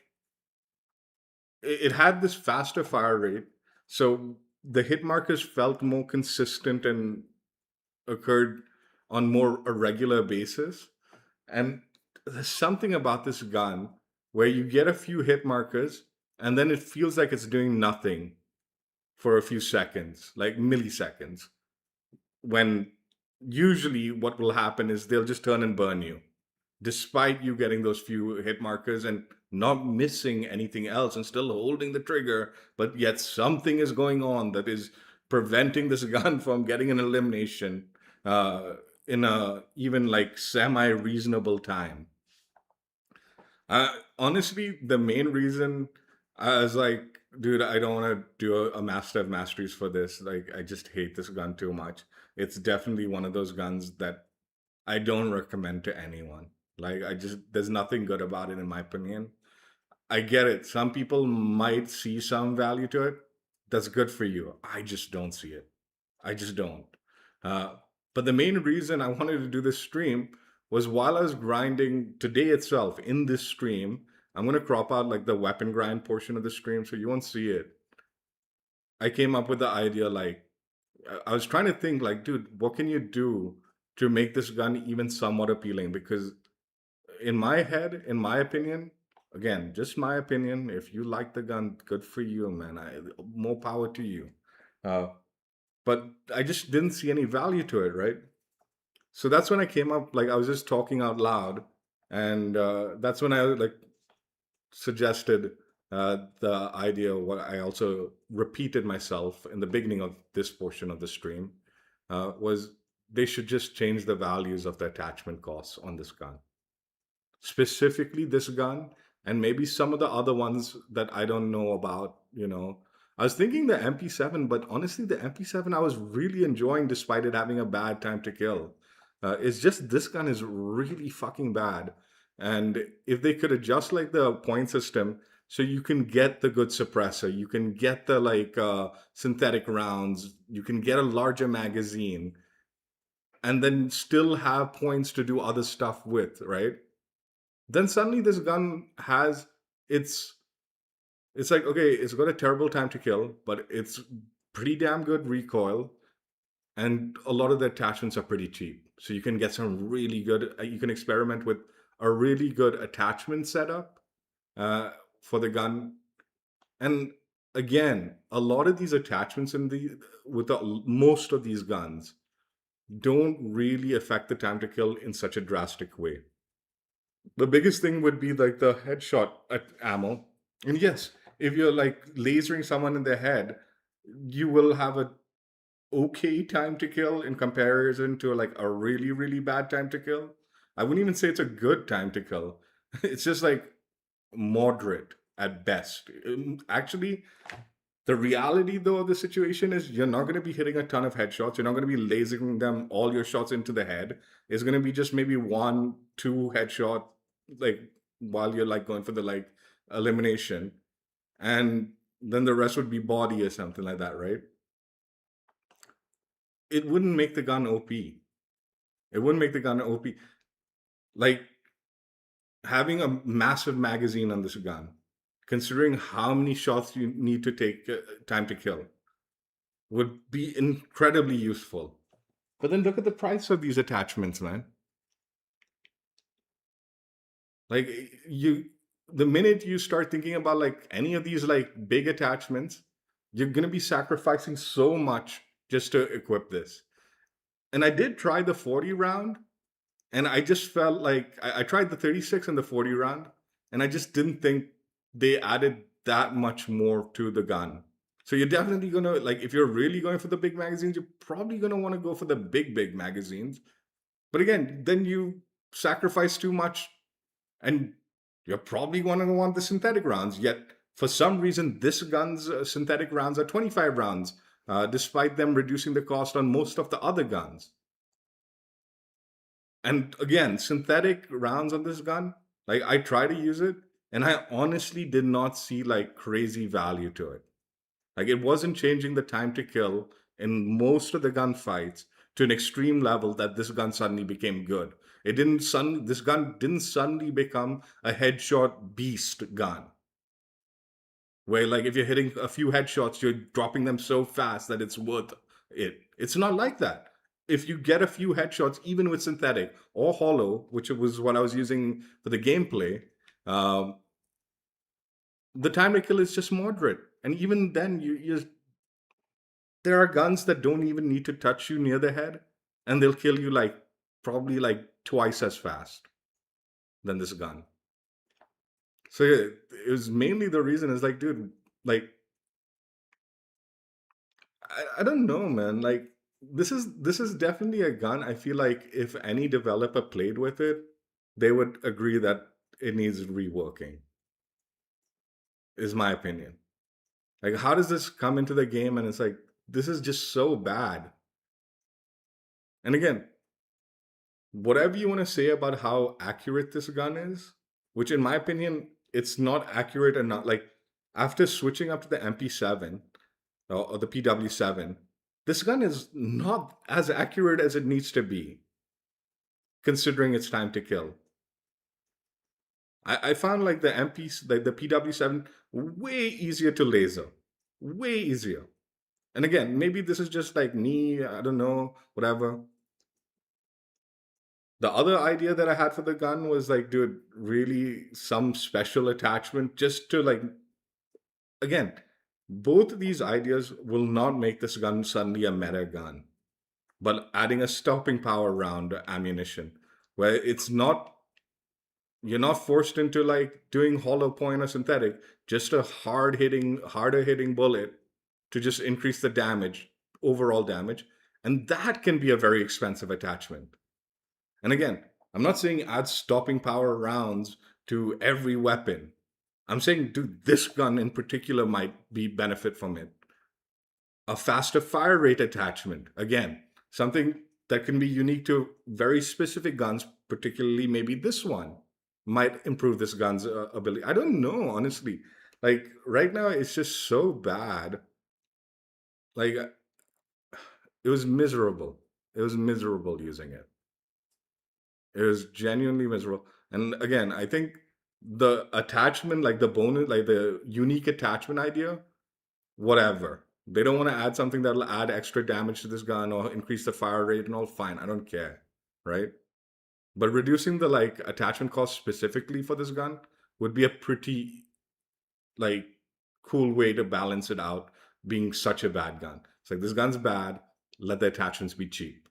it had this faster fire rate. So the hit markers felt more consistent and occurred on more a regular basis. And there's something about this gun where you get a few hit markers and then it feels like it's doing nothing for a few seconds, like milliseconds, when usually what will happen is they'll just turn and burn you despite you getting those few hit markers and not missing anything else and still holding the trigger, but yet something is going on that is preventing this gun from getting an elimination uh, in a even like semi reasonable time. Honestly, the main reason I was like, dude, I don't want to do a Master of Masteries for this. Like, I just hate this gun too much. It's definitely one of those guns that I don't recommend to anyone. Like, there's nothing good about it in my opinion. I get it. Some people might see some value to it. That's good for you. I just don't see it. I just don't. Uh, but the main reason I wanted to do this stream was while I was grinding today itself in this stream. I'm going to crop out like the weapon grind portion of the stream so you won't see it. I came up with the idea like, I was trying to think like, dude, what can you do to make this gun even somewhat appealing? Because in my head, in my opinion, again, just my opinion, if you like the gun, good for you, man. More power to you. Uh, but I just didn't see any value to it, right? So that's when I came up, like I was just talking out loud, and that's when I like suggested the idea. What I also repeated myself in the beginning of this portion of the stream was they should just change the values of the attachment costs on this gun, specifically this gun, and maybe some of the other ones that I don't know about. I was thinking the MP7, but honestly, the MP7 I was really enjoying despite it having a bad time to kill. It's just this gun is really fucking bad. And if they could adjust like the point system so you can get the good suppressor, you can get the like synthetic rounds, you can get a larger magazine, and then still have points to do other stuff with, right? Then suddenly this gun has its It's like, okay, it's got a terrible time to kill, but it's pretty damn good recoil, and a lot of the attachments are pretty cheap. So you can get some really good, you can experiment with a really good attachment setup uh, for the gun. And again, a lot of these attachments in the with most of these guns don't really affect the time to kill in such a drastic way. The biggest thing would be like the headshot ammo. And yes, if you're like lasering someone in the head, you will have a okay time to kill in comparison to like a really, really bad time to kill. I wouldn't even say it's a good time to kill. It's just like moderate at best. Actually, the reality, though, of the situation is you're not going to be hitting a ton of headshots. You're not going to be lasering them all your shots into the head. It's going to be just maybe one, two headshot, like while you're like going for the like elimination, and then the rest would be body or something like that, right? It wouldn't make the gun OP. It wouldn't make the gun OP. Like having a massive magazine on this gun, considering how many shots you need to take time to kill, would be incredibly useful. But then look at the price of these attachments, man. Like the minute you start thinking about like any of these like big attachments, you're gonna be sacrificing so much just to equip this. And I did try the 40 round, and I just felt like I tried the 36 and the 40 round, and I just didn't think they added that much more to the gun. So you're definitely gonna like if you're really going for the big magazines, you're probably gonna want to go for the big magazines. But again, then you sacrifice too much, and you're probably gonna want the synthetic rounds. Yet for some reason, this gun's synthetic rounds are 25 rounds, despite them reducing the cost on most of the other guns. And again, synthetic rounds on this gun, like I try to use it, and I honestly did not see like crazy value to it. Like it wasn't changing the time to kill in most of the gunfights to an extreme level that this gun suddenly became good. This gun didn't suddenly become a headshot beast gun. Where like if you're hitting a few headshots, you're dropping them so fast that it's worth it. It's not like that. If you get a few headshots, even with synthetic or hollow, which was what I was using for the gameplay, um, the time to kill is just moderate. And even then, there are guns that don't even need to touch you near the head, and they'll kill you like probably like twice as fast than this gun. So yeah, it was mainly the reason is like, dude, like I don't know, man. Like this is definitely a gun. I feel like if any developer played with it, they would agree that it needs reworking. Is my opinion. Like, how does this come into the game and it's like this is just so bad? And again, whatever you want to say about how accurate this gun is, which in my opinion, it's not accurate enough. Like after switching up to the MP7 or the PW7, this gun is not as accurate as it needs to be, considering its time to kill. I found like the MPs, like the PW7, way easier to laser, way easier. And again, maybe this is just like me, I don't know, whatever. The other idea that I had for the gun was like, dude, really some special attachment just to like, again, both of these ideas will not make this gun suddenly a meta gun, but adding a stopping power round ammunition where it's not, you're not forced into like doing hollow point or synthetic, just a harder hitting bullet to just increase the damage, overall damage. And that can be a very expensive attachment. And again, I'm not saying add stopping power rounds to every weapon. I'm saying, dude, this gun in particular might be benefit from it. A faster fire rate attachment, again, something that can be unique to very specific guns, particularly maybe this one might improve this gun's ability. I don't know, honestly. Like right now, it's just so bad. Like it was miserable. It was miserable using it. It was genuinely miserable. And again, I think the attachment, like the bonus, like the unique attachment idea, whatever. They don't want to add something that'll add extra damage to this gun or increase the fire rate and all, fine. I don't care, right? But reducing the like attachment cost specifically for this gun would be a pretty like cool way to balance it out being such a bad gun. It's like this gun's bad, let the attachments be cheap.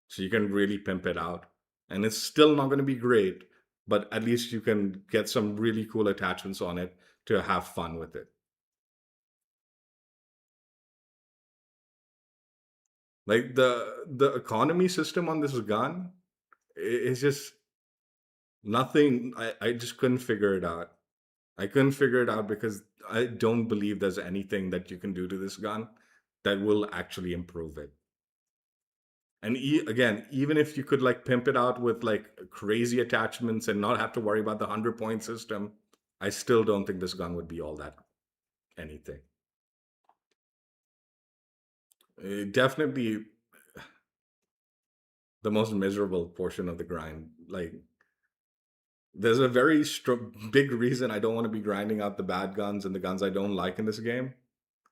So you can really pimp it out. And it's still not going to be great, but at least you can get some really cool attachments on it to have fun with it. Like the economy system on this gun is just nothing. I just couldn't figure it out. I couldn't figure it out because I don't believe there's anything that you can do to this gun that will actually improve it. And again, even if you could like pimp it out with like crazy attachments and not have to worry about the 100-point system, I still don't think this gun would be all that anything. Definitely the most miserable portion of the grind. Like, there's a very big reason I don't want to be grinding out the bad guns and the guns I don't like in this game.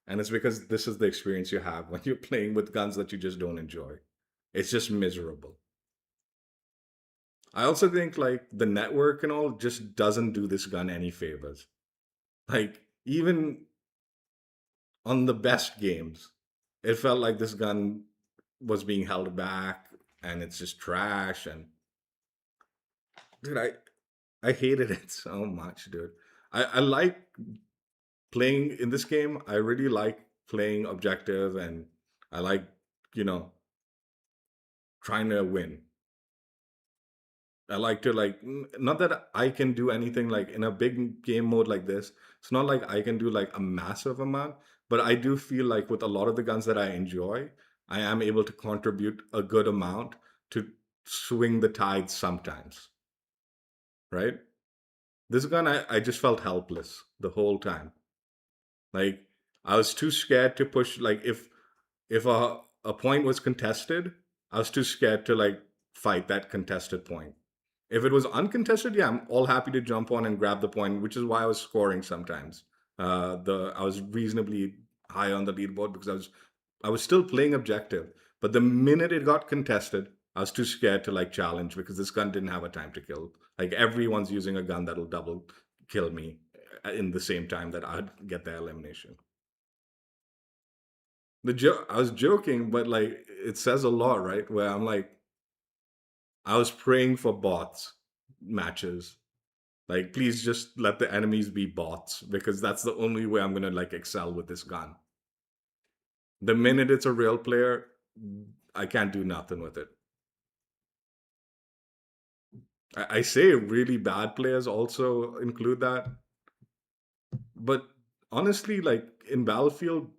And it's because this is the experience you have when you're playing with guns that you just don't enjoy. It's just miserable. I also think like the network and all just doesn't do this gun any favors. Like, even on the best games, it felt like this gun was being held back and it's just trash. And dude, I hated it so much, dude. I like playing in this game. I really like playing objective, and I like, you know, trying to win. I like to like not that I can do anything like in a big game mode like this. It's not like I can do like a massive amount, but I do feel like with a lot of the guns that I enjoy, I am able to contribute a good amount to swing the tide sometimes, right? This gun, I just felt helpless the whole time. Like I was too scared to push. Like if a point was contested, I was too scared to like fight that contested point. If it was uncontested, yeah, I'm all happy to jump on and grab the point, which is why I was scoring sometimes. The I was reasonably high on the leaderboard because I was still playing objective. But the minute it got contested, I was too scared to like challenge because this gun didn't have a time to kill. Like everyone's using a gun that'll double kill me in the same time that I'd get the elimination. I was joking, but like it says a lot, right? Where I'm like, I was praying for bots matches. Like, please just let the enemies be bots because that's the only way I'm gonna like excel with this gun. The minute it's a real player, I can't do nothing with it. I say really bad players also include that, but honestly, like in Battlefield,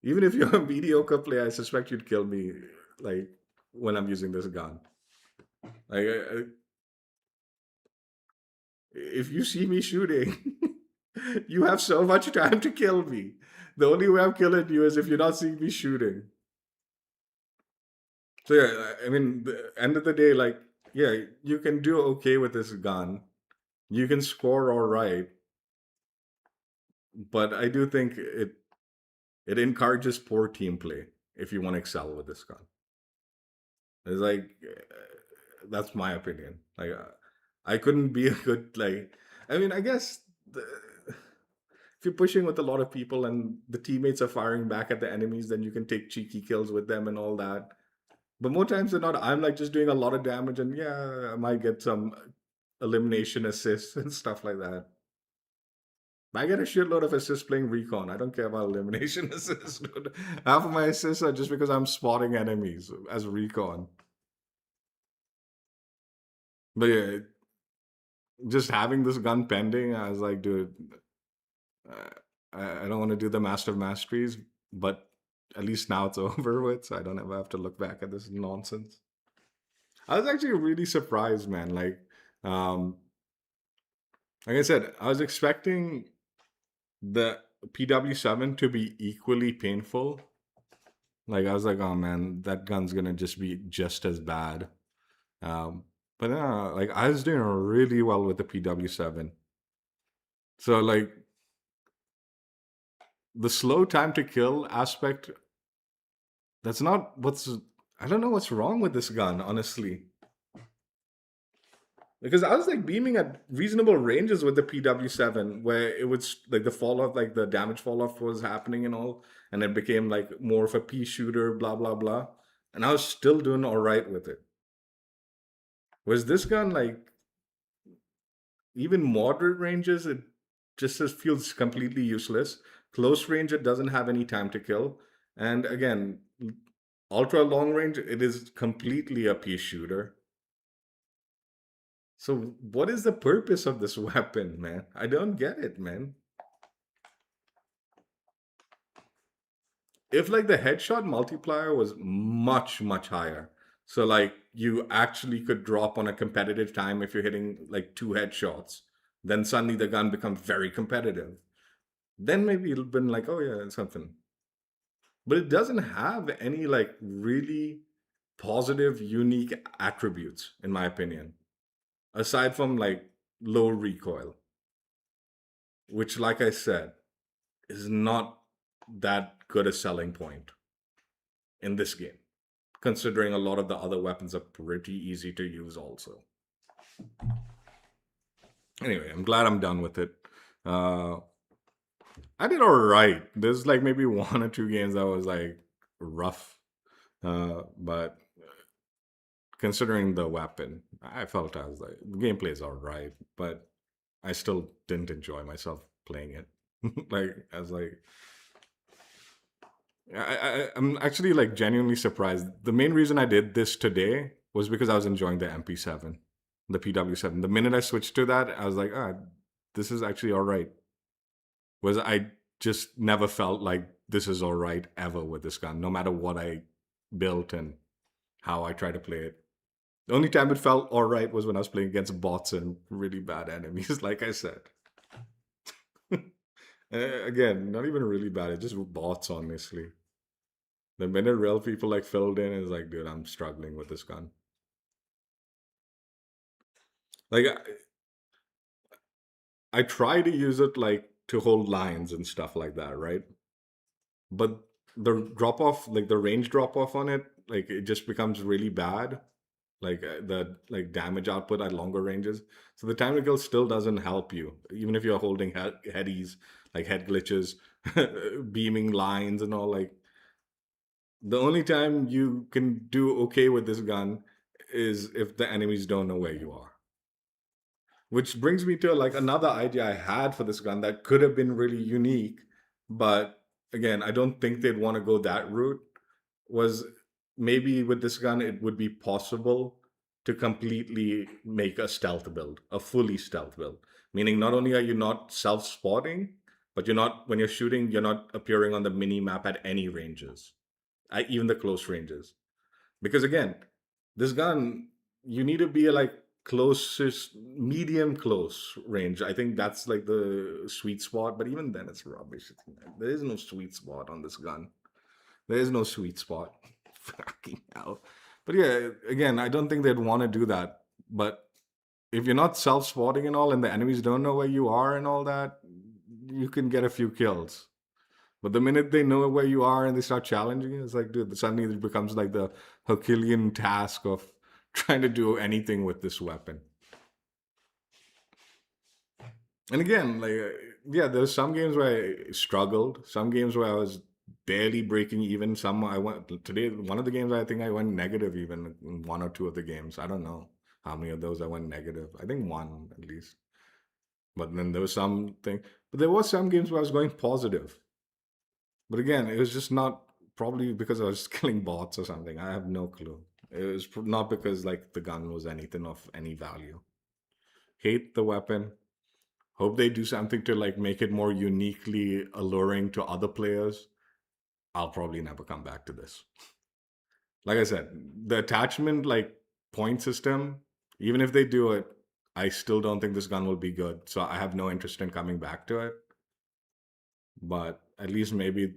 even if you're a mediocre player, I suspect you'd kill me like when I'm using this gun. Like, if you see me shooting, you have so much time to kill me. The only way I'm killing you is if you're not seeing me shooting. So yeah, I mean, the end of the day, like, yeah, you can do okay with this gun. You can score all right, but I do think it encourages poor team play if you want to excel with this gun. It's like that's my opinion. Like I couldn't be a good like. I mean, I guess if you're pushing with a lot of people and the teammates are firing back at the enemies, then you can take cheeky kills with them and all that. But more times than not, I'm like just doing a lot of damage, and yeah, I might get some elimination assists and stuff like that. I get a shitload of assists playing recon. I don't care about elimination assists. Dude. Half of my assists are just because I'm spotting enemies as recon. But yeah, just having this gun pending, I was like, dude, uh, I don't want to do the Master of Masteries, but at least now it's over with, so I don't ever have to look back at this nonsense. I was actually really surprised, man. Um, like I said, I was expecting the PW7 to be equally painful. Like I was like, oh man, that gun's gonna just be just as bad. But like I was doing really well with the PW7. So like the slow time to kill aspect, that's not what's I don't know what's wrong with this gun, honestly. Because I was like beaming at reasonable ranges with the PW7, where it was like the fall off, like the damage fall off was happening and all, and it became like more of a pea shooter, blah blah blah, and I was still doing all right with it. Was this gun like even moderate ranges? It feels completely useless. Close range, it doesn't have any time to kill, and again, ultra long range, it is completely a pea shooter. So what is the purpose of this weapon, man? I don't get it, man. If like the headshot multiplier was much higher, so like you actually could drop on a competitive time if you're hitting like two headshots, then suddenly the gun becomes very competitive. Then maybe it'll been like, oh yeah, it's something. But it doesn't have any like really positive, unique attributes, in my opinion, aside from like low recoil, which, like I said, is not that good a selling point in this game, considering a lot of the other weapons are pretty easy to use also. Anyway, I'm glad I'm done with it. Uh, I did all right. There's like maybe one or two games that was like rough, but considering the weapon, I felt I was like the gameplay is all right, but I still didn't enjoy myself playing it. Like I was like, I'm actually like genuinely surprised. The main reason I did this today was because I was enjoying the MP7, the PW7. The minute I switched to that, I was like, ah, this is actually all right. Was I just never felt like this is all right ever with this gun, no matter what I built and how I try to play it. The only time it felt all right was when I was playing against bots and really bad enemies, like I said. Again, not even really bad. It's just bots, honestly. The minute real people like filled in, is like, dude, I'm struggling with this gun. Like, I try to use it like to hold lines and stuff like that, right? But the drop off, like the range drop off on it, like it just becomes really bad. Like the like damage output at longer ranges. So the time to kill still doesn't help you, even if you're holding headies, like head glitches, beaming lines and all. Like the only time you can do okay with this gun is if the enemies don't know where you are. Which brings me to like another idea I had for this gun that could have been really unique, but again, I don't think they'd want to go that route. Was maybe with this gun it would be possible to completely make a stealth build, a fully stealth build. Meaning not only are you not self-spotting, but you're not when you're shooting, you're not appearing on the mini map at any ranges, even the close ranges. Because again, this gun, you need to be like closest, medium close range. I think that's like the sweet spot. But even then, it's rubbish. There is no sweet spot on this gun. There is no sweet spot. Fucking hell. But yeah, again, I don't think they'd want to do that. But if you're not self spotting and all, and the enemies don't know where you are and all that, you can get a few kills. But the minute they know where you are and they start challenging you, it's like, dude, suddenly it becomes like the Herculean task of trying to do anything with this weapon. And again, like, yeah, there's some games where I struggled, some games where I was barely breaking even. Some I went today, one of the games I think I went negative even in one or two of the games. I don't know how many of those I went negative. I think one at least. But then there was something, but there was some games where I was going positive. But again, it was just not probably because I was killing bots or something. I have no clue. It was not because like the gun was anything of any value. Hate the weapon. Hope they do something to like make it more uniquely alluring to other players. I'll probably never come back to this. Like I said, the attachment like point system, even if they do it, I still don't think this gun will be good. So I have no interest in coming back to it. But at least maybe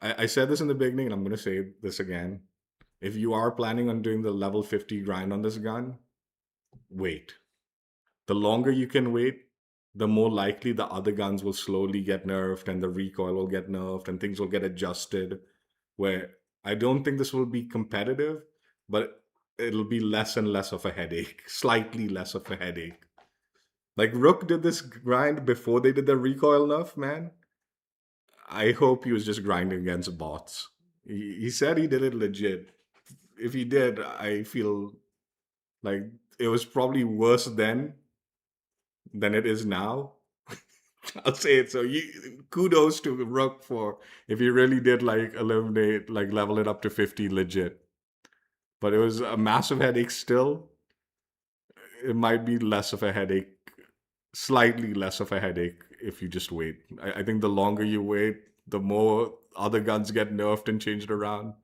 I said this in the beginning, and I'm going to say this again. If you are planning on doing the level 50 grind on this gun, wait. The longer you can wait, the more likely the other guns will slowly get nerfed and the recoil will get nerfed and things will get adjusted. Where I don't think this will be competitive, but it'll be less and less of a headache, slightly less of a headache. Like Rook did this grind before they did the recoil nerf, man. I hope he was just grinding against bots. He said he did it legit. If he did, I feel like it was probably worse then than it is now. I'll say it. So kudos to Rook for if he really did like eliminate, like level it up to 50 legit. But it was a massive headache still. It might be less of a headache, slightly less of a headache if you just wait. I think the longer you wait, the more other guns get nerfed and changed around.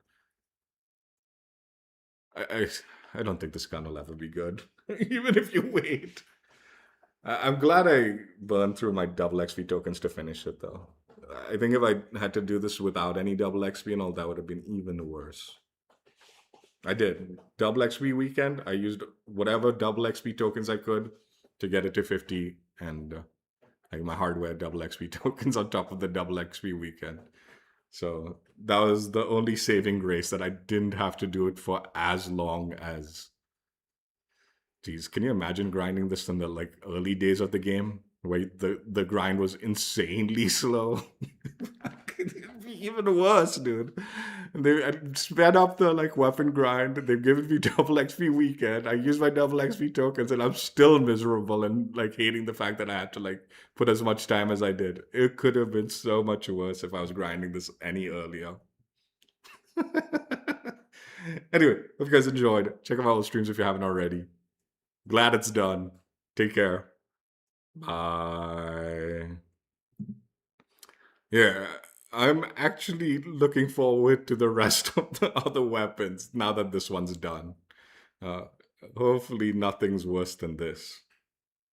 I, I don't think this gun will ever be good, even if you wait. I'm glad I burned through my double XP tokens to finish it, though. I think if I had to do this without any double XP and all, that would have been even worse. I did. Double XP weekend, I used whatever double XP tokens I could to get it to 50, and like my hardware double XP tokens on top of the double XP weekend. So that was the only saving grace that I didn't have to do it for as long as. Geez, can you imagine grinding this in the like early days of the game where the grind was insanely slow? It'd be even worse, dude. And they sped up the like weapon grind. They've given me double XP weekend. I used my double XP tokens, and I'm still miserable and like hating the fact that I had to like put as much time as I did. It could have been so much worse if I was grinding this any earlier. Anyway, hope you guys enjoyed. Check out all the streams if you haven't already. Glad it's done. Take care. Bye. Yeah, I'm actually looking forward to the rest of the other weapons now that this one's done. Uh, Hopefully, nothing's worse than this.